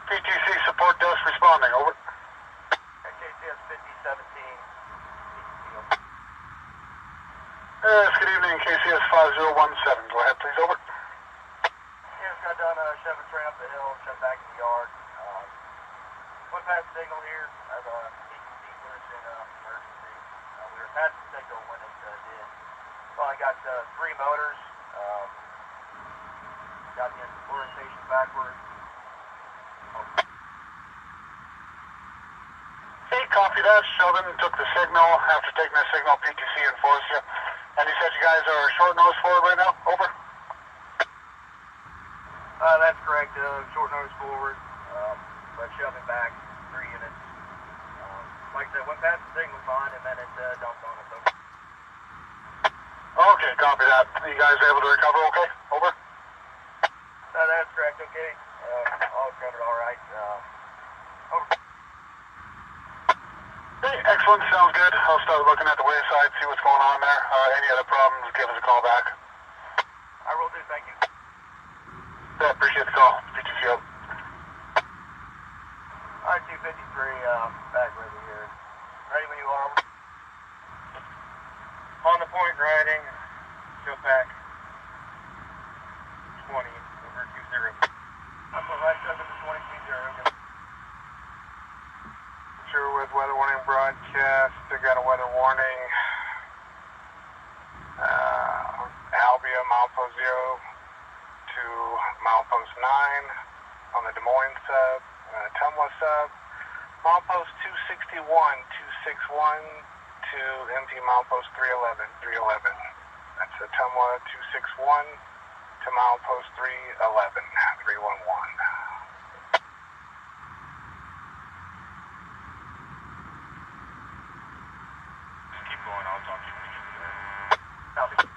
PTC support desk responding, over. KCS 5017. Yes, good evening, KCS 5017. Go ahead, please, over. Yeah, just got done shoving train up the hill, shoved back in the yard. Went past the signal here as a PTC was in emergency. We were past the signal when it did. Well, I got 3 motors. Got the orientation backwards. Hey, copy that. Sheldon took the signal. After taking the signal, PTC enforced you. And he said you guys are short nose forward right now? Over. That's correct. Short nose forward. But shoving back 3 units. Like I said, went past the signal fine and then it dumped on us. Okay, copy that. You guys able to recover okay? Over. That's correct. Okay. All covered all right. Over. Hey, excellent. Sounds good. I'll start looking at the wayside, see what's going on there. Any other problems, give us a call back. I will do. Thank you. Yeah, appreciate the call. PTC out. Alright, 253, back ready here. Ready when you are. On the point riding, go back 20 over 20. I'm going right up to 2020. Sure, with weather warning broadcast, I got a weather warning. Albia, milepost 0 to milepost 9 on the Des Moines sub, Ottumwa sub, milepost 261, 261 to empty milepost 311, 311. That's Ottumwa 261 to milepost 311, 311. Keep going, I'll talk to you when you get there. Copy.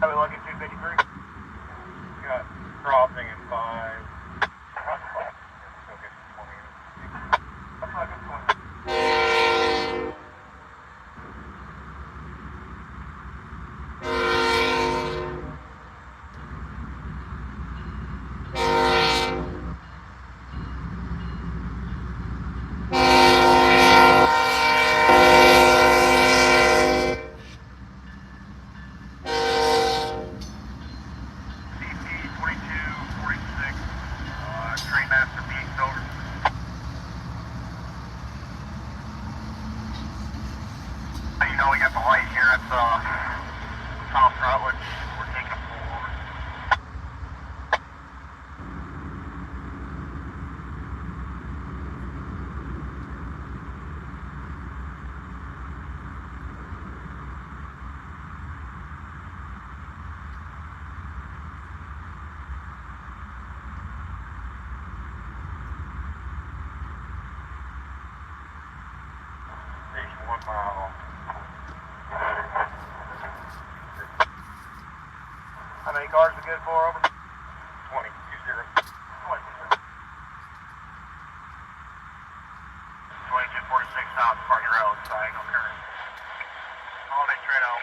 How we looking, 253? Got crossing in 5. Okay, 20. That's not good, 20. You know we got the light here at South Rutledge. We're taking forward. Station 1 mile. How many cars are good for over? 20. 20. 2246 South Party Road, Diagonal Current. Holiday Train out.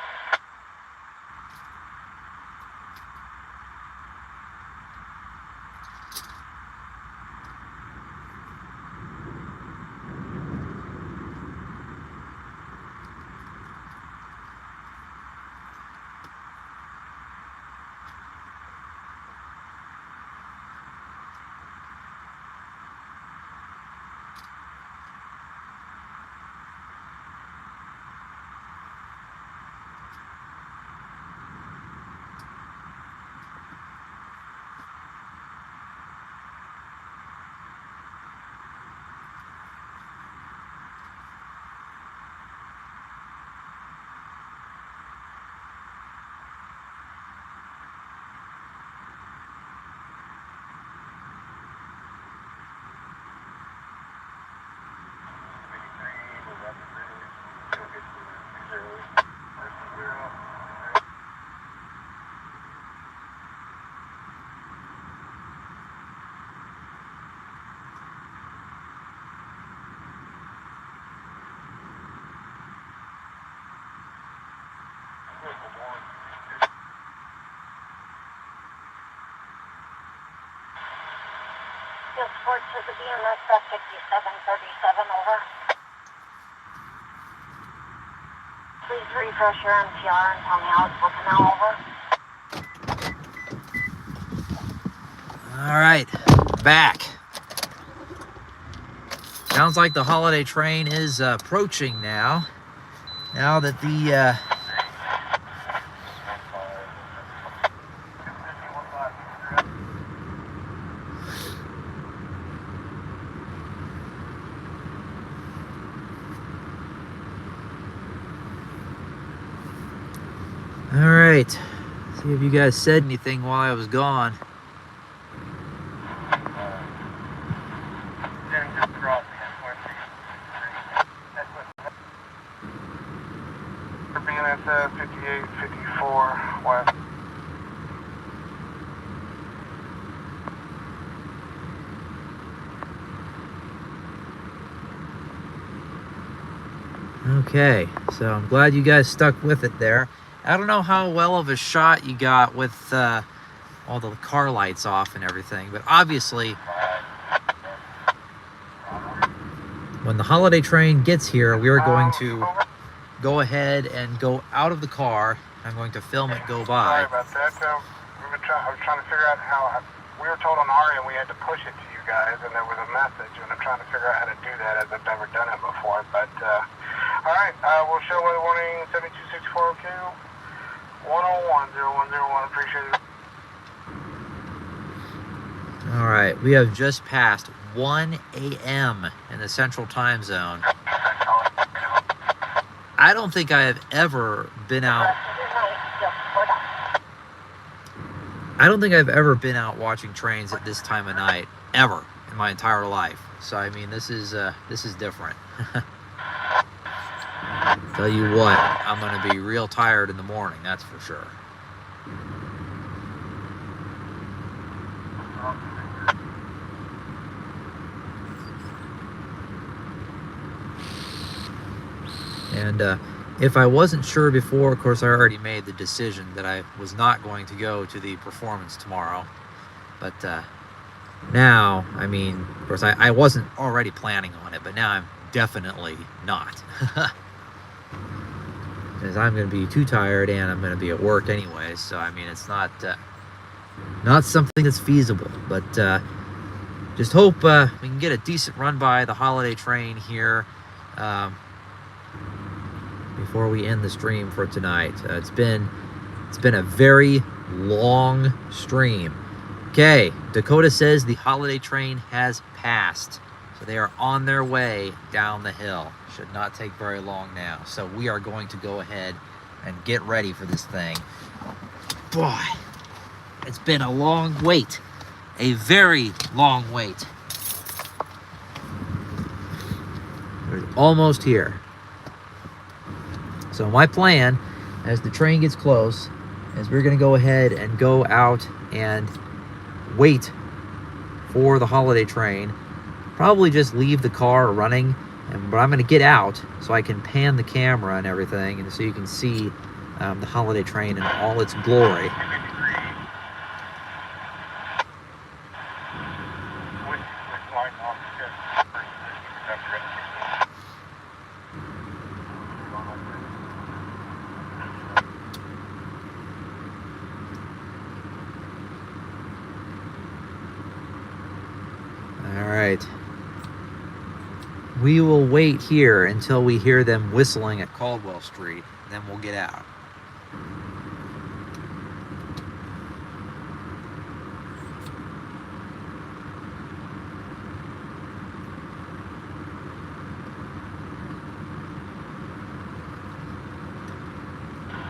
Support to the BNSF 5737, over. Please refresh your NPR and tell me how it's looking now, over. All right, back. Sounds like the holiday train is approaching now. Now that the all right, see if you guys said anything while I was gone. BNSF 5854 West. Okay, so I'm glad you guys stuck with it there. I don't know how well of a shot you got with all the car lights off and everything, but obviously when the holiday train gets here, we are going to go ahead and go out of the car. I'm going to film it go by. Sorry about that. I was trying to figure out how we were told on our end we had to push it to you guys, and there was a message, and I'm trying to figure out how to do that as I've never done it before. But all right, we'll show weather warning 72642 1010101. Appreciate it. All right, we have just passed 1 a.m. in the Central Time Zone. I don't think I have ever been out. I don't think I've ever been out watching trains at this time of night ever in my entire life. So I mean, this is different. Tell you what, I'm gonna be real tired in the morning. That's for sure. And if I wasn't sure before, of course, I already made the decision that I was not going to go to the performance tomorrow. But now, I mean, of course, I wasn't already planning on it, but now I'm definitely not. Because I'm going to be too tired and I'm going to be at work anyway. So, I mean, it's not something that's feasible. But just hope we can get a decent run by the holiday train here before we end the stream for tonight. It's been a very long stream. Okay, Dakota says the holiday train has passed. So they are on their way down the hill. Should not take very long now. So we are going to go ahead and get ready for this thing. Boy, it's been a long wait. A very long wait. We're almost here. So my plan, as the train gets close, is we're going to go ahead and go out and wait for the holiday train. Probably just leave the car running, but I'm going to get out so I can pan the camera and everything, and so you can see the holiday train in all its glory. All right. We will wait here until we hear them whistling at Caldwell Street, then we'll get out.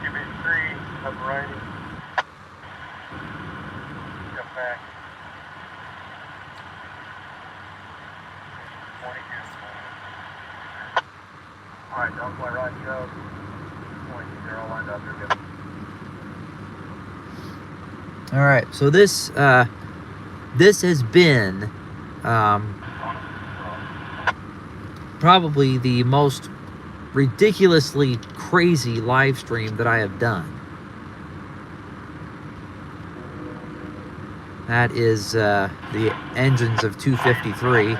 Give me 3, up righty. Come back. 22. Alright, don't play right, Joe. 22, all lined up, you're good. All right, so this has been probably the most ridiculously crazy live stream that I have done. That is the engines of 253.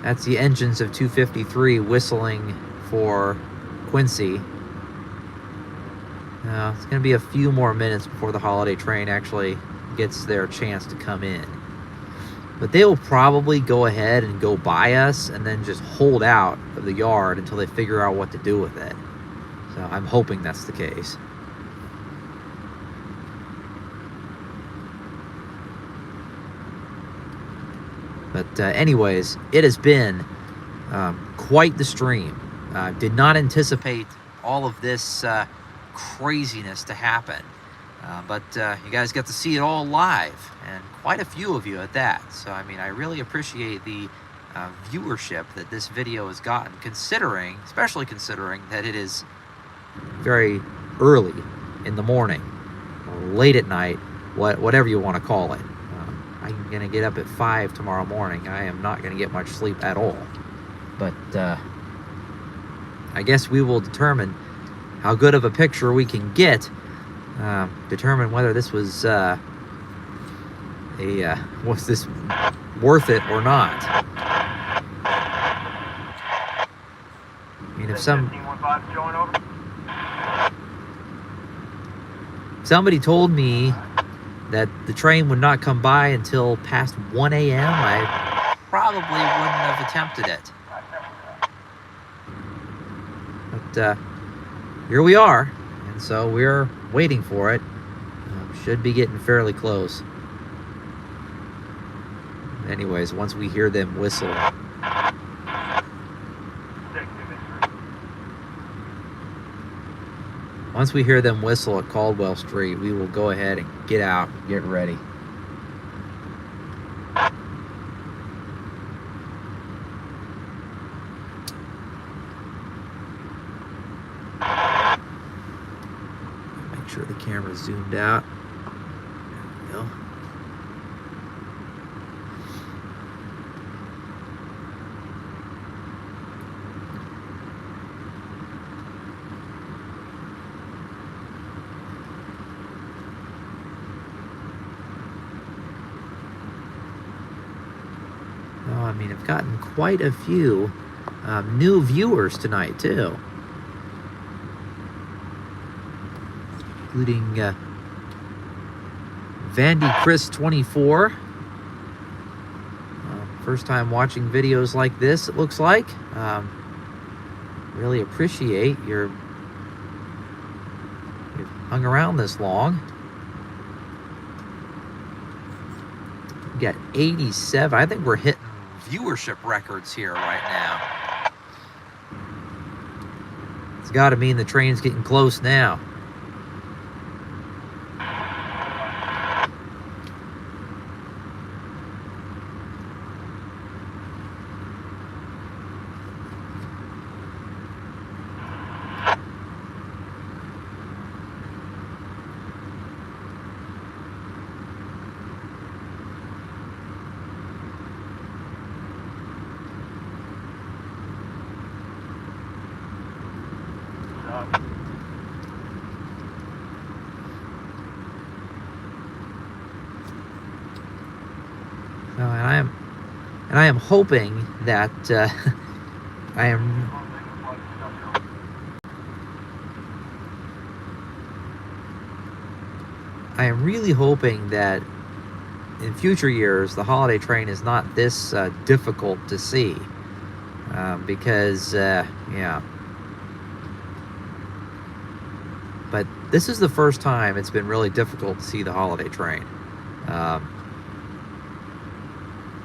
That's the engines of 253 whistling for Quincy. Now, it's going to be a few more minutes before the holiday train actually gets their chance to come in. But they will probably go ahead and go by us and then just hold out of the yard until they figure out what to do with it. So I'm hoping that's the case. But anyways, it has been quite the stream. Did not anticipate all of this craziness to happen. But you guys got to see it all live, and quite a few of you at that. So, I mean, I really appreciate the viewership that this video has gotten, especially considering that it is very early in the morning, or late at night, whatever you want to call it. I'm going to get up at 5 tomorrow morning. I am not going to get much sleep at all. But I guess we will determine how good of a picture we can get, determine whether this was was this worth it or not. I mean, if somebody told me that the train would not come by until past 1 a.m., I probably wouldn't have attempted it. But here we are, and so we're waiting for it. Should be getting fairly close. Anyways, once we hear them whistle, at Caldwell Street, we will go ahead and get out, get ready. My sure the camera's zoomed out. There we go. Oh, I mean, I've gotten quite a few new viewers tonight, too. Including Vandy Chris 24. First time watching videos like this, it looks like. Really appreciate you've hung around this long. We got 87. I think we're hitting viewership records here right now. It's got to mean the train's getting close now. And I am hoping that I am really hoping that in future years the holiday train is not this difficult to see, because yeah. But this is the first time it's been really difficult to see the holiday train.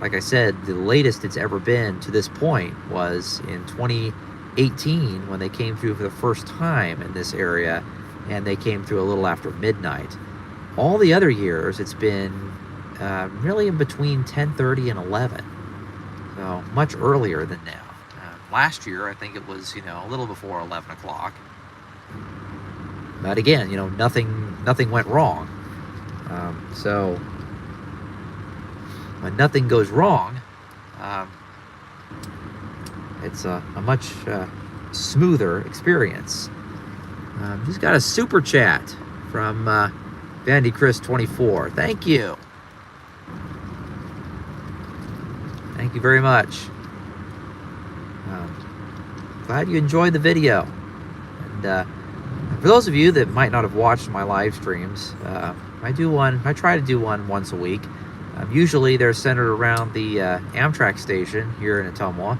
Like I said, the latest it's ever been to this point was in 2018 when they came through for the first time in this area, and they came through a little after midnight. All the other years, it's been really in between 10:30 and 11, so much earlier than now. Last year, I think it was, a little before 11 o'clock. But again, nothing went wrong. So when nothing goes wrong, it's a much smoother experience. Just got a super chat from Vandy Chris 24. Thank you. Thank you very much. Glad you enjoyed the video. And for those of you that might not have watched my live streams, I try to do one once a week. Usually they're centered around the Amtrak station here in Ottumwa.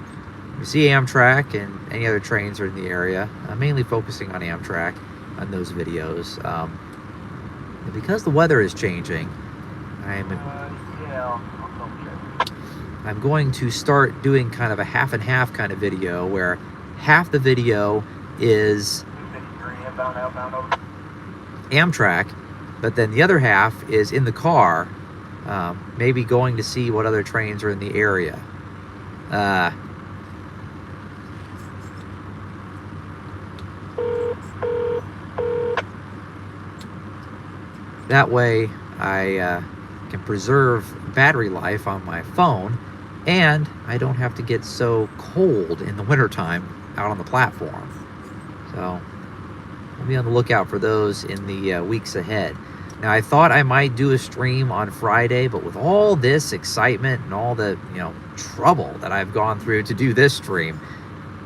You see Amtrak and any other trains are in the area. I'm mainly focusing on Amtrak on those videos. But because the weather is changing, I'm going to start doing kind of a half and half kind of video where half the video is Amtrak, but then the other half is in the car, maybe going to see what other trains are in the area. That way I can preserve battery life on my phone, and I don't have to get so cold in the wintertime out on the platform. So we'll be on the lookout for those in the weeks ahead. Now, I thought I might do a stream on Friday, but with all this excitement and all the trouble that I've gone through to do this stream,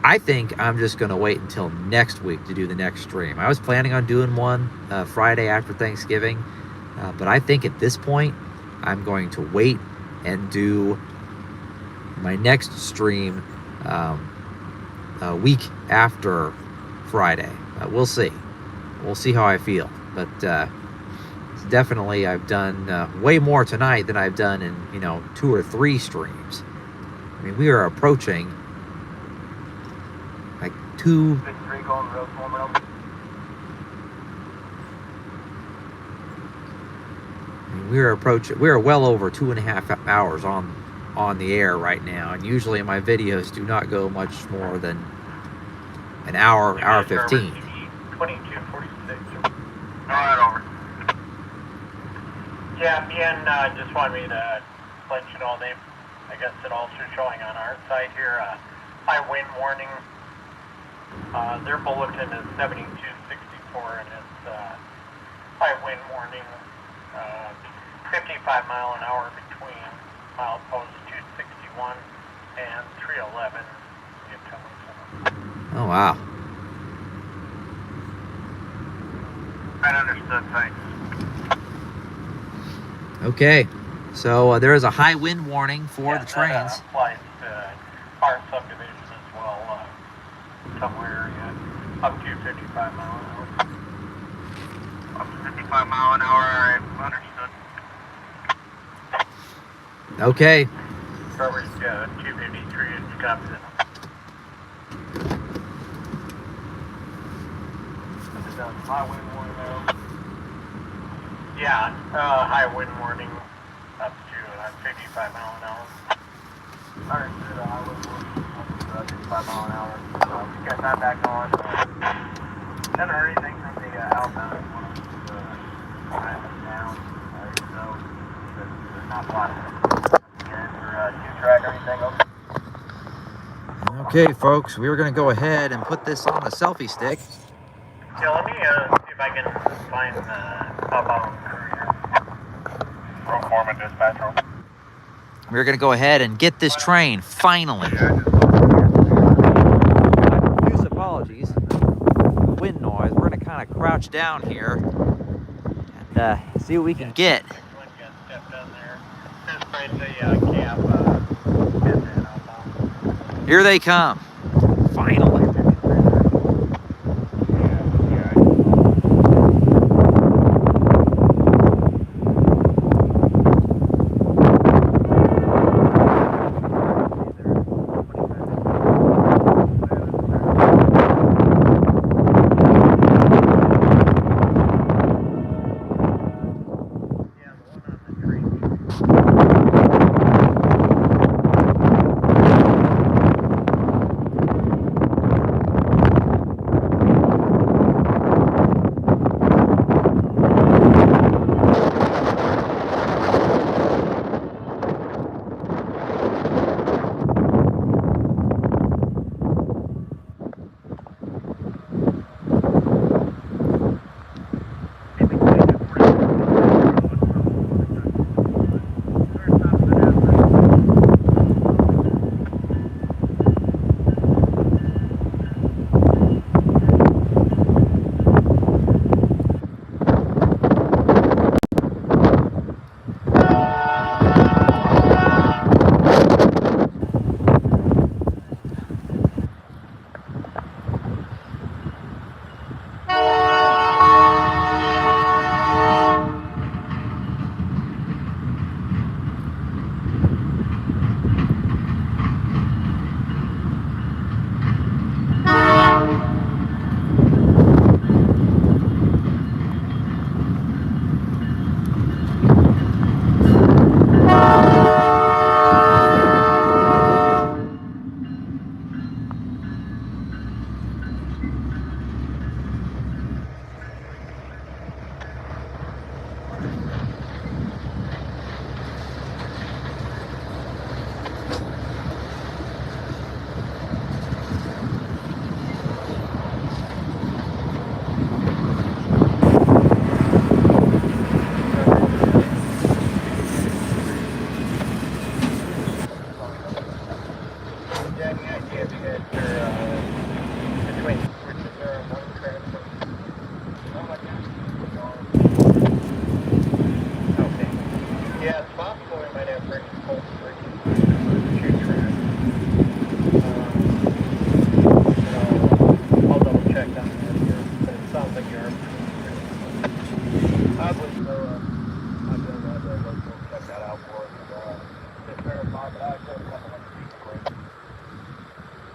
I think I'm just going to wait until next week to do the next stream. I was planning on doing one Friday after Thanksgiving, but I think at this point I'm going to wait and do my next stream a week after Friday. We'll see. We'll see how I feel. But definitely I've done way more tonight than I've done in 2 or 3 streams. I mean, we are approaching like 2. I mean, we are well over 2.5 hours on the air right now, and usually my videos do not go much more than an hour, hour 15. 22:46. Alright, over. Yeah, BN just wanted me to let you know I guess it also showing on our side here, high wind warning. Their bulletin is 7264 and it's high wind warning, 55 mile an hour between milepost 261 and 311. Oh, wow. Right, understood, thanks. Okay, so there is a high wind warning for the trains. That applies to our subdivision as well, somewhere up to 55 mile an hour. Up to 55 mile an hour, alright, understood. Okay. Coverage 253 in Muscatine. High wind warning now. Yeah, high wind warning up to 55 mile an hour. Alright, high wind warning up to 55 mile an hour. We got that back on. Haven't heard anything from the outbound one. Down. So they're not blocking again for two-track or anything. Okay, folks, we were going to go ahead and put this on a selfie stick. Yeah, let me see if I can find outbound courier. Roll foreman, dispatch roll. We're going to go ahead and get this train, finally. Profuse apologies. Wind noise. We're going to kind of crouch down here and see what we can get. One got stepped on there. Just right the cap. Get that outbound. Here they come. Finally.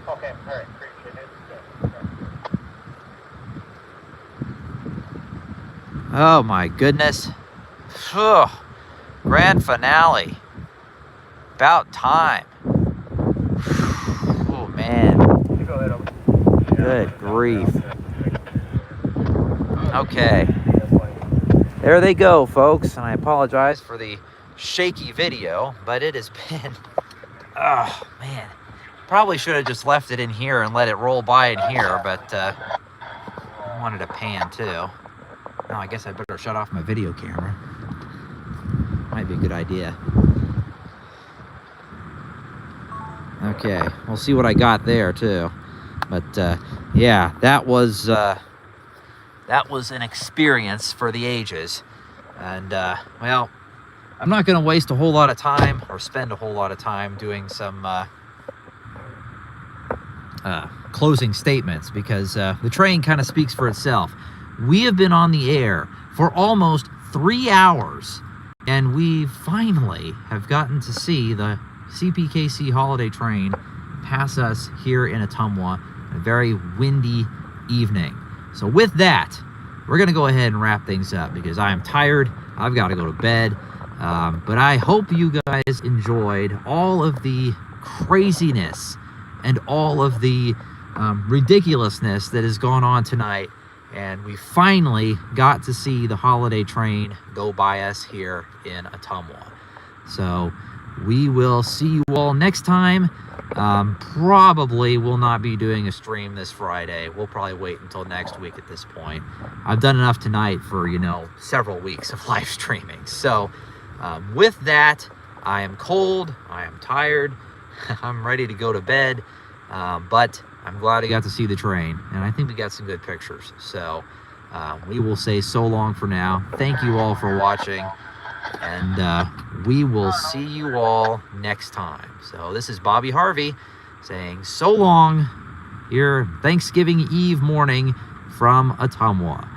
Okay, all right, appreciate it. Oh my goodness. Ugh. Grand finale. About time. Oh man. Good grief. Okay. there they go, folks. And I apologize for the shaky video, but it has been, oh man, probably should have just left it in here and let it roll by in here, but I wanted to pan too. Now I guess I better shut off my video camera. Might be a good idea. Okay, we'll see what I got there too. But yeah, that was an experience for the ages. And well, I'm not going to waste a whole lot of time or spend a whole lot of time doing some closing statements, because the train kind of speaks for itself. We have been on the air for almost 3 hours, and we finally have gotten to see the CPKC Holiday Train pass us here in Ottumwa, a very windy evening. So with that, we're going to go ahead and wrap things up, because I am tired. I've got to go to bed. But I hope you guys enjoyed all of the craziness and all of the ridiculousness that has gone on tonight. And we finally got to see the holiday train go by us here in Ottumwa. So we will see you all next time. Probably will not be doing a stream this Friday. We'll probably wait until next week at this point. I've done enough tonight for, you know, several weeks of live streaming. So with that, I am cold, I am tired, I'm ready to go to bed, but I'm glad I got to see the train, and I think we got some good pictures. So we will say so long for now. Thank you all for watching, and we will see you all next time. So this is Bobby Harvey saying so long here Thanksgiving Eve morning from Ottumwa.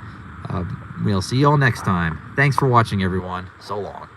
We'll see you all next time. Thanks for watching, everyone. So long.